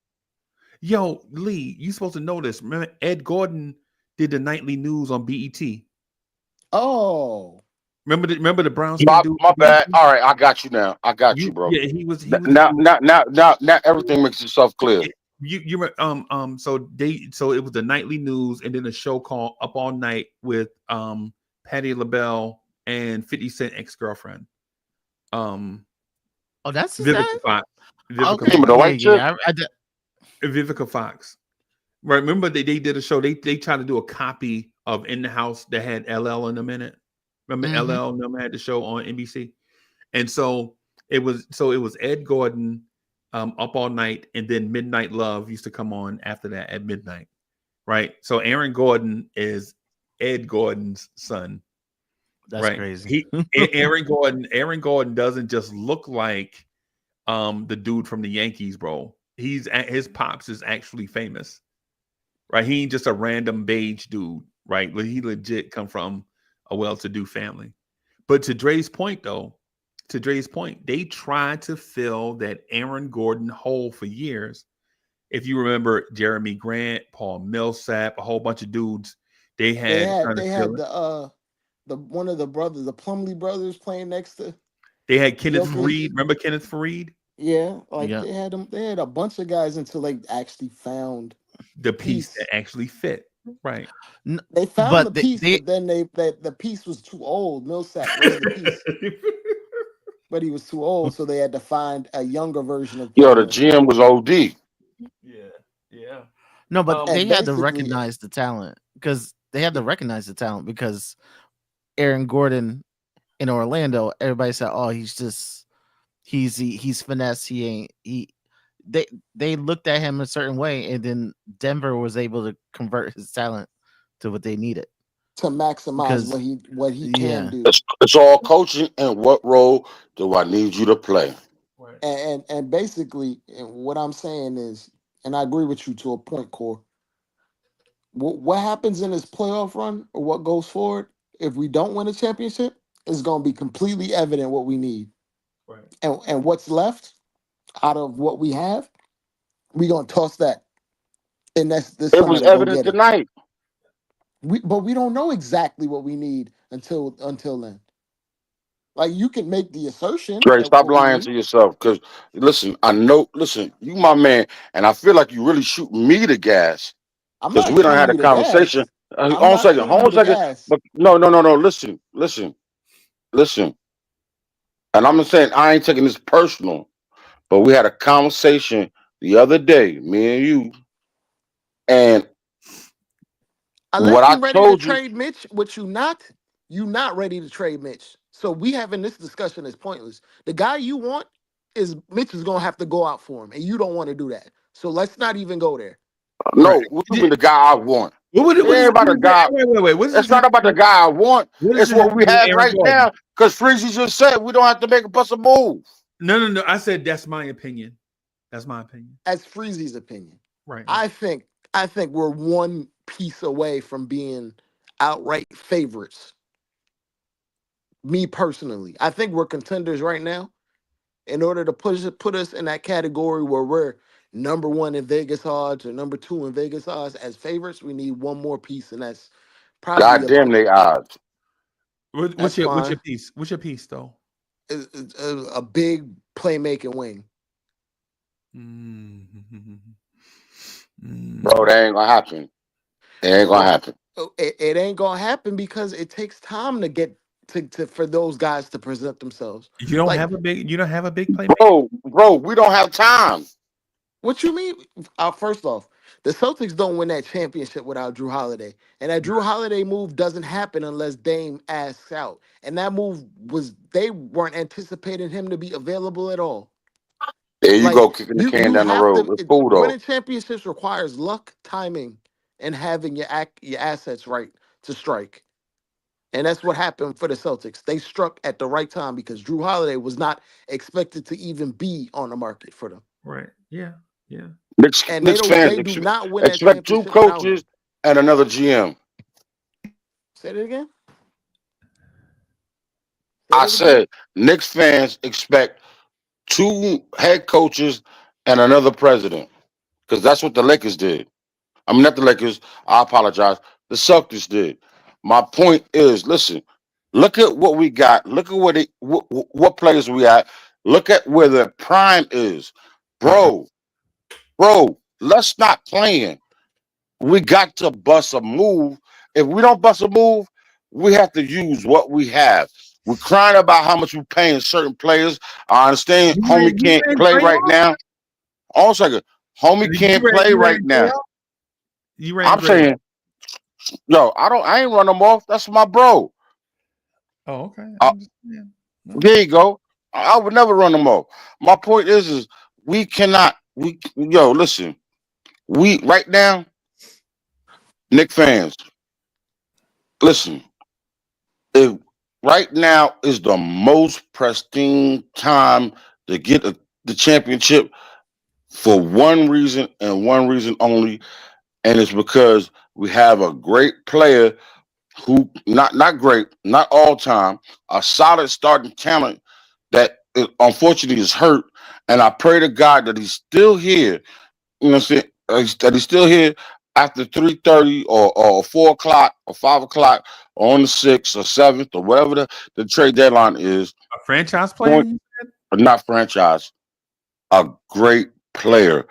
Yo, Lee, you supposed to know this. Remember, Ed Gordon did the nightly news on BET. Oh, Remember the brown skin dude? My on bad. BET? All right, I got you now. I got you, bro. Yeah, he was the Now, dude. now, everything makes itself clear. So it was the nightly news and then a show called Up All Night with Patti LaBelle and 50 Cent ex-girlfriend. Oh, that's his Vivica dad? Fox. Okay. Remember the white chick? Vivica Fox. Right. Remember they did a show. They tried to do a copy of In the House that had LL in a minute. Remember LL and them had the show on NBC? And so it was Ed Gordon, Up All Night, and then Midnight Love used to come on after that at midnight. Right. So Aaron Gordon is Ed Gordon's son. That's crazy. Aaron Gordon doesn't just look like the dude from the Yankees, bro. His pops is actually famous. Right. He ain't just a random beige dude, right? He legit come from a well-to-do family. But to Dre's point, they tried to fill that Aaron Gordon hole for years. If you remember Jeremy Grant, Paul Millsap, a whole bunch of dudes, they had the one of the brothers, the Plumlee brothers, playing next to. They had Kenneth Jokic. Faried. Remember Kenneth Faried? Yeah, they had them. They had a bunch of guys until they actually found the piece that actually fit. Right. They found the piece, but then the piece was too old. Millsap was the piece, but he was too old, so they had to find a younger version of. Yo, the GM was OD. Yeah. No, but they had to recognize the talent because Aaron Gordon in Orlando, everybody said, "Oh, he's finesse. They looked at him a certain way, and then Denver was able to convert his talent to what they needed to maximize what he can do. It's all coaching, and what role do I need you to play? Right. And basically, what I'm saying is, and I agree with you to a point, Core. What happens in this playoff run, or what goes forward, if we don't win a championship, is going to be completely evident what we need. Right. And what's left out of what we have, we're gonna toss that. And that's this. It was evident tonight. But we don't know exactly what we need until then. Like, you can make the assertion. Dre, stop lying to yourself. Because listen, you my man, and I feel like you really shooting me the gas. Because we don't have a conversation. Hold on a second. But no. Listen. And I'm saying I ain't taking this personal. But we had a conversation the other day, me and you, and unless you're ready to trade Mitch, which you're not ready to trade Mitch. So we having this discussion is pointless. The guy you want is Mitch is gonna have to go out for him, and you don't want to do that. So let's not even go there. No, what do you mean the guy I want? Wait. It's not about the guy I want. It's what we have right now. Because Freezie just said we don't have to make a bust a move. No. I said that's my opinion. That's my opinion. That's Freezie's opinion. Right. I think we're one piece away from being outright favorites. Me personally, I think we're contenders right now. In order to put us in that category where we're number one in Vegas odds or number two in Vegas odds as favorites, we need one more piece, and that's probably goddamn they odds. What's your piece? What's your piece though? A big playmaking wing. Bro, that ain't gonna happen. It ain't gonna happen. It ain't gonna happen because it takes time to get to for those guys to present themselves. You don't have a big playmaker? Bro, we don't have time. What you mean? First off, the Celtics don't win that championship without Drew Holiday. And that Drew Holiday move doesn't happen unless Dame asks out. And that move they weren't anticipating him to be available at all. There you go, kicking the can down the road. It's cool, though. Winning championships requires luck, timing, and having your assets right to strike. And that's what happened for the Celtics. They struck at the right time because Drew Holiday was not expected to even be on the market for them. Right. Yeah. Knicks fans do not win expect two coaches and another GM. Say it again. I said Knicks fans expect 2 head coaches and another president because that's what the Lakers did. I mean, not the Lakers. I apologize. The Celtics did. My point is, listen, look at what we got. Look at what players we at. Look at where the prime is, bro. Let's stop playing. We got to bust a move. If we don't bust a move, we have to use what we have. We're crying about how much we're paying certain players. I understand homie can't play right now. Hold on a second. Homie can't play right now. I'm saying, yo, I ain't run him off. That's my bro. Oh, okay. There you go. I would never run him off. My point is we cannot. Listen. We right now, Knicks fans. Listen, if right now is the most pristine time to get the championship for one reason and one reason only, and it's because we have a great player who not great, not all time, a solid starting talent that unfortunately is hurt. And I pray to God that he's still here. You know what I'm saying? That he's still here after 3:30 or 4 o'clock or 5 o'clock or on the 6th or 7th or whatever the trade deadline is. A franchise player? Not franchise. A great player.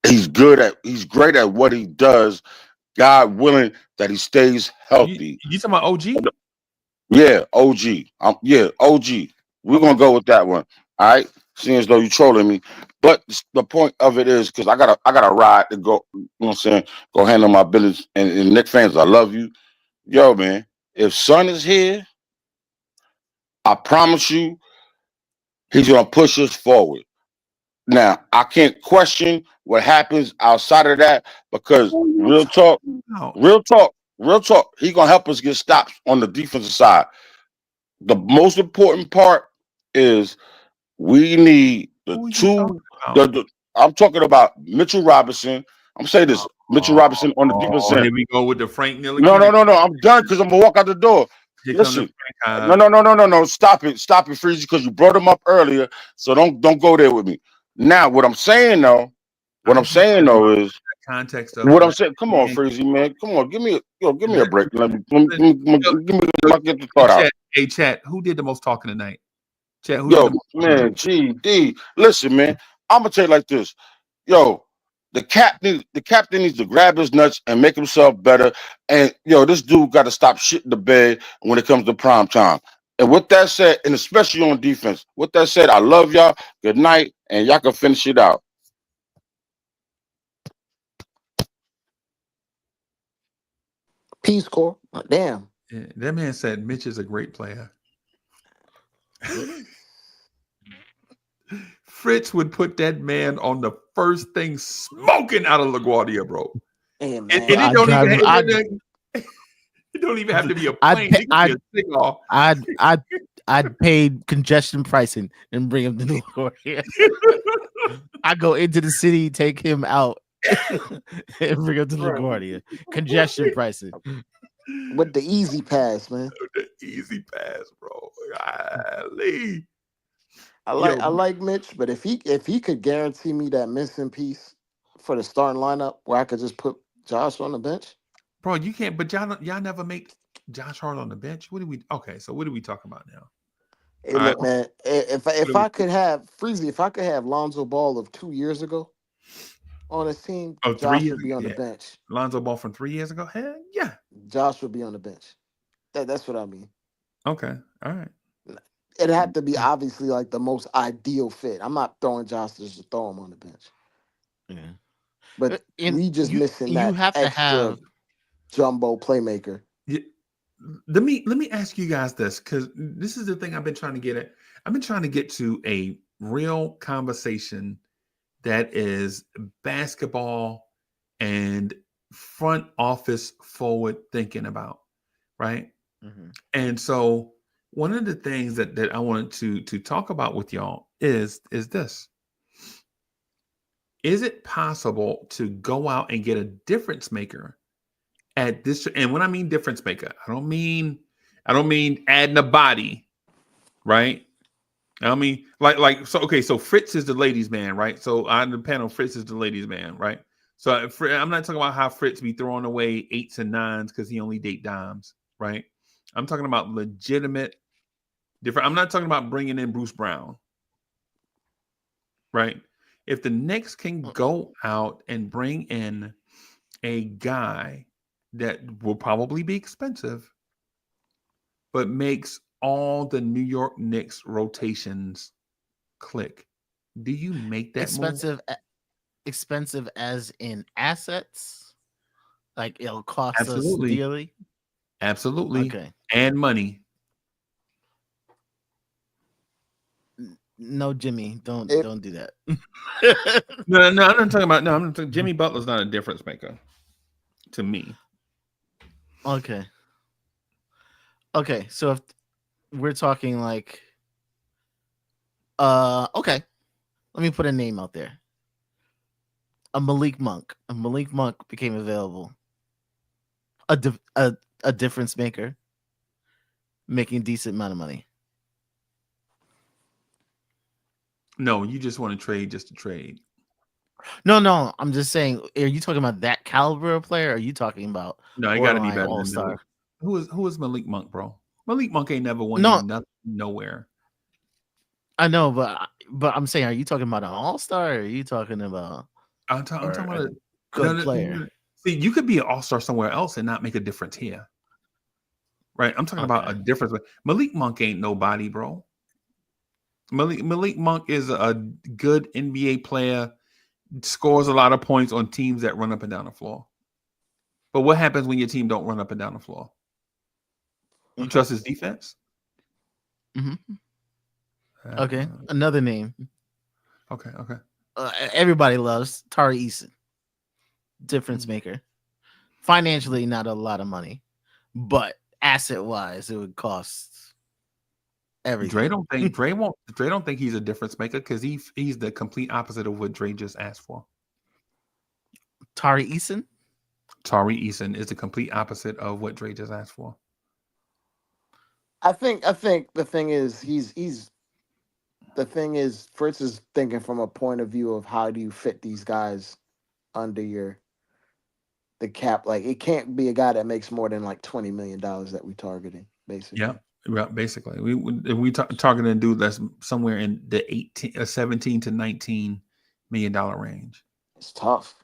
He's great at what he does. God willing that he stays healthy. You talking about OG? Yeah, OG. OG. We're gonna go with that one. All right. Seeing as though you're trolling me. But the point of it is because I gotta ride to go, you know what I'm saying, go handle my business. And Knicks fans, I love you. Yo, man, if Son is here, I promise you, he's gonna push us forward. Now, I can't question what happens outside of that because real talk, he's gonna help us get stops on the defensive side. The most important part is we need I'm talking about Mitchell Robinson. I'm saying this, Mitchell Robinson on the defensive end. Here we go with the Frank Ntilikina. No. I'm done because I'm gonna walk out the door. Listen, no. Stop it, Freezie, because you brought him up earlier. So don't go there with me. Now, what I'm saying though is context of what I'm saying. Come on, Freezie, man. Come on, give me a break. Let me get the thought out. Hey, chat, who did the most talking tonight? Chat, GD. Listen, man. I'm gonna tell you like this. Yo, the captain needs to grab his nuts and make himself better. And this dude got to stop shitting the bed when it comes to prime time. And with that said, and especially on defense, with that said, I love y'all. Good night, and y'all can finish it out. Peace Corps. Damn. Yeah, that man said Mitch is a great player. Fritz would put that man on the first thing smoking out of LaGuardia, bro. Hey, man. It don't even have to be a plane. I'd paid congestion pricing and bring him to LaGuardia. I go into the city, take him out, and bring him to LaGuardia. Congestion pricing. With the easy pass, man. The easy pass, bro. I like Mitch, but if he could guarantee me that missing piece for the starting lineup where I could just put Josh on the bench. Bro, you can't, but y'all never make Josh Hart on the bench. So what are we talking about now? Hey, look, man, if I could have Freezie, if I could have Lonzo Ball of 2 years ago on his team, Josh would be on the bench. Lonzo Ball from 3 years ago? Hell yeah. Josh would be on the bench. That's what I mean. Okay. All right. It'd have to be obviously like the most ideal fit. I'm not throwing Josh just to throw him on the bench. Yeah. But we just missing that extra jumbo playmaker. Yeah. Let me ask you guys this, because this is the thing I've been trying to get at. I've been trying to get to a real conversation that is basketball and front office forward thinking about, right? Mm-hmm. And so one of the things that I wanted to talk about with y'all is this. Is it possible to go out and get a difference maker at this, and when I mean difference maker, I don't mean adding a body, right? I mean, so Fritz is the ladies' man, right? So on the panel, Fritz is the ladies' man, right? So I'm not talking about how Fritz be throwing away 8s and 9s because he only date dimes, right? I'm talking about legitimate different. I'm not talking about bringing in Bruce Brown, right? If the Knicks can go out and bring in a guy that will probably be expensive, but makes all the New York Knicks rotations click, do you make that expensive? move? Expensive as in assets, like it'll cost us Absolutely. dearly. Absolutely. Okay. And money. No, Jimmy, don't do that. No, I'm not talking about. No, I'm not talking, Jimmy Butler's not a difference maker to me. Okay. So if we're talking like, okay, let me put a name out there. A Malik Monk. A Malik Monk became available. A difference maker, making a decent amount of money. No, you just want to trade just to trade. No, I'm just saying. Are you talking about that caliber of player? Or are you talking about no? You got to be better all-star? than that. Who is Malik Monk, bro? Malik Monk ain't never won nothing nowhere. I know, but I'm saying, are you talking about an all-star? Or are you talking about? I'm talking about a good player. See, you could be an all-star somewhere else and not make a difference here, right? I'm talking about a difference. Malik Monk ain't nobody, bro. Malik Monk is a good NBA player, scores a lot of points on teams that run up and down the floor. But what happens when your team don't run up and down the floor? You trust his defense? Mm-hmm. Okay, another name. Okay. Everybody loves Tari Eason. Difference maker. Financially, not a lot of money, but asset-wise, it would cost everything. Dre don't think he's a difference maker because he's the complete opposite of what Dre just asked for. Tari Eason? Tari Eason is the complete opposite of what Dre just asked for. I think the thing is Fritz is thinking from a point of view of how do you fit these guys under the cap. Like, it can't be a guy that makes more than like $20 million that we targeting, basically. Yeah, basically. We targeting a dude that's somewhere in the 17 to $19 million range. It's tough.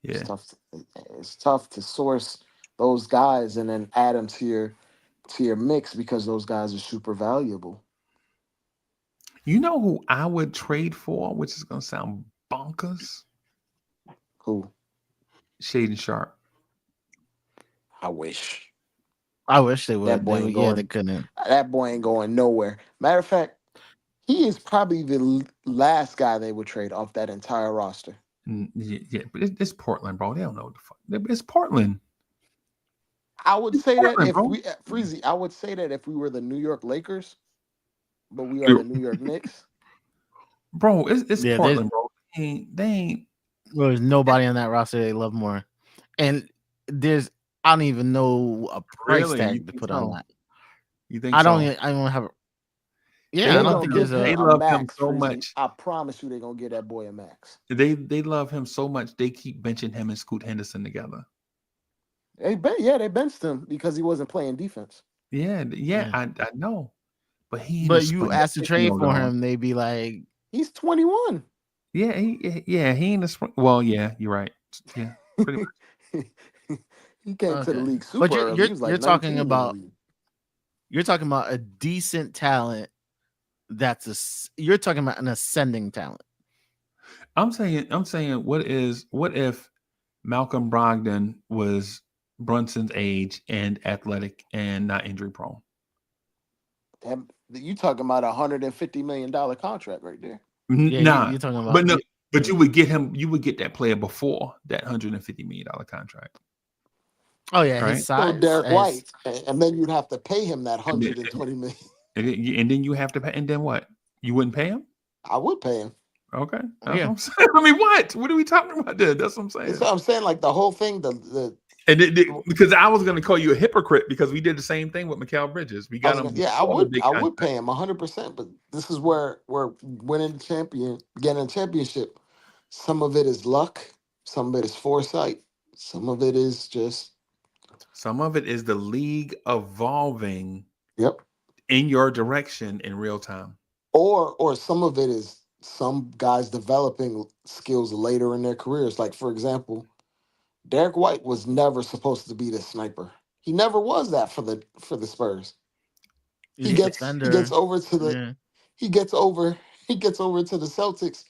Yeah. It's tough to source those guys and then add them to your mix because those guys are super valuable. You know who I would trade for, which is going to sound bonkers? Who? Shaden Sharp. I wish they would. That boy They couldn't. That boy ain't going nowhere. Matter of fact, he is probably the last guy they would trade off that entire roster. Yeah, but it's Portland, bro. They don't know what the fuck. It's Portland. I would say that if we Freezie, I would say that if we were the New York Lakers, but we are the New York Knicks. Bro, it's Portland, bro. They ain't. Well, there's nobody on that roster they love more, and I don't even know a price tag to put on that. You think? I don't have. Yeah, I don't think there's they love him so much. I promise you, they're gonna get that boy a max. They love him so much. They keep benching him and Scoot Henderson together. They benched him because he wasn't playing defense. Yeah. I know, but you asked to trade for him, they'd be like, he's 21. Yeah, he ain't a spring. Well, yeah, you're right. Yeah, pretty much. He came to the league super but you're talking about a decent talent. You're talking about an ascending talent. I'm saying what if Malcolm Brogdon was Brunson's age and athletic and not injury prone? You talking about $150 million contract right there? Yeah, you're talking about, but you would get him. You would get that player before that $150 million contract. Oh yeah, right? His size. So Derek White, and then you'd have to pay him that $120 million. And then you have to pay. And then what? You wouldn't pay him? I would pay him. Okay. Yeah. I mean, what? What are we talking about there? That's what I'm saying. That's what I'm saying. Like the whole thing, the And because I was going to call you a hypocrite because we did the same thing with Mikal Bridges. We got him. I would pay him 100%. But this is where getting a championship. Some of it is luck. Some of it is foresight. Some of it is just. Some of it is the league evolving. Yep. In your direction in real time. Or some of it is some guys developing skills later in their careers. Like, for example, Derek White was never supposed to be the sniper. He never was that for the Spurs. He gets over to the Celtics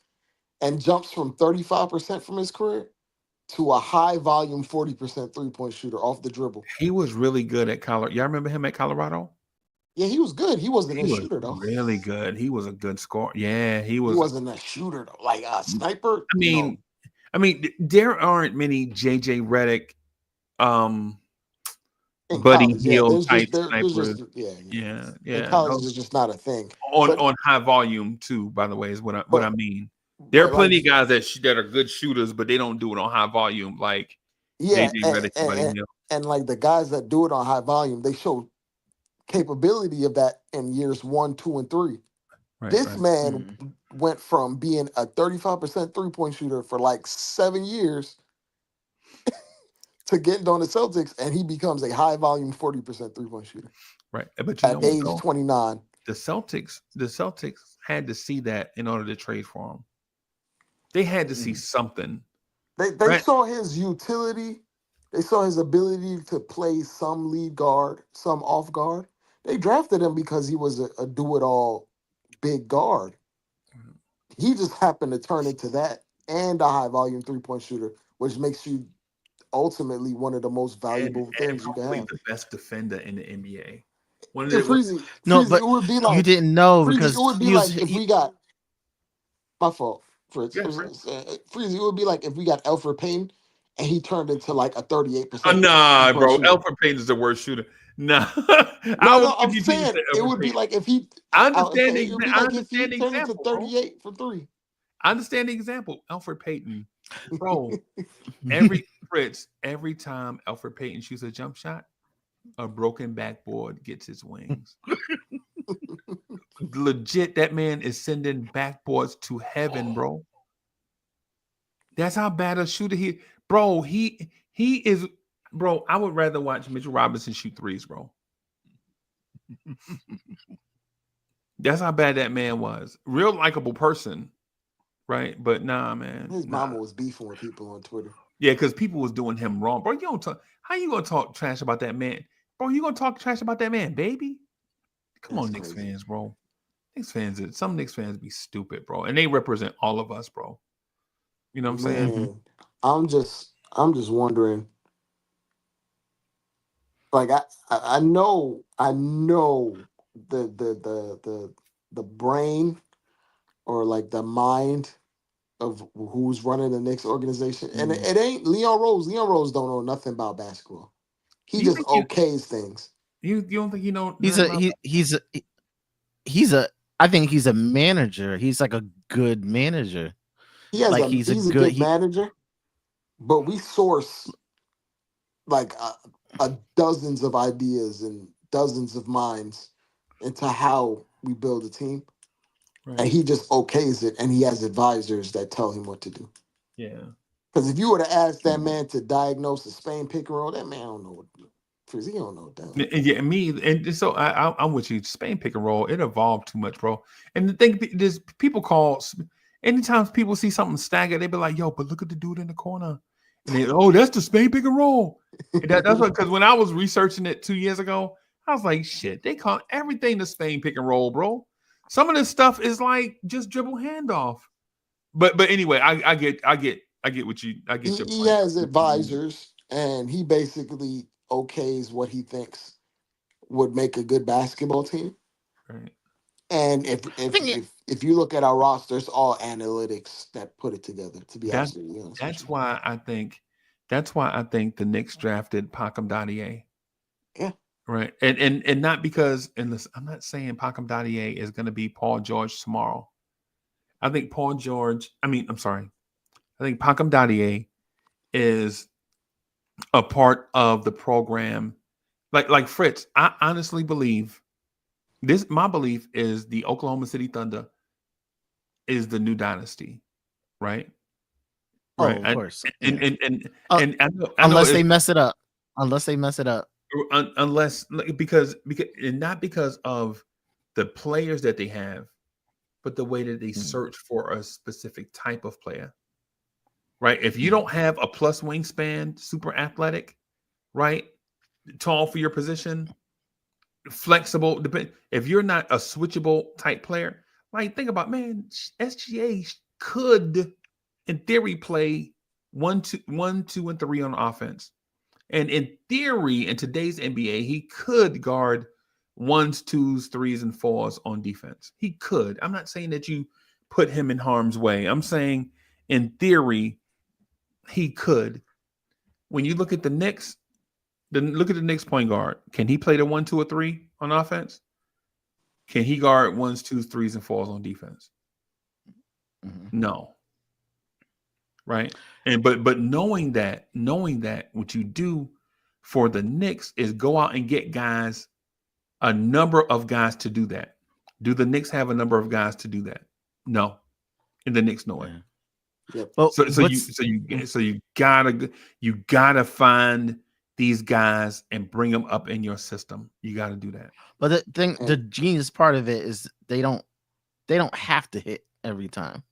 and jumps from 35% from his career to a high volume 40% 3-point shooter off the dribble. He was really good at Colorado. Y'all remember him at Colorado? Yeah, he was good. He wasn't a shooter though. Really good. He was a good scorer. Yeah, he was. He wasn't a shooter though. Like a sniper. I mean, there aren't many JJ Redick, Buddy Hield type snipers. Yeah. In college is just not a thing. On high volume too. By the way, is what I mean. There are plenty of guys that are good shooters, but they don't do it on high volume like JJ Redick and Buddy Hield. And like the guys that do it on high volume, they show capability of that in years 1, 2, and 3. This man went from being a 35% 3-point shooter for like 7 years to getting on the Celtics, and he becomes a high volume 40% 3-point shooter. Right, but at age 29, the Celtics had to see that in order to trade for him. They had to see something. They saw his utility. They saw his ability to play some lead guard, some off guard. They drafted him because he was a do-it-all big guard. He just happened to turn into that and a high-volume 3-point shooter, which makes you ultimately one of the most valuable things you can have. The best defender in the NBA. But it would didn't know because it would be like if we got my fault, Fritz. Freezie, it would be like if we got Elfrid Payton and he turned into like a 38%. Nah, bro. Elfrid Payton is the worst shooter. No, I'm saying it would be like if he. I understand the example. Into 38 for 3. I understand the example. Elfrid Payton, bro. every time Elfrid Payton shoots a jump shot, a broken backboard gets his wings. Legit, that man is sending backboards to heaven, bro. That's how bad a shooter he, bro. He is. Bro, I would rather watch Mitchell Robinson shoot threes, bro. That's how bad that man was. Real likable person, right? But nah, man. His mama was beefing with people on Twitter. Yeah, because people was doing him wrong. Bro, you don't talk. How you gonna talk trash about that man? Bro, you gonna talk trash about that man, baby? Come on, Knicks fans, bro. Some Knicks fans be stupid, bro. And they represent all of us, bro. You know what I'm saying? I'm just wondering. Like I know the brain or like the mind of who's running the Knicks organization, and it ain't Leon Rose. Leon Rose don't know nothing about basketball. He just okays things. You don't think you know? I think he's a manager. He's like a good manager. He's a good manager, but we source like dozens of ideas and dozens of minds into how we build a team. Right. And he just okays it, and he has advisors that tell him what to do. Yeah. Because if you were to ask that man to diagnose a Spain pick and roll, that man don't know what to do. He don't know what that. Yeah, and so I'm with you. Spain pick and roll, it evolved too much, bro. And the thing is, people call, anytime people see something staggered, they be like, yo, but look at the dude in the corner. And they, that's the Spain pick and roll. And that's what, because when I was researching it 2 years ago, I was like, shit, they call everything the Spain pick and roll, bro. Some of this stuff is like just dribble handoff. But anyway, I get what you. I get your point. He has advisors, and he basically okays what he thinks would make a good basketball team. Right. And if you look at our roster, it's all analytics that put it together. To be absolutely honest, that's why I think the Knicks drafted Pacom Dadier. Yeah. Right. And not because, and listen, I'm not saying Pacom Dadier is going to be Paul George tomorrow. I think Pacom Dadier is a part of the program. Like Fritz, I honestly believe this. My belief is the Oklahoma City Thunder is the new dynasty, right? Oh, Right. of And course. and Yeah. and and, Uh, and I know unless they mess it up. Unless they mess it up. unless because and not because of the players that they have, but the way that they search for a specific type of player. Right. If you don't have a plus wingspan, super athletic, right? Tall for your position, flexible. If you're not a switchable type player, like think about, man, SGA could, in theory, play 1, 2, 1, 2, and 3 on offense, and in theory, in today's NBA, he could guard 1s, 2s, 3s, and 4s on defense. He could. I'm not saying that you put him in harm's way. I'm saying, in theory, he could. When you look at the Knicks, look at the Knicks point guard. Can he play the 1, 2, or 3 on offense? Can he guard 1s, 2s, 3s, and 4s on defense? No. Right. And but knowing that what you do for the Knicks is go out and get guys, a number of guys to do that. Do the Knicks have a number of guys to do that? No. And the Knicks know it. Yep. But So you gotta find these guys and bring them up in your system. You got to do that. But the thing, the genius part of it is they don't have to hit every time,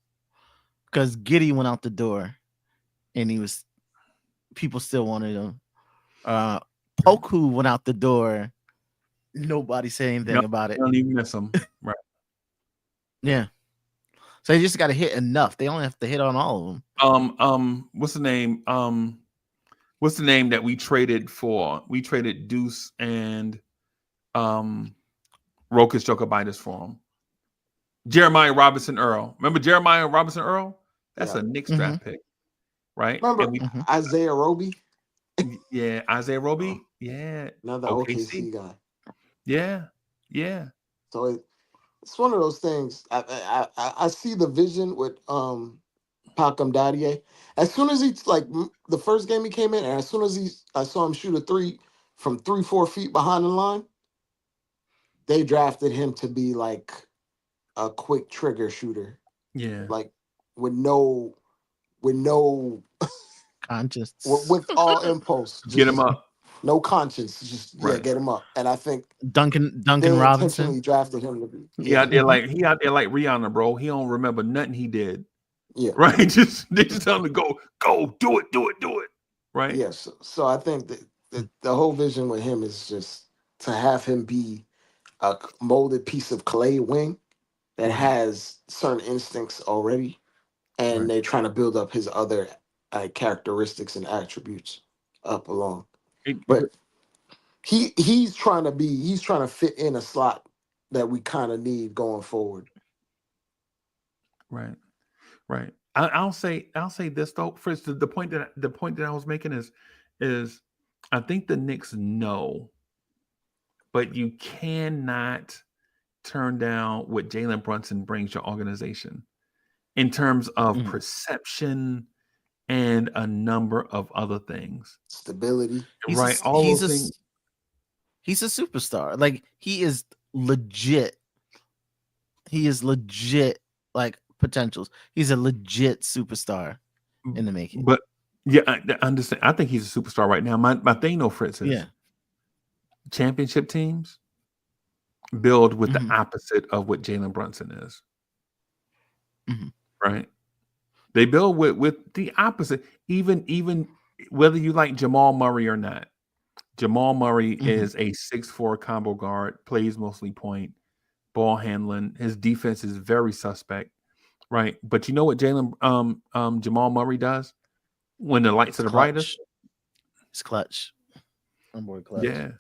because Giddey went out the door, and people still wanted him. Poku went out the door. Nobody said anything about it. Don't even miss him, right? Yeah. So you just got to hit enough. They only have to hit on all of them. What's the name? What's the name that we traded for? We traded Deuce and Rokas Jokobitis for him. Jeremiah Robinson Earl. Remember Jeremiah Robinson Earl? That's a Knicks draft pick, right? Remember Isaiah Roby? Yeah, Isaiah Roby. Yeah, another OKC guy. Yeah. So it's one of those things. I see the vision with Malcolm Dadier. As soon as he's like the first game he came in, and as soon as I saw him shoot a 3 from 3-4 feet behind the line, they drafted him to be like a quick trigger shooter. Yeah, like with no conscience, with all impulse. Get him up. No conscience, just get him up. And I think Duncan they Robinson intentionally drafted him to be. He out there like Rihanna, bro. He don't remember nothing he did. Yeah, right. They just tell him to go, do it. Right. Yes. So I think that the whole vision with him is just to have him be a molded piece of clay wing that has certain instincts already, and they're trying to build up his other characteristics and attributes up along. But he's trying to fit in a slot that we kind of need going forward. Right. I'll say this though, Fritz. The point that I was making is I think the Knicks know, but you cannot turn down what Jalen Brunson brings your organization in terms of perception and a number of other things. Stability. He's a superstar. Like he is legit. Like potentials. He's a legit superstar in the making. But yeah, I understand. I think he's a superstar right now. My thing though, Fritz, is championship teams build with the opposite of what Jalen Brunson is. Right? They build with the opposite, even whether you like Jamal Murray or not. Jamal Murray is a 6'4" combo guard, plays mostly point, ball handling. His defense is very suspect, right? But you know what Jamal Murray does when the lights are the brightest? It's clutch. I'm boy clutch. Yeah.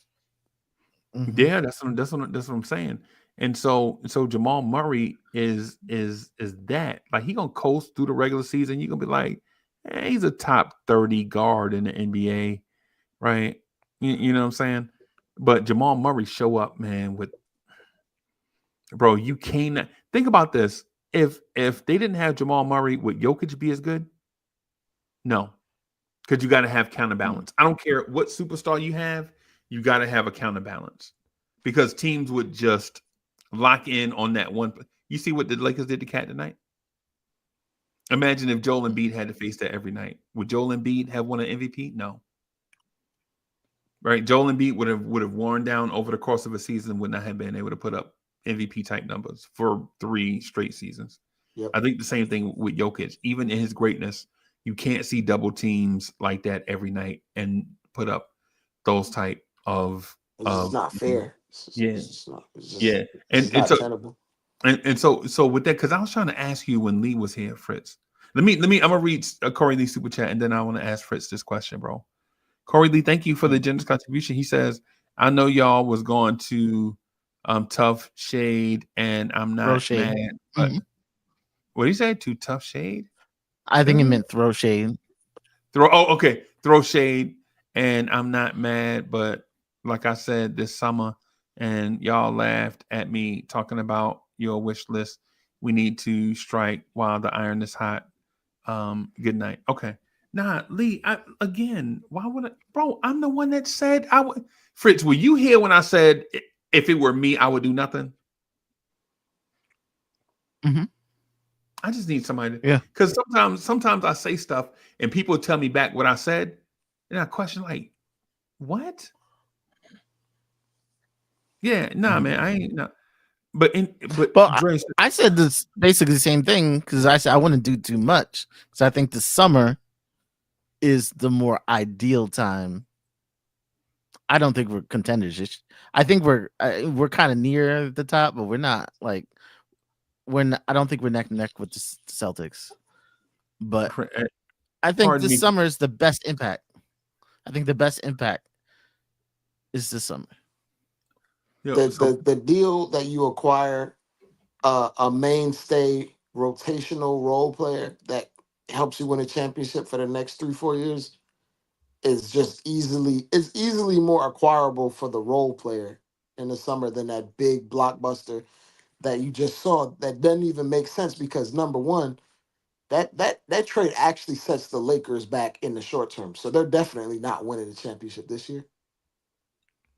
Yeah, that's what I'm saying. And so Jamal Murray is that, like, he gonna coast through the regular season. You're gonna be like, hey, he's a top 30 guard in the NBA, right? You know what I'm saying? But Jamal Murray show up, man, with bro, you can't think about this. If they didn't have Jamal Murray, would Jokic be as good? No. because you got to have counterbalance. I don't care what superstar you have, you got to have a counterbalance because teams would just lock in on that one. You see what the Lakers did to Cat tonight? Imagine if Joel Embiid had to face that every night. Would Joel Embiid have won an MVP? No. Right? Joel Embiid would have worn down over the course of a season, would not have been able to put up MVP type numbers for 3 straight seasons. Yep. I think the same thing with Jokic. Even in his greatness, you can't see double teams like that every night and put up those type of. It's just not fair. And so with that, because I was trying to ask you when Lee was here, Fritz. I'm gonna read Corey Lee super chat, and then I want to ask Fritz this question, bro. Corey Lee, thank you for the generous contribution. He says, "I know y'all was going to tough shade, and I'm not mad." But what did he say? To tough shade? I think he meant throw shade. Throw shade, and I'm not mad, but like I said this summer, and y'all laughed at me talking about your wish list. We need to strike while the iron is hot. Good night. Okay. Nah, Lee, why would I, bro? I'm the one that said I would. Fritz, were you here when I said if it were me, I would do nothing? Mm-hmm. I just need somebody because sometimes I say stuff and people tell me back what I said, and I question like, what? Yeah, nah, man, I ain't not. But I said this basically the same thing because I said I wouldn't do too much because I think the summer is the more ideal time. I don't think we're contenders. I think we're kind of near the top, but we're not like I don't think we're neck to neck with the Celtics. But I think this summer is the best impact. I think the best impact is this summer. The deal that you acquire a mainstay rotational role player that helps you win a championship for the next 3-4 years is just easily more acquirable for the role player in the summer than that big blockbuster that you just saw that doesn't even make sense because number one, that trade actually sets the Lakers back in the short term. So they're definitely not winning the championship this year.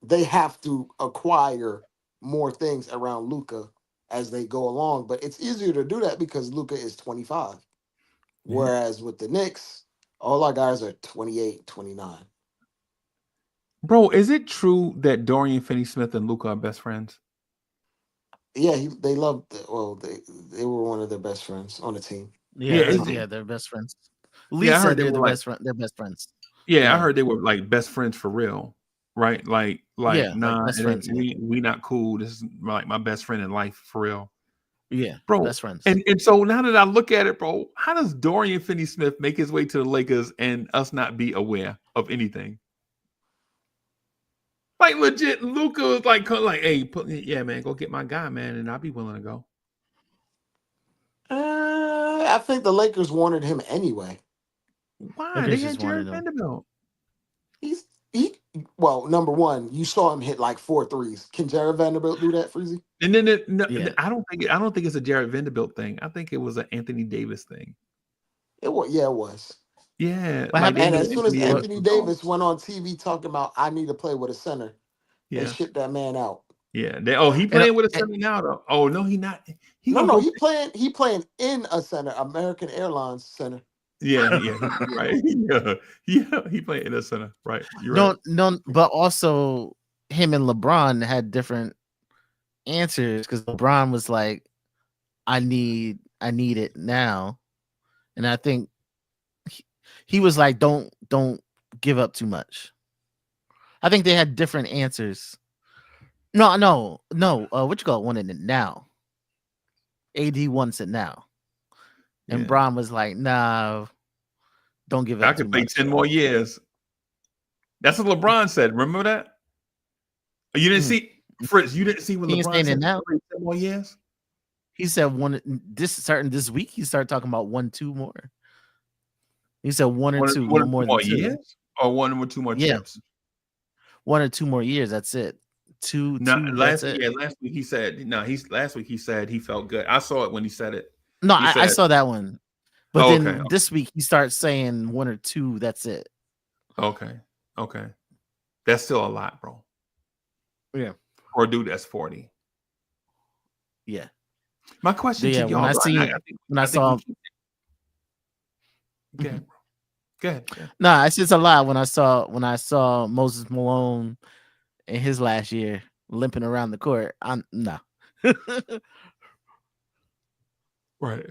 They have to acquire more things around Luka as they go along, but it's easier to do that because Luka is 25. Whereas with the Knicks, all our guys are 28, 29. Bro, is it true that Dorian Finney-Smith and Luka are best friends? Yeah, they loved. They were one of their best friends on the team. Yeah, they're best friends. Lee said they're the best friend. They're best friends. Yeah, I heard they were like best friends for real, right? Like nah, best friends. We not cool. This is like my best friend in life for real. Yeah, bro, best friends. And so now that I look at it, bro, how does Dorian Finney-Smith make his way to the Lakers and us not be aware of anything? Like legit, Luka was like, hey, man, go get my guy, man, and I'll be willing to go. I think the Lakers wanted him anyway. Why? They had Jared Vanderbilt. Well, number one, you saw him hit like 4 threes. Can Jared Vanderbilt do that, Freezie? And then I don't think it's a Jared Vanderbilt thing. I think it was an Anthony Davis thing. It was. Yeah, it was. Yeah. And as soon as Anthony Davis went on TV talking about I need to play with a center, they shipped that man out. Yeah. He playing with a center now though. Oh no, he not. He playing in a center, American Airlines center. Yeah, right. Yeah, he played in a center, right? You're right. No, but also him and LeBron had different answers because LeBron was like, I need it now. And I think he was like, don't give up too much. I think they had different answers. No. What you call it? Wanted it now. AD wants it now. And Bron was like, nah, don't give it. I could play 10 more years. That's what LeBron said. Remember that? You didn't see, Fritz, you didn't see when LeBron said now 10 more years? He said this week, he started talking about 1-2 more. He said one or two more years? Or 1 or 2 more chips? 1 or 2 more years. That's it. Last week he said he felt good. I saw it when he said it. No, I saw that one. But then this week he starts saying 1 or 2. That's it. Okay. That's still a lot, bro. Yeah. For a dude that's 40. Yeah. My question to When y'all, I saw Go ahead, bro. Go ahead. No, it's just a lot when I saw Moses Malone in his last year limping around the court. No. Right.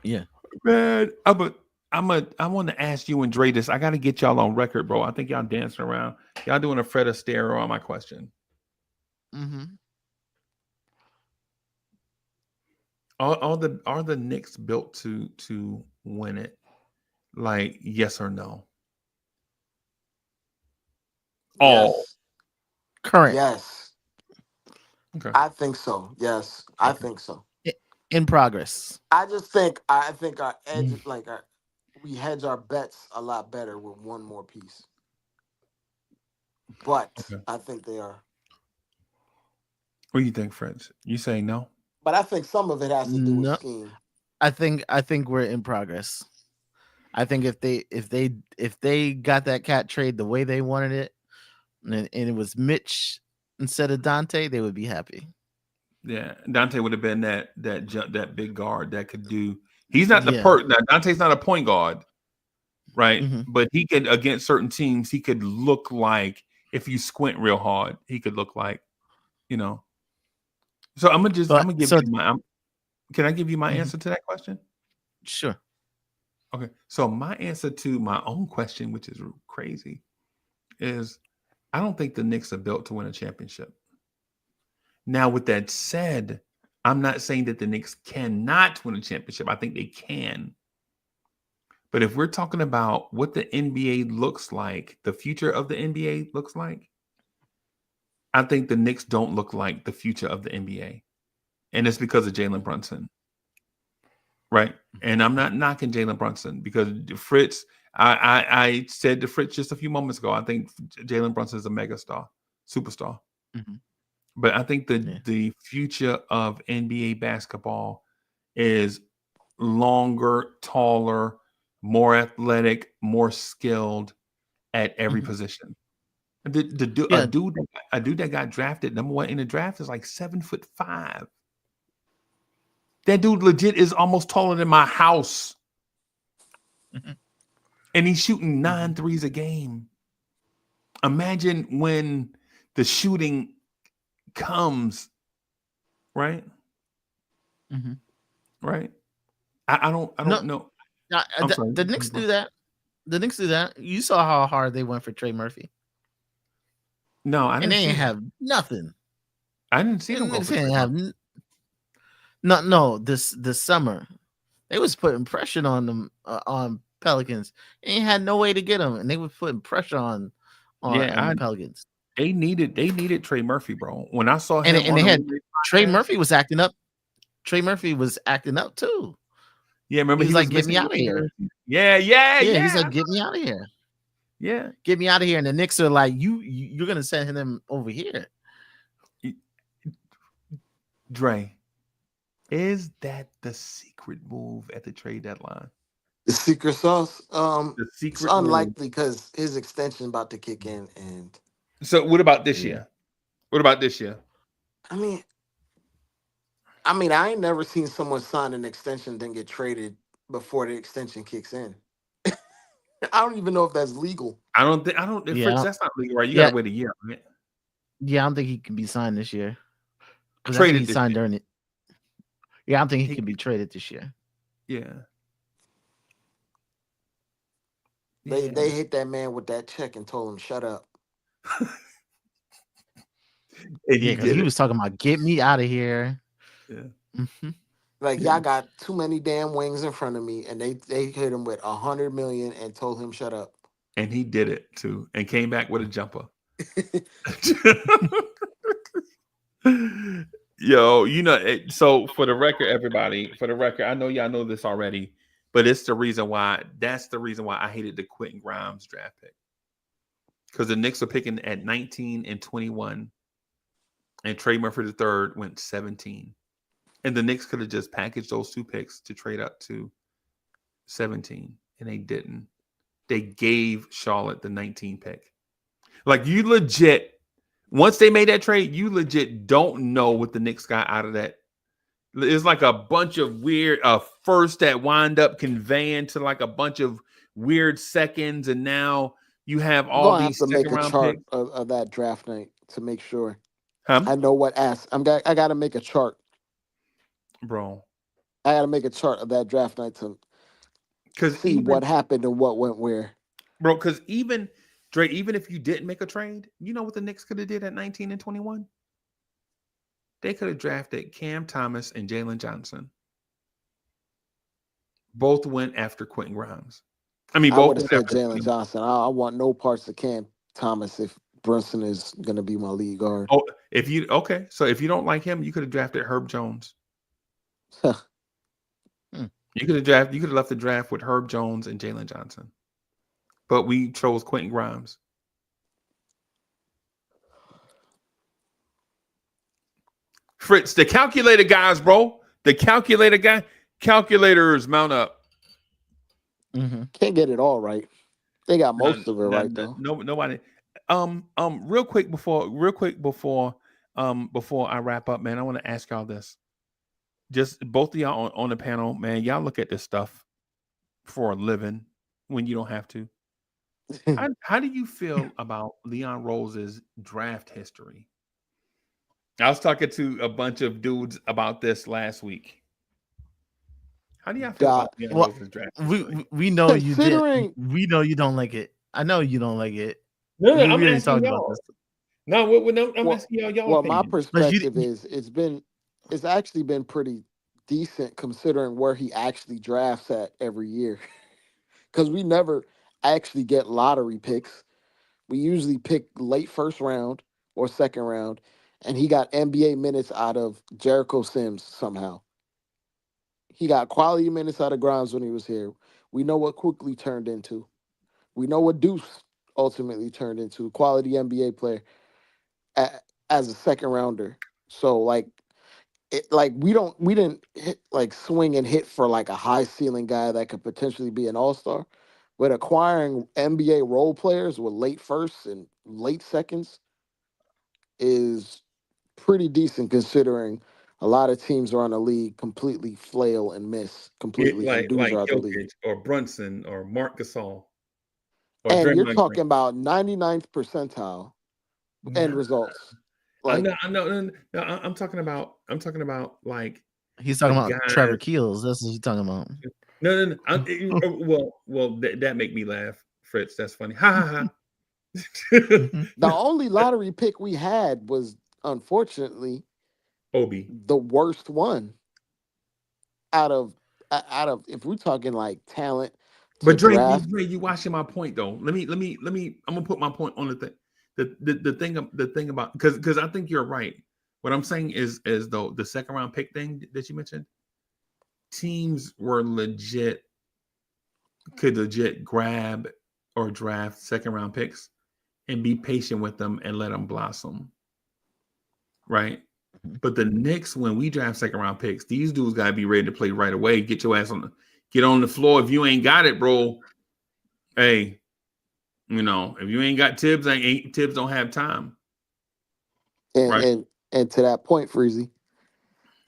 Yeah. Man, I want to ask you and Dre this. I got to get y'all on record, bro. I think y'all dancing around. Y'all doing a Fred Astaire on my question. Mm-hmm. Are the Knicks built to win it? Like, yes or no? Yes. Current. Yes. Okay. I think so. Yes. I think so. In progress. I think our edge, we hedge our bets a lot better with one more piece. But Okay. I think they are. What do you think, Fred? You say no? But I think some of it has to do with No. scheme. I think we're in progress. I think if they got that cat trade the way they wanted it, and it was Mitch instead of Dante, they would be happy. Yeah, Dante would have been that big guard that could do. He's not the now. Dante's not a point guard, right? Mm-hmm. But he could, against certain teams, he could look like, if you squint real hard, he could look like, So I'm gonna give you my. Can I give you my answer to that question? Sure. Okay, so my answer to my own question, which is crazy, is I don't think the Knicks are built to win a championship. Now, with that said, I'm not saying that the Knicks cannot win a championship. I think they can. But if we're talking about what the NBA looks like, the future of the NBA looks like, I think the Knicks don't look like the future of the NBA. And it's because of Jalen Brunson. Right? And I'm not knocking Jalen Brunson because Fritz, I said to Fritz just a few moments ago, I think Jalen Brunson is a megastar, superstar. Mm-hmm. But I think the future of NBA basketball is longer, taller, more athletic, more skilled at every position. A dude that got drafted number 1 in the draft is like 7'5". That dude legit is almost taller than my house. Mm-hmm. And he's shooting 9 threes a game. Imagine when the shooting comes, right? Mm-hmm. Right? I don't know. The Knicks do that. The Knicks do that. You saw how hard they went for Trey Murphy. No, I didn't. And they see ain't that. have nothing. I didn't see them go for Trey. No. This summer, they was putting pressure on them on Pelicans. They ain't had no way to get them, and they were putting pressure on the Pelicans. They needed Trey Murphy, bro. When I saw him, and they had Trey Murphy was acting up. Trey Murphy was acting up too. Yeah, remember he was like, "Get me out of here." Yeah. He's like, "Get me out of here." Yeah, get me out of here. And the Knicks are like, you're gonna send him over here. Dre, is that the secret move at the trade deadline? The secret sauce? It's unlikely because his extension about to kick in. And so what about this year? What about this year? I mean, I ain't never seen someone sign an extension then get traded before the extension kicks in. I don't even know if that's legal. Fritz, that's not legal, right? You gotta wait a year, right? Yeah, I don't think he can be signed this year. Traded he signed during it. Yeah, I don't think he can be traded this year. Yeah. They hit that man with that check and told him shut up. Because he was talking about get me out of here. Yeah. Mm-hmm. Like y'all got too many damn wings in front of me, and they hit him with $100 million and told him shut up. And he did it too, and came back with a jumper. Yo, so for the record, everybody, I know y'all know this already, but that's the reason why I hated the Quentin Grimes draft pick. Because the Knicks were picking at 19 and 21, and Trey Murphy III went 17. And the Knicks could have just packaged those two picks to trade up to 17, and they didn't. they gave Charlotte the 19 pick. Like, you legit, once they made that trade, you legit don't know what the Knicks got out of that. It's like a bunch of weird first that wind up conveying to like a bunch of weird seconds, and now you have I'm all gonna have these to make second a round chart picks. of that draft night to make sure Huh? I know what ass. I gotta make a chart. Bro. I gotta make a chart of that draft night to Because see what happened and what went where. Bro, because even Dre, even if you didn't make a trade, you know what the Knicks could have did at 19 and 21? They could have drafted Cam Thomas and Jalen Johnson. Both went after Quentin Grimes. I mean, I both would have went said after Jalen Johnson. I want no parts of Cam Thomas if Brunson is gonna be my lead guard. Oh, so if you don't like him, you could have drafted Herb Jones. You could have left the draft with Herb Jones and Jalen Johnson. But we chose Quentin Grimes. Fritz, the calculator guys, bro. The calculator guy. Calculators mount up. Can't get it all right. They got most of it right though. Nobody. Real quick before I wrap up, man, I want to ask y'all this. Just both of y'all on the panel, man, y'all look at this stuff for a living when you don't have to. How do you feel about Leon Rose's draft history? I was talking to a bunch of dudes about this last week. How do y'all feel about Leon Rose's draft history? We know you did. We know you don't like it. I know you don't like it. No, I'm really asking y'all. About this. I'm asking y'all. Well, my perspective is it's actually been pretty decent considering where he actually drafts at every year. Because we never actually get lottery picks. We usually pick late first round or second round, and he got NBA minutes out of Jericho Sims somehow. He got quality minutes out of Grimes when he was here. We know what Quickly turned into. We know what Deuce ultimately turned into, quality NBA player as a second rounder. So like we didn't hit, like swing and hit for like a high ceiling guy that could potentially be an all-star. But acquiring NBA role players with late firsts and late seconds is pretty decent considering a lot of teams around the league completely flail and miss completely, and dudes are out the league. Jokic or Brunson or Mark Gasol. Or and you're talking about 99th percentile end results. Like, I'm talking about like he's talking about Trevor Keels. That's what he's talking about. No. Well, that make me laugh, Fritz. That's funny. Ha ha ha. The only lottery pick we had was unfortunately Obi, the worst one out of if we're talking like talent. But Dre, you watching my point though. Let me. I'm gonna put my point on the thing. The thing about because I think you're right. What I'm saying is though the second round pick thing that you mentioned, teams could legit grab or draft second round picks and be patient with them and let them blossom. Right. But the Knicks, when we draft second round picks, these dudes gotta be ready to play right away. Get your ass get on the floor. If you ain't got it, bro, hey, if you ain't got Tibbs, Tibbs don't have time. And to that point, Freezie,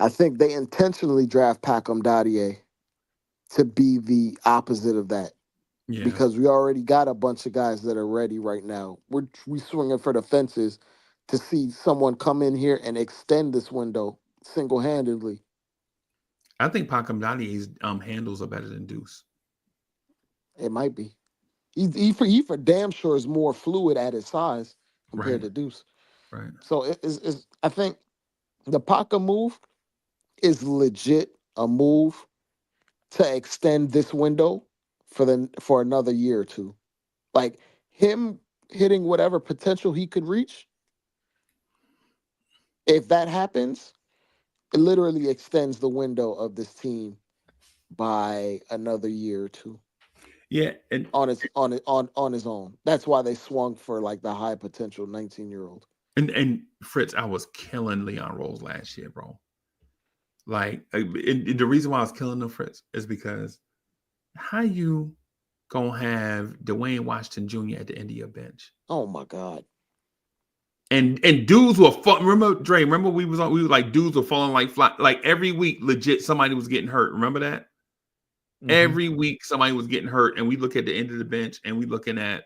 I think they intentionally draft Pacom Dadier to be the opposite of that. Yeah. Because we already got a bunch of guys that are ready right now. We swinging for the fences to see someone come in here and extend this window single-handedly. I think Pacom Dadier's handles are better than Deuce. It might be. He for damn sure is more fluid at his size compared to Deuce. Right. So I think the Pacom move is legit a move to extend this window for another year or two. Like him hitting whatever potential he could reach. If that happens, it literally extends the window of this team by another year or two. Yeah, and on his own. That's why they swung for like the high potential 19-year-old. And Fritz, I was killing Leon Rose last year, bro. Like the reason why I was killing him, Fritz, is because how you gonna have Dwayne Washington Jr. at the end of your bench. Oh my God. And dudes were remember Dre, remember we were like dudes were falling like fly, like every week legit somebody was getting hurt. Remember that? Mm-hmm. Every week somebody was getting hurt, and we look at the end of the bench and we looking at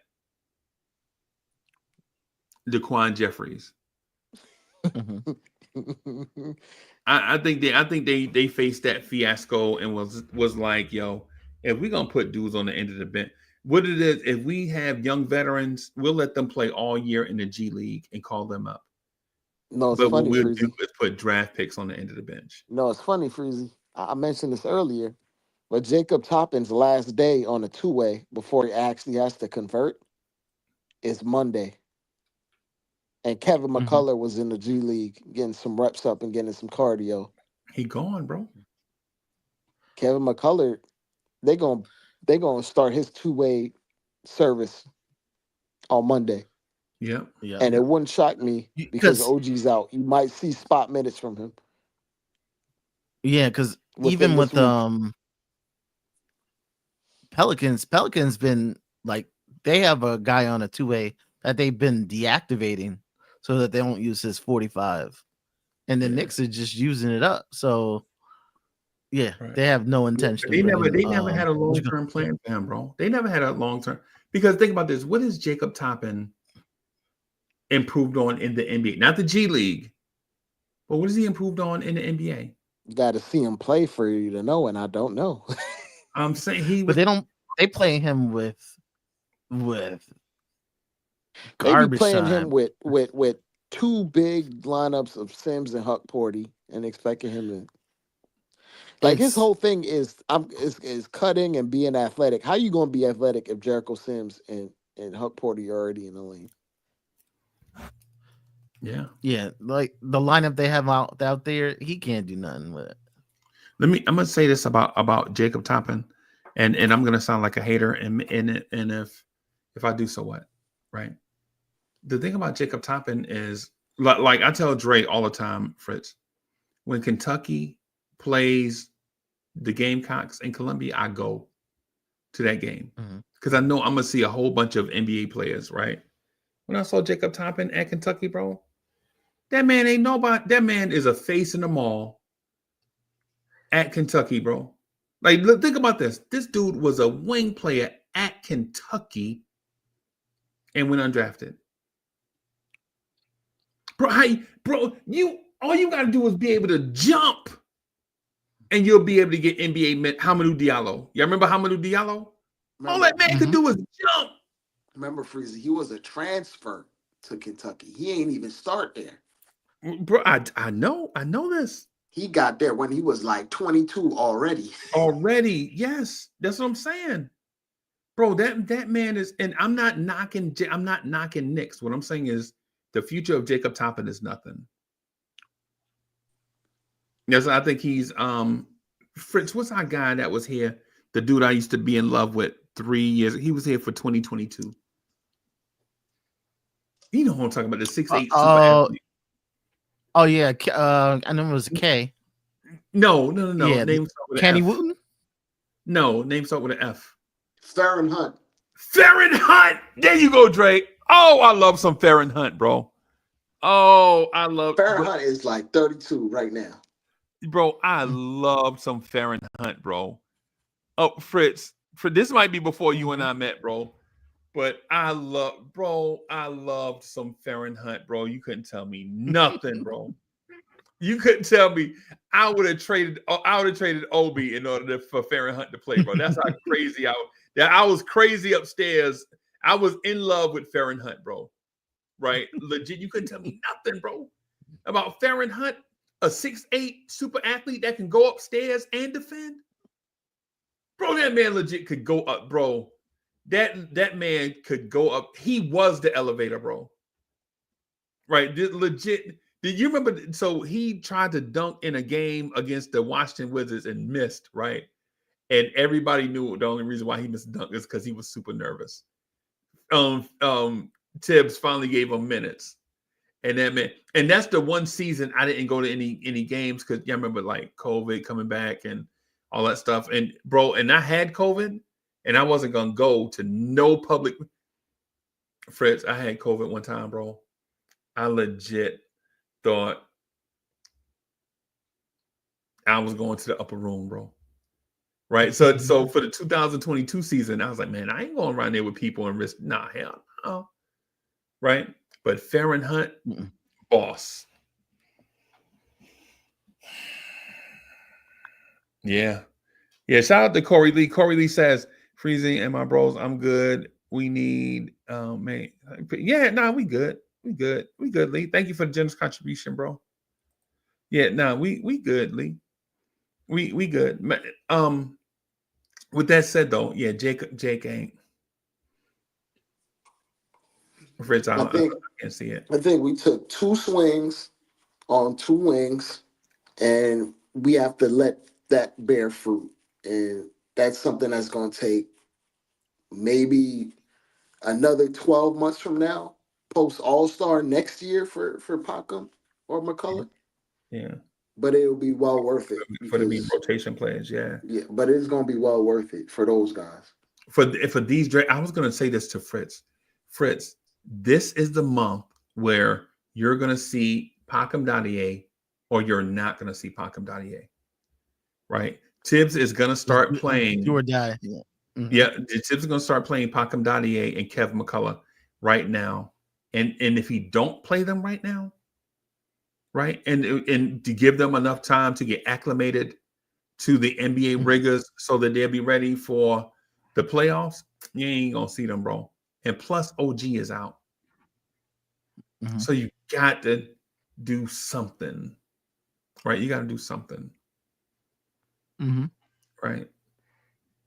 Daquan Jeffries. I think they faced that fiasco and was like, yo, if we're gonna put dudes on the end of the bench, what it is, if we have young veterans, we'll let them play all year in the G League and call them up. No, it's but funny, what we'll Freezie. do is put draft picks on the end of the bench. No, it's funny, Freezie. I mentioned this earlier, but Jacob Toppin's last day on a two-way before he actually has to convert is Monday. And Kevin McCullough was in the G League getting some reps up and getting some cardio. He gone, bro. Kevin McCullough, they gonna start his two-way service on Monday. Yeah. And it wouldn't shock me because OG's out. You might see spot minutes from him. Yeah, because even with Pelicans been like, they have a guy on a two-way that they've been deactivating so that they don't use his 45. And the Knicks are just using it up. So yeah, they have no intention. They never had a long-term plan for him, bro. They never had a long-term, because think about this. What is Jacob Toppin improved on in the NBA? Not the G League, but what has he improved on in the NBA? You got to see him play for you to know, and I don't know. I'm saying but they play him with they be playing him with two big lineups of Sims and Huck Porty and expecting him to, like, his whole thing is cutting and being athletic. How you gonna be athletic if Jericho Sims and Huck Porty are already in the lane? Yeah, like the lineup they have out there, he can't do nothing with it. I'm gonna say this about Jacob Toppin, and I'm gonna sound like a hater, and if I do, so what, right? The thing about Jacob Toppin is, like I tell Dre all the time, Fritz, when Kentucky plays the Gamecocks in Columbia, I go to that game because I know I'm gonna see a whole bunch of NBA players, right? When I saw Jacob Toppin at Kentucky, bro, that man ain't nobody. That man is a face in the mall at Kentucky, bro. Like, look, think about this. This dude was a wing player at Kentucky and went undrafted. Bro, all you gotta do is be able to jump, and you'll be able to get NBA. Hamidou Diallo. Y'all remember Hamidou Diallo? All that man could do was jump. Remember, Freezie, he was a transfer to Kentucky. He ain't even start there. Bro, I know this. He got there when he was like 22 already. Already, yes. That's what I'm saying. Bro, that man is, and I'm not knocking Knicks. What I'm saying is the future of Jacob Toppin is nothing. Yes, I think he's Fritz, what's our guy that was here? The dude I used to be in love with 3 years. He was here for 2022. You know who I'm talking about, the 6'8" super athlete. Oh yeah, I know it was a K. No. Yeah, name start with Kenny an F. Wooten? No, name start with an F. Farron Hunt. Farron Hunt. There you go, Drake. Oh, I love some Farron Hunt, bro. Oh, I love Farron Hunt is like 32 right now. Bro, I love some Farron Hunt, bro. Oh, Fritz, this might be before you and I met, bro. But I loved some Farron Hunt, bro. You couldn't tell me nothing, bro. You couldn't tell me. I would have traded Obi in order for Farron Hunt to play, bro. That's how crazy I was crazy upstairs. I was in love with Farron Hunt, bro. Right? Legit, you couldn't tell me nothing, bro, about Farron Hunt, a 6'8" super athlete that can go upstairs and defend. Bro, that man legit could go up, bro. That man could go up. He was the elevator, bro. Right? Legit. Did you remember? So he tried to dunk in a game against the Washington Wizards and missed, right? And everybody knew the only reason why he missed the dunk is because he was super nervous. Tibbs finally gave him minutes. And that man, and that's the one season I didn't go to any games because I remember like COVID coming back and all that stuff. And bro, and I had COVID, and I wasn't gonna go to no public. Fritz, I had COVID one time, bro. I legit thought I was going to the upper room, bro. Right. So for the 2022 season, I was like, man, I ain't going around there with people and risk. Nah, hell no. Right. But Farron Hunt, boss. Yeah. Yeah. Shout out to Corey Lee. Corey Lee says, Freezie and my bros, I'm good. We need man. Yeah, nah, we good. We good, Lee. Thank you for the generous contribution, bro. Yeah, nah, we good, Lee. We good. With that said, though, yeah, Jake ain't. Fritz, I can't see it. I think we took 2 swings on 2 wings, and we have to let that bear fruit. And that's something that's going to take maybe another 12 months from now, post All-Star next year for Pacom or McCullough. Yeah. But it'll be well worth it. For the rotation players, yeah. Yeah, but it's going to be well worth it for those guys. For these, I was going to say this to Fritz. Fritz, this is the month where you're going to see Pacom Dadier or you're not going to see Pacom Dadier, right? Tibbs is going to start playing. Do or die. Yeah. Mm-hmm. Yeah, Tibbs is going to start playing Pacom Dadier and Kev McCullough right now. And if he don't play them right now, right, and to give them enough time to get acclimated to the NBA rigors so that they'll be ready for the playoffs, you ain't going to see them, bro. And plus, OG is out. Mm-hmm. So you got to do something, right? You got to do something. Mm-hmm. Right?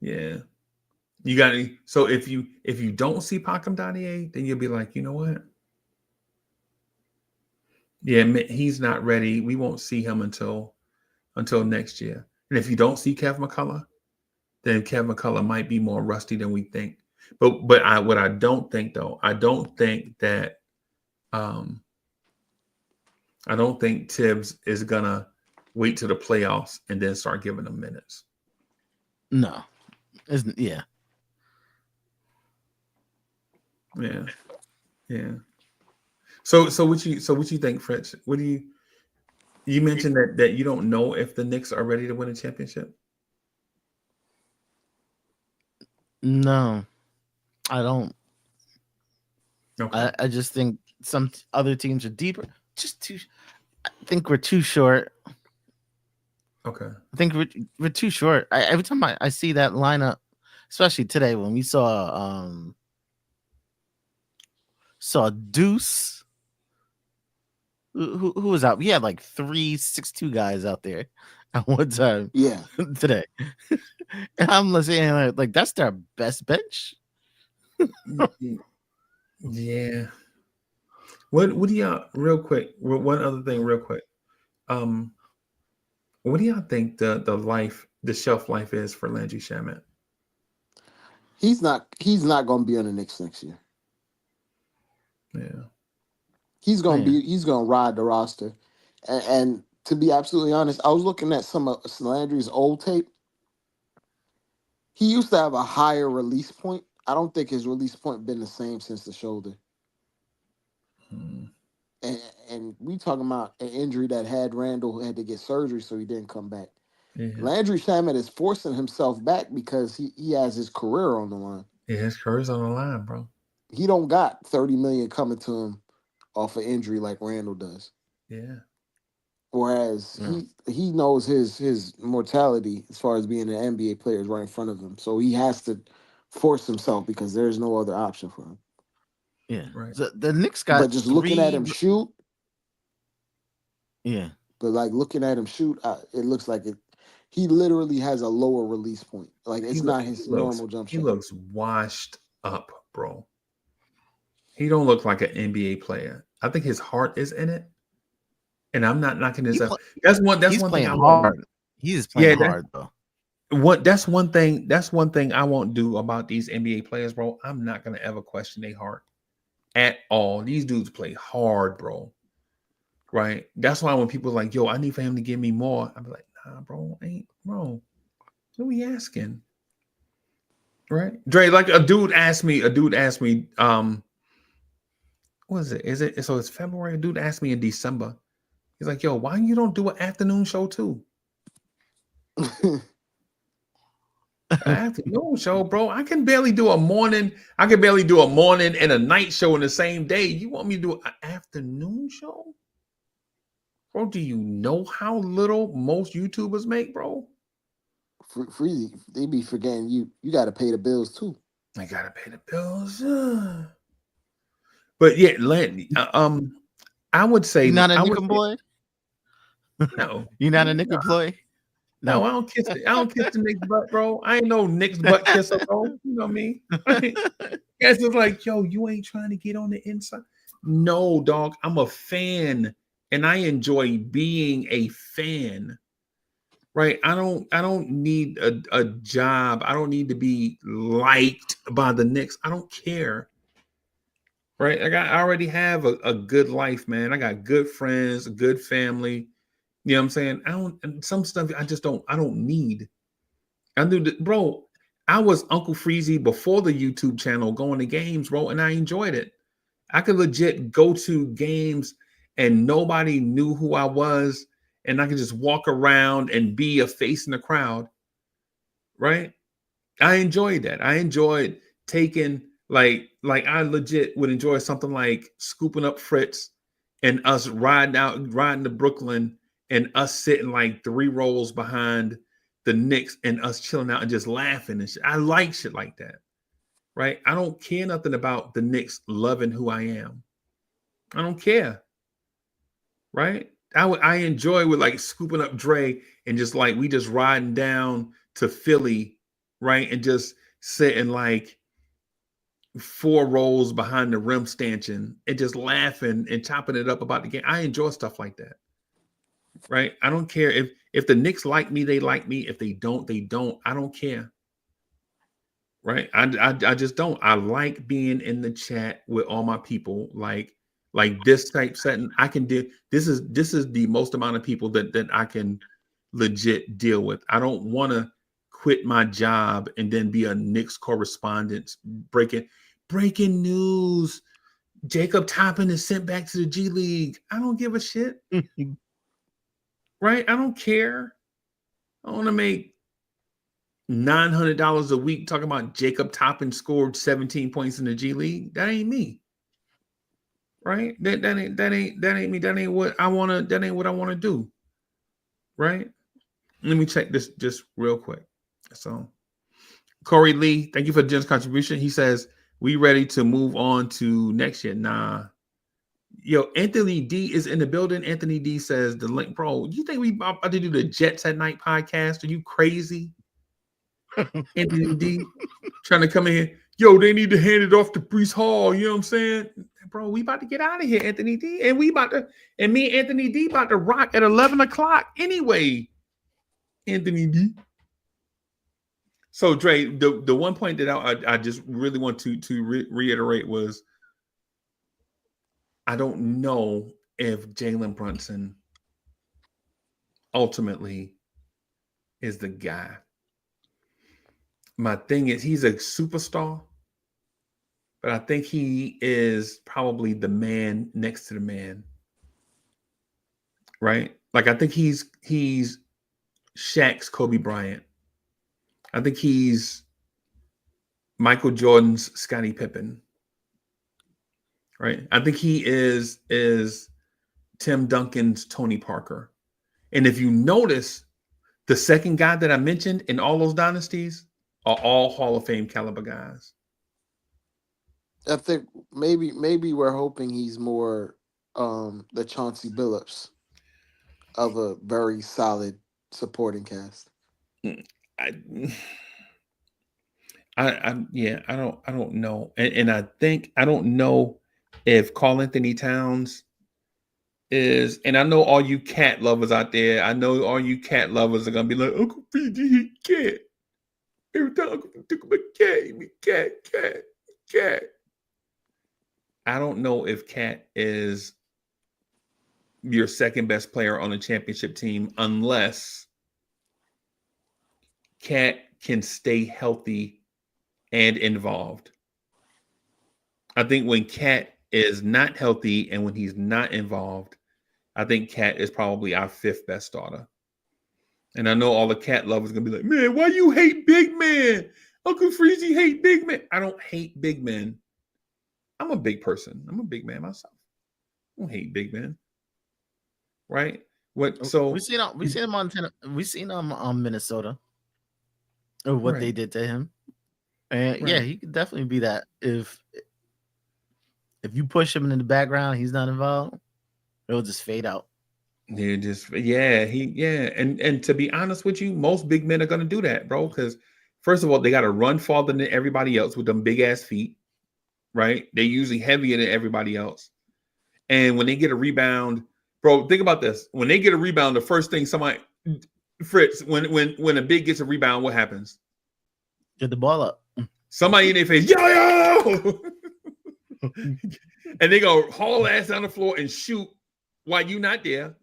Yeah. You got to. So if you don't see Pacom Dadier, then you'll be like, you know what? Yeah, he's not ready. We won't see him until next year. And if you don't see Kev McCullough, then Kev McCullough might be more rusty than we think. But what I don't think though, I don't think Tibbs is gonna wait to the playoffs and then start giving them minutes. No, isn't yeah. So what you think, Fritz? What do you mentioned that you don't know if the Knicks are ready to win a championship? No, I don't. Okay. I just think some other teams are deeper. I think we're too short. Okay. I think we're too short. Every time I see that lineup, especially today when we saw Deuce. Who was out? We had like 3 6'2" guys out there at one time. Yeah. Today. And I'm saying like that's their best bench. Yeah. What do y'all real quick? One other thing, real quick. What do y'all think the shelf life is for Landry Shamet? He's not going to be on the Knicks next year. Yeah. He's going to ride the roster. And to be absolutely honest, I was looking at some of Landry's old tape. He used to have a higher release point. I don't think his release point been the same since the shoulder. And we talking about an injury that had Randall, who had to get surgery, so he didn't come back. Yeah. Landry Shamet is forcing himself back because he has his career on the line. Yeah, his career's on the line, bro. He don't got $30 million coming to him off an injury like Randall does. Yeah. Whereas he knows his mortality as far as being an NBA player is right in front of him. So he has to force himself because there's no other option for him. Yeah. Right. The Knicks got but just looking at him shoot. Yeah. But like looking at him shoot, it looks like he literally has a lower release point. Like it's not his normal jump shot. He looks washed up, bro. He don't look like an NBA player. I think his heart is in it. And I'm not knocking this up. That's one thing I hard. He is playing hard though. That's one thing I won't do about these NBA players, bro. I'm not gonna ever question their heart at all. These dudes play hard, bro. Right? That's why when people are like, yo, I need for him to give me more, I'm like, nah, bro, ain't bro. What are we asking? Right, Dre. Like a dude asked me. What is it? Is it so? It's February. A dude asked me in December. He's like, "Yo, why you don't do an afternoon show too?" Afternoon show, bro. I can barely do a morning. I can barely do a morning and a night show in the same day. You want me to do an afternoon show? Bro, do you know how little most YouTubers make, bro? Freezie, they be forgetting you got to pay the bills too. I gotta pay the bills. But yeah, I would say you're not a Knick boy. No, you're not a Knick employee. No, I don't kiss the Knicks butt, bro. I ain't no Knicks butt kisser, bro. You know me. Guys is like, yo, you ain't trying to get on the inside. No, dog. I'm a fan, and I enjoy being a fan. Right? I don't need a job. I don't need to be liked by the Knicks. I don't care. Right? I already have a good life, man. I got good friends, a good family. You know what I'm saying? Some stuff I don't need. I knew that, bro. I was Uncle Freezie before the YouTube channel going to games, bro, and I enjoyed it. I could legit go to games and nobody knew who I was, and I could just walk around and be a face in the crowd. Right? I enjoyed that. I enjoyed taking like I legit would enjoy something like scooping up Fritz and us riding to Brooklyn. And us sitting like 3 rows behind the Knicks and us chilling out and just laughing and shit. I like shit like that, right? I don't care nothing about the Knicks loving who I am. I don't care, right? I enjoy with like scooping up Dre and just like we just riding down to Philly, right? And just sitting like 4 rows behind the rim stanchion and just laughing and chopping it up about the game. I enjoy stuff like that. Right. I don't care if the Knicks like me, they like me. If they don't, they don't. I don't care. Right. I just don't. I like being in the chat with all my people. Like this type setting. I can do this is the most amount of people that I can legit deal with. I don't want to quit my job and then be a Knicks correspondent breaking news. Jacob Toppin is sent back to the G League. I don't give a shit. Right? I don't care. I want to make $900 a week talking about Jacob Toppin scored 17 points in the G League. That ain't me. Right? That ain't me. That ain't what I want to. That ain't what I want to do. Right? Let me check this just real quick. So, Corey Lee, thank you for the generous contribution. He says we ready to move on to next year. Nah. Yo, Anthony D is in the building. Anthony D says the link, bro. You think we about to do the Jets at Night podcast? Are you crazy? Anthony D trying to come in here. Yo, they need to hand it off to Brees Hall. You know what I'm saying? Bro, we about to get out of here, Anthony D. And me and Anthony D about to rock at 11 o'clock anyway. Anthony D. So, Dre, the one point that I just really want to reiterate was I don't know if Jalen Brunson ultimately is the guy. My thing is he's a superstar, but I think he is probably the man next to the man. Right? Like I think he's Shaq's Kobe Bryant. I think he's Michael Jordan's Scottie Pippen. Right? I think he is Tim Duncan's Tony Parker. And if you notice, the second guy that I mentioned in all those dynasties are all Hall of Fame caliber guys. I think maybe we're hoping he's more the Chauncey Billups of a very solid supporting cast. I don't know. And I think I don't know if Karl Anthony Towns is, and I know all you cat lovers out there, I know all you cat lovers are gonna be like, Uncle Freezie, he cat. Every time Uncle Freezie took my cat, he be cat. I don't know if Cat is your second best player on a championship team unless Cat can stay healthy and involved. I think when Cat is not healthy and when he's not involved, I think Cat is probably our 5th best starter. And I know all the Cat lovers gonna be like, man, why you hate big men? Uncle Freezie hate big men. I don't hate big men. I'm a big person. I'm a big man myself. I don't hate big men. Right? What? So we seen him on Minnesota. Or what they did to him. And yeah, he could definitely be that. If you push him in the background, he's not involved, it'll just fade out. And to be honest with you, most big men are gonna do that, bro. Because first of all, they gotta run farther than everybody else with them big ass feet, right? They're usually heavier than everybody else. And when they get a rebound, bro, think about this. When they get a rebound, the first thing Fritz, when a big gets a rebound, what happens? Get the ball up. Somebody in their face, yo! And they go haul ass down the floor and shoot while you not there,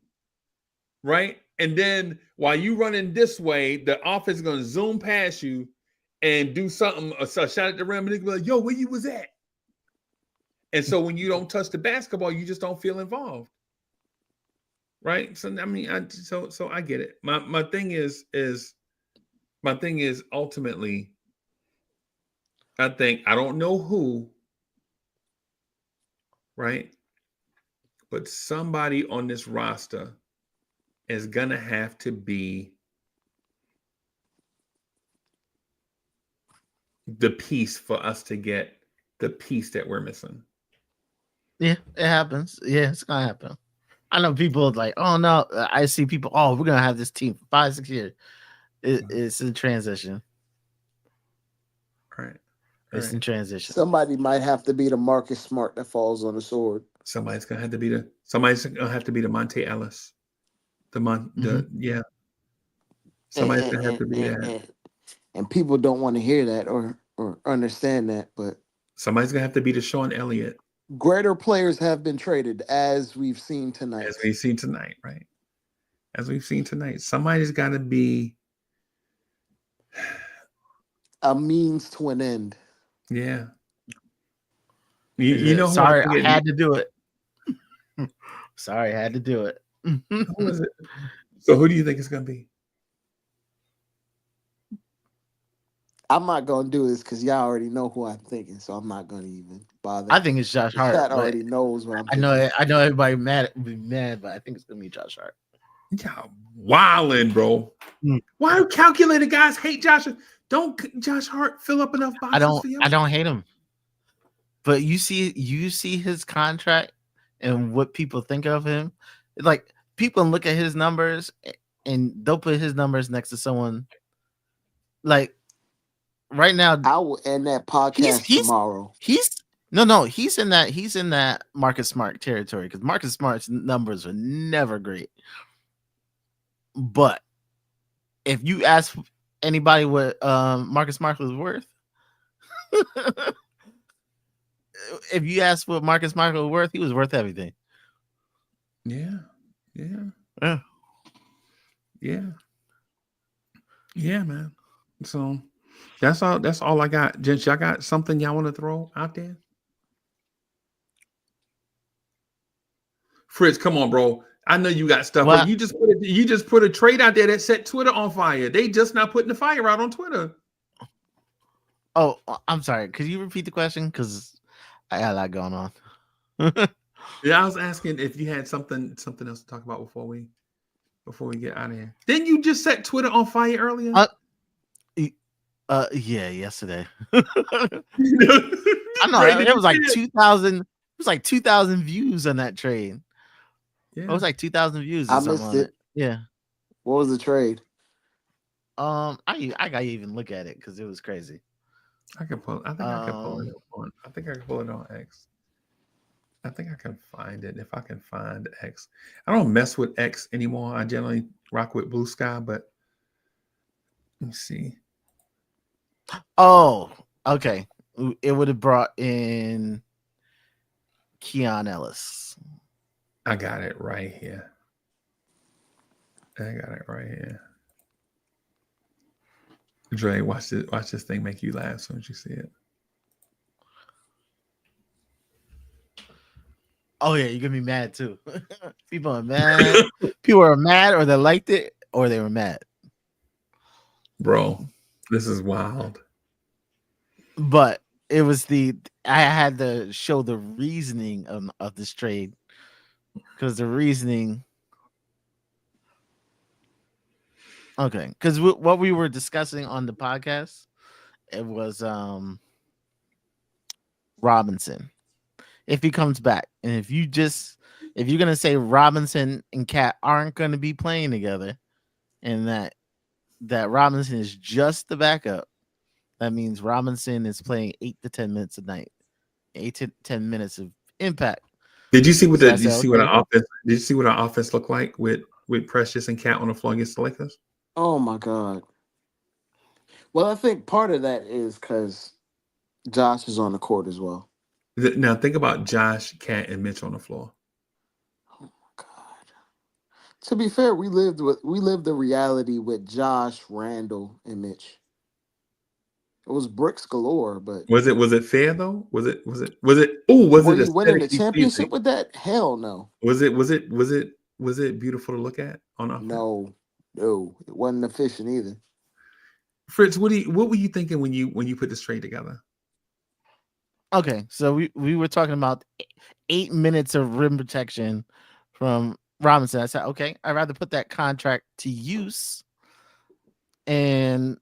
right? And then while you running this way, the offense is going to zoom past you and do something, a shot at the rim, and they go like, yo, where you was at? And so when you don't touch the basketball, you just don't feel involved, right? So I mean, I get it. My thing is ultimately, I think I don't know who, right? But somebody on this roster is gonna have to be the piece for us to get the piece that we're missing. Yeah, it happens. Yeah, it's gonna happen. I know people like, oh no, I see people, oh, we're gonna have this team for 5-6 years. It's in transition. Right. It's in transition. Somebody might have to be the Marcus Smart that falls on the sword. Somebody's gonna have to be the Monte Ellis. Somebody's gonna have to be that. And people don't want to hear that or understand that, but Somebody's gonna have to be the Sean Elliott. Greater players have been traded, as we've seen tonight. As we've seen tonight, right? As we've seen tonight. Somebody's got to be a means to an end. Yeah. You know who sorry, I had to do it. Sorry, I had to do it. Who is it? So who do you think it's going to be? I'm not going to do this because y'all already know who I'm thinking, so I'm not going to even bother. I think it's Josh Hart. Chat already knows what I'm thinking. I know everybody be mad, but I think it's going to be Josh Hart. Yeah, wildin', bro. Why do calculated guys hate Josh? Don't Josh Hart fill up enough boxes for you? I don't hate him. But you see his contract and what people think of him. Like, people look at his numbers and they'll put his numbers next to someone like right now. I will end that podcast tomorrow. He's in that Marcus Smart territory because Marcus Smart's numbers are never great. But if you ask anybody what Marcus Smart was worth, if you ask what Marcus Smart was worth, he was worth everything. Yeah, man. So that's all I got. Gents, y'all got something y'all want to throw out there? Fritz, come on, bro. I know you got stuff. But you just put a trade out there that set Twitter on fire. They just not putting the fire out on Twitter. Oh, I'm sorry. Could you repeat the question? Because I got a lot going on. Yeah, I was asking if you had something else to talk about before we get out of here. Didn't you just set Twitter on fire earlier? Yeah, yesterday. I know it was like 2,000. It was like 2,000 views on that trade. Yeah. It was like 2,000 views. I missed it. Yeah. What was the trade? I gotta even look at it because it was crazy. I think I can pull it on X. I think I can find it if I can find X. I don't mess with X anymore. I generally rock with Blue Sky, but let me see. Oh, okay. It would have brought in Keon Ellis. I got it right here. Dre, watch this thing make you laugh as soon as you see it. Oh yeah, you're gonna be mad too. People are mad. People are mad, or they liked it, or they were mad. Bro, this is wild. But it was I had to show the reasoning of this trade, because the reasoning. Okay, because what we were discussing on the podcast, it was Robinson. If he comes back, and if you're gonna say Robinson and Cat aren't gonna be playing together, and that Robinson is just the backup, that means Robinson is playing 8 to 10 minutes a night, 8 to 10 minutes of impact. Did you see what So did you see what our offense? Did you see what our offense looked like with Precious and Cat on the floor against the Lakers? Oh my God. Well, I think part of that is because Josh is on the court as well. Now think about Josh, Cat, and Mitch on the floor. Oh my God. To be fair, we lived the reality with Josh, Randall, and Mitch. It was bricks galore, but Was it fair though? Was it? were it you winning the aesthetically championship pleasing? with that? Hell no. Was it beautiful to look at on offense? No, it wasn't efficient either. Fritz, what were you thinking when you put this trade together? Okay, so we were talking about 8 minutes of rim protection from Robinson. I said, okay, I'd rather put that contract to use, and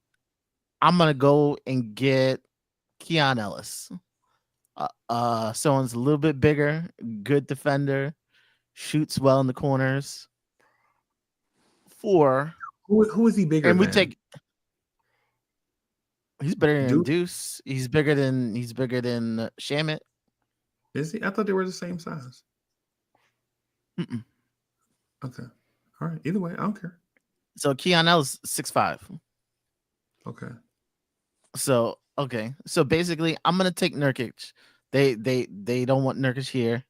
I'm gonna go and get Keon Ellis. Someone's a little bit bigger, good defender, shoots well in the corners. Who is he bigger and we than? take. He's better than Duke? Deuce. He's bigger than Shamit. Is he? I thought they were the same size. Mm-mm. Okay. All right. Either way, I don't care. So Keon Ellis 6'5". Okay. So okay. So basically, I'm gonna take Nurkic. They don't want Nurkic here,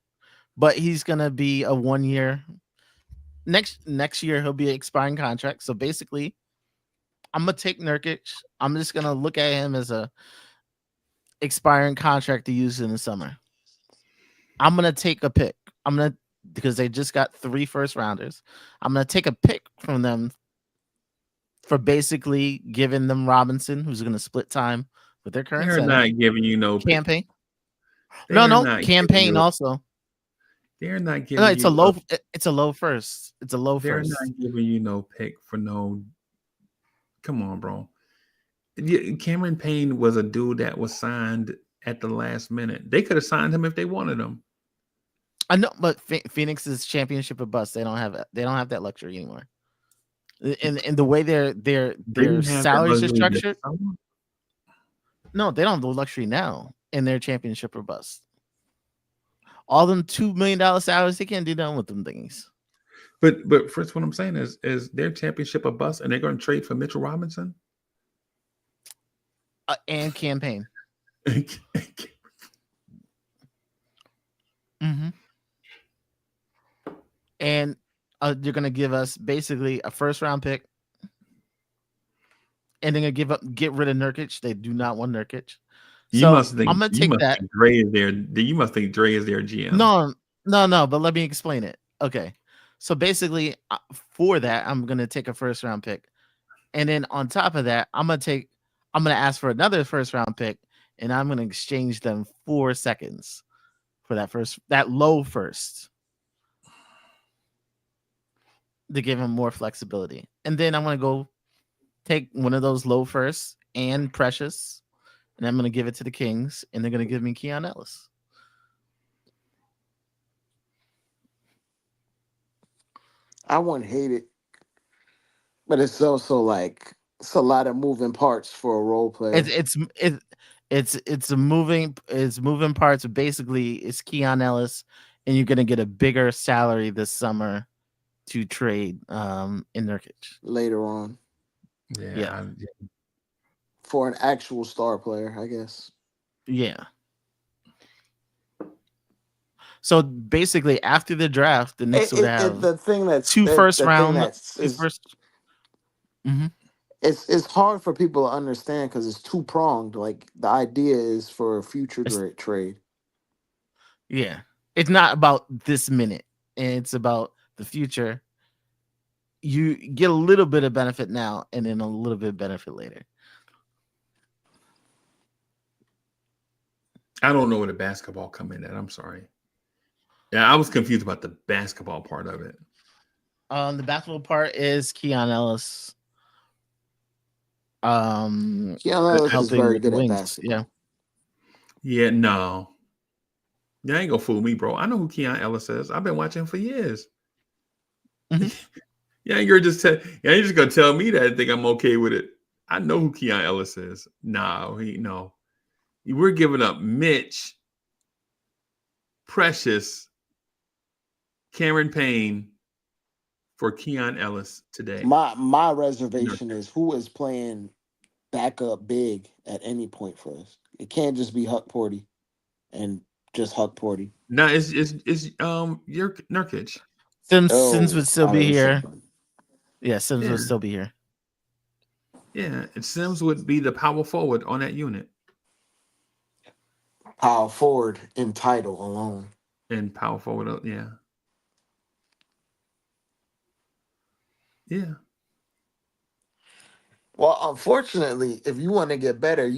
but he's gonna be a 1 year. Next year he'll be an expiring contract. So basically, I'm gonna take Nurkic. I'm just gonna look at him as a expiring contract to use in the summer. I'm gonna take a pick. Because they just got 3 first rounders. I'm gonna take a pick from them for basically giving them Robinson, who's gonna split time with their current They're center. not giving you no Campaign. They're No, not campaign giving you- also. They're not giving No, it's you a low. It's a low first. It's a low They're first. not giving you no pick for no. Come on, bro. Cameron Payne was a dude that was signed at the last minute. They could have signed him if they wanted him. I know, but Phoenix's championship or bust. They don't have that luxury anymore. And the way their salaries are structured. No, they don't have the luxury now in their championship or bust. All them $2 million salaries, they can't do nothing with them things. But first, what I'm saying is their championship a bust, and they're going to trade for Mitchell Robinson and campaign. Mm-hmm. And you're going to give us basically a first round pick, and they're going to get rid of Nurkic. They do not want Nurkic. You So must think I'm gonna take that. You must think Dre is their GM. No. But let me explain it. Okay, so basically, for that, I'm gonna take a first round pick, and then on top of that, I'm gonna ask for another first round pick, and I'm gonna exchange them 4 seconds for that low first to give him more flexibility, and then I'm gonna go take one of those low firsts and Precious. And I'm going to give it to the Kings, and they're going to give me Keon Ellis. I wouldn't hate it, but it's also like it's a lot of moving parts for a role player. It's moving parts. Basically, it's Keon Ellis, and you're going to get a bigger salary this summer to trade in Nurkic later on. Yeah. For an actual star player, I guess. Yeah. So basically, after the draft, the Knicks would have the thing that's 2 first round. Mm-hmm. It's hard for people to understand because it's two pronged. Like the idea is for a future trade. Yeah, it's not about this minute, and it's about the future. You get a little bit of benefit now, and then a little bit of benefit later. I don't know where the basketball come in at. I'm sorry. Yeah, I was confused about the basketball part of it. The basketball part is Keon Ellis. Keon Ellis is very good at basketball. Yeah, no. You ain't gonna fool me, bro. I know who Keon Ellis is. I've been watching him for years. Mm-hmm. Yeah, you're just gonna tell me that and think I'm okay with it. I know who Keon Ellis is. No. We're giving up Mitch, Precious, Cameron Payne for Keon Ellis today. My reservation is who is playing backup big at any point for us. It can't just be Huck Porty and just Huck Porty. No, it's your Nurkic. Sims would still be here. Yeah, Sims would still be here. Yeah, and Sims would be the power forward on that unit. Power forward in title alone. And power forward, yeah. Yeah. Well, unfortunately, if you want to get better,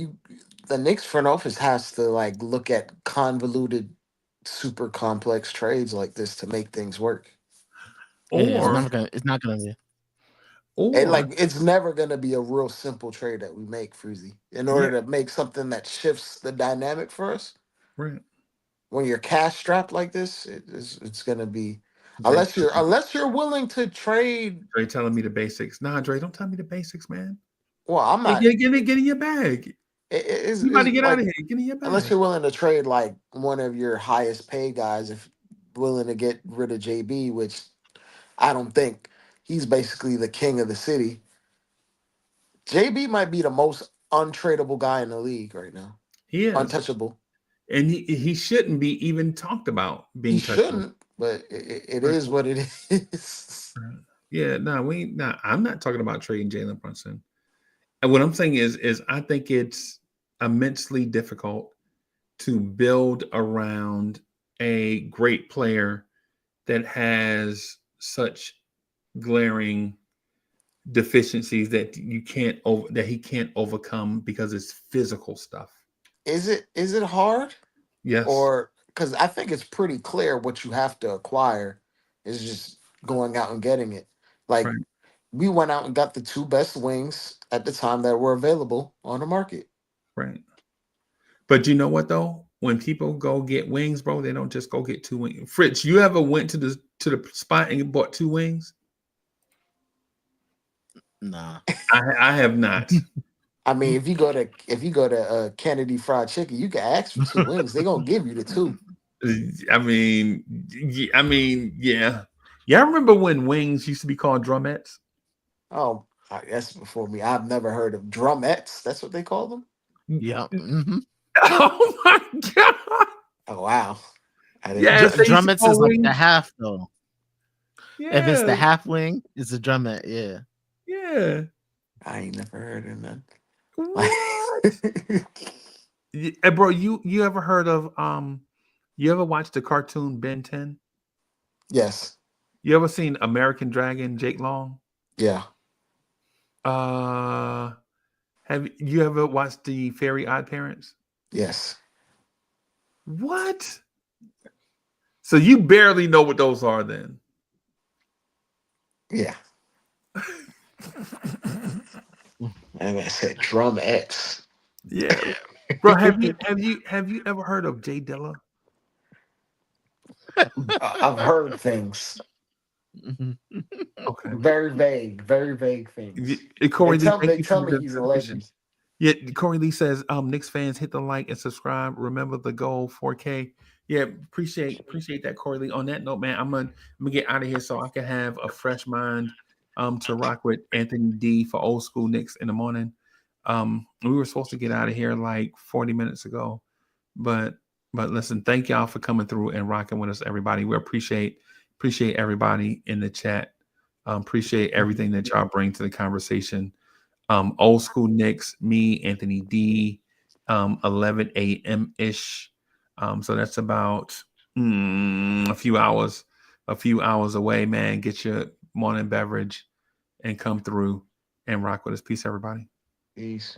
the Knicks front office has to like look at convoluted, super complex trades like this to make things work. Or it's not gonna be. It's never gonna be a real simple trade that we make, Freezie. In order to make something that shifts the dynamic for us. Right. When you're cash strapped like this, it's gonna be unless you're willing to trade. Dre telling me the basics. Nah, Dre, don't tell me the basics, man. Well, I'm not. Get in your bag. You about to get out of here. Get in your bag. Unless you're willing to trade like one of your highest paid guys, if willing to get rid of JB, which I don't think he's basically the king of the city. JB might be the most untradeable guy in the league right now. He is untouchable, and he shouldn't be even talked about being. He shouldn't, but it is what it is. Yeah, I'm not talking about trading Jalen Brunson. And what I'm saying is I think it's immensely difficult to build around a great player that has such glaring deficiencies that he can't overcome because it's physical stuff. Is it hard? Yes. Or because I think it's pretty clear what you have to acquire is just going out and getting it. Like we went out and got the two best wings at the time that were available on the market. Right. But you know what though? When people go get wings, bro, they don't just go get two wings. Fritz, you ever went to the spot and bought two wings? Nah. I have not. I mean, if you go to Kennedy Fried Chicken, you can ask for two wings. They're gonna give you the two. I mean, yeah. Yeah, I remember when wings used to be called drumettes. Oh, that's before me. I've never heard of drumettes. That's what they call them? Yeah. Mm-hmm. Oh my god. Oh wow. Drumettes is like the half though. Yeah. If it's the half wing, it's a drumette. Yeah. Yeah. I ain't never heard of none. Hey, bro, you ever heard of you ever watched the cartoon Ben 10? Yes. You ever seen American Dragon, Jake Long? Yeah. Have you ever watched the Fairy Odd Parents? Yes. What? So you barely know what those are then? Yeah. And I said drumettes. Yeah. Bro, have you ever heard of Jay Dilla? I've heard things. Okay. Very vague things. Corey, they tell me he's a legend. Yeah, Corey Lee says, Knicks fans, hit the like and subscribe. Remember the goal, 4K. Yeah, appreciate that, Corey Lee. On that note, man, I'm gonna get out of here so I can have a fresh mind to rock with Anthony D for old school Knicks in the morning. We were supposed to get out of here like 40 minutes ago, but listen, thank y'all for coming through and rocking with us, everybody. We appreciate everybody in the chat. Appreciate everything that y'all bring to the conversation. Old school Knicks, me, Anthony D, 11 a.m. ish. So that's about a few hours away, man. Get your morning beverage and come through and rock with us. Peace, everybody. Peace.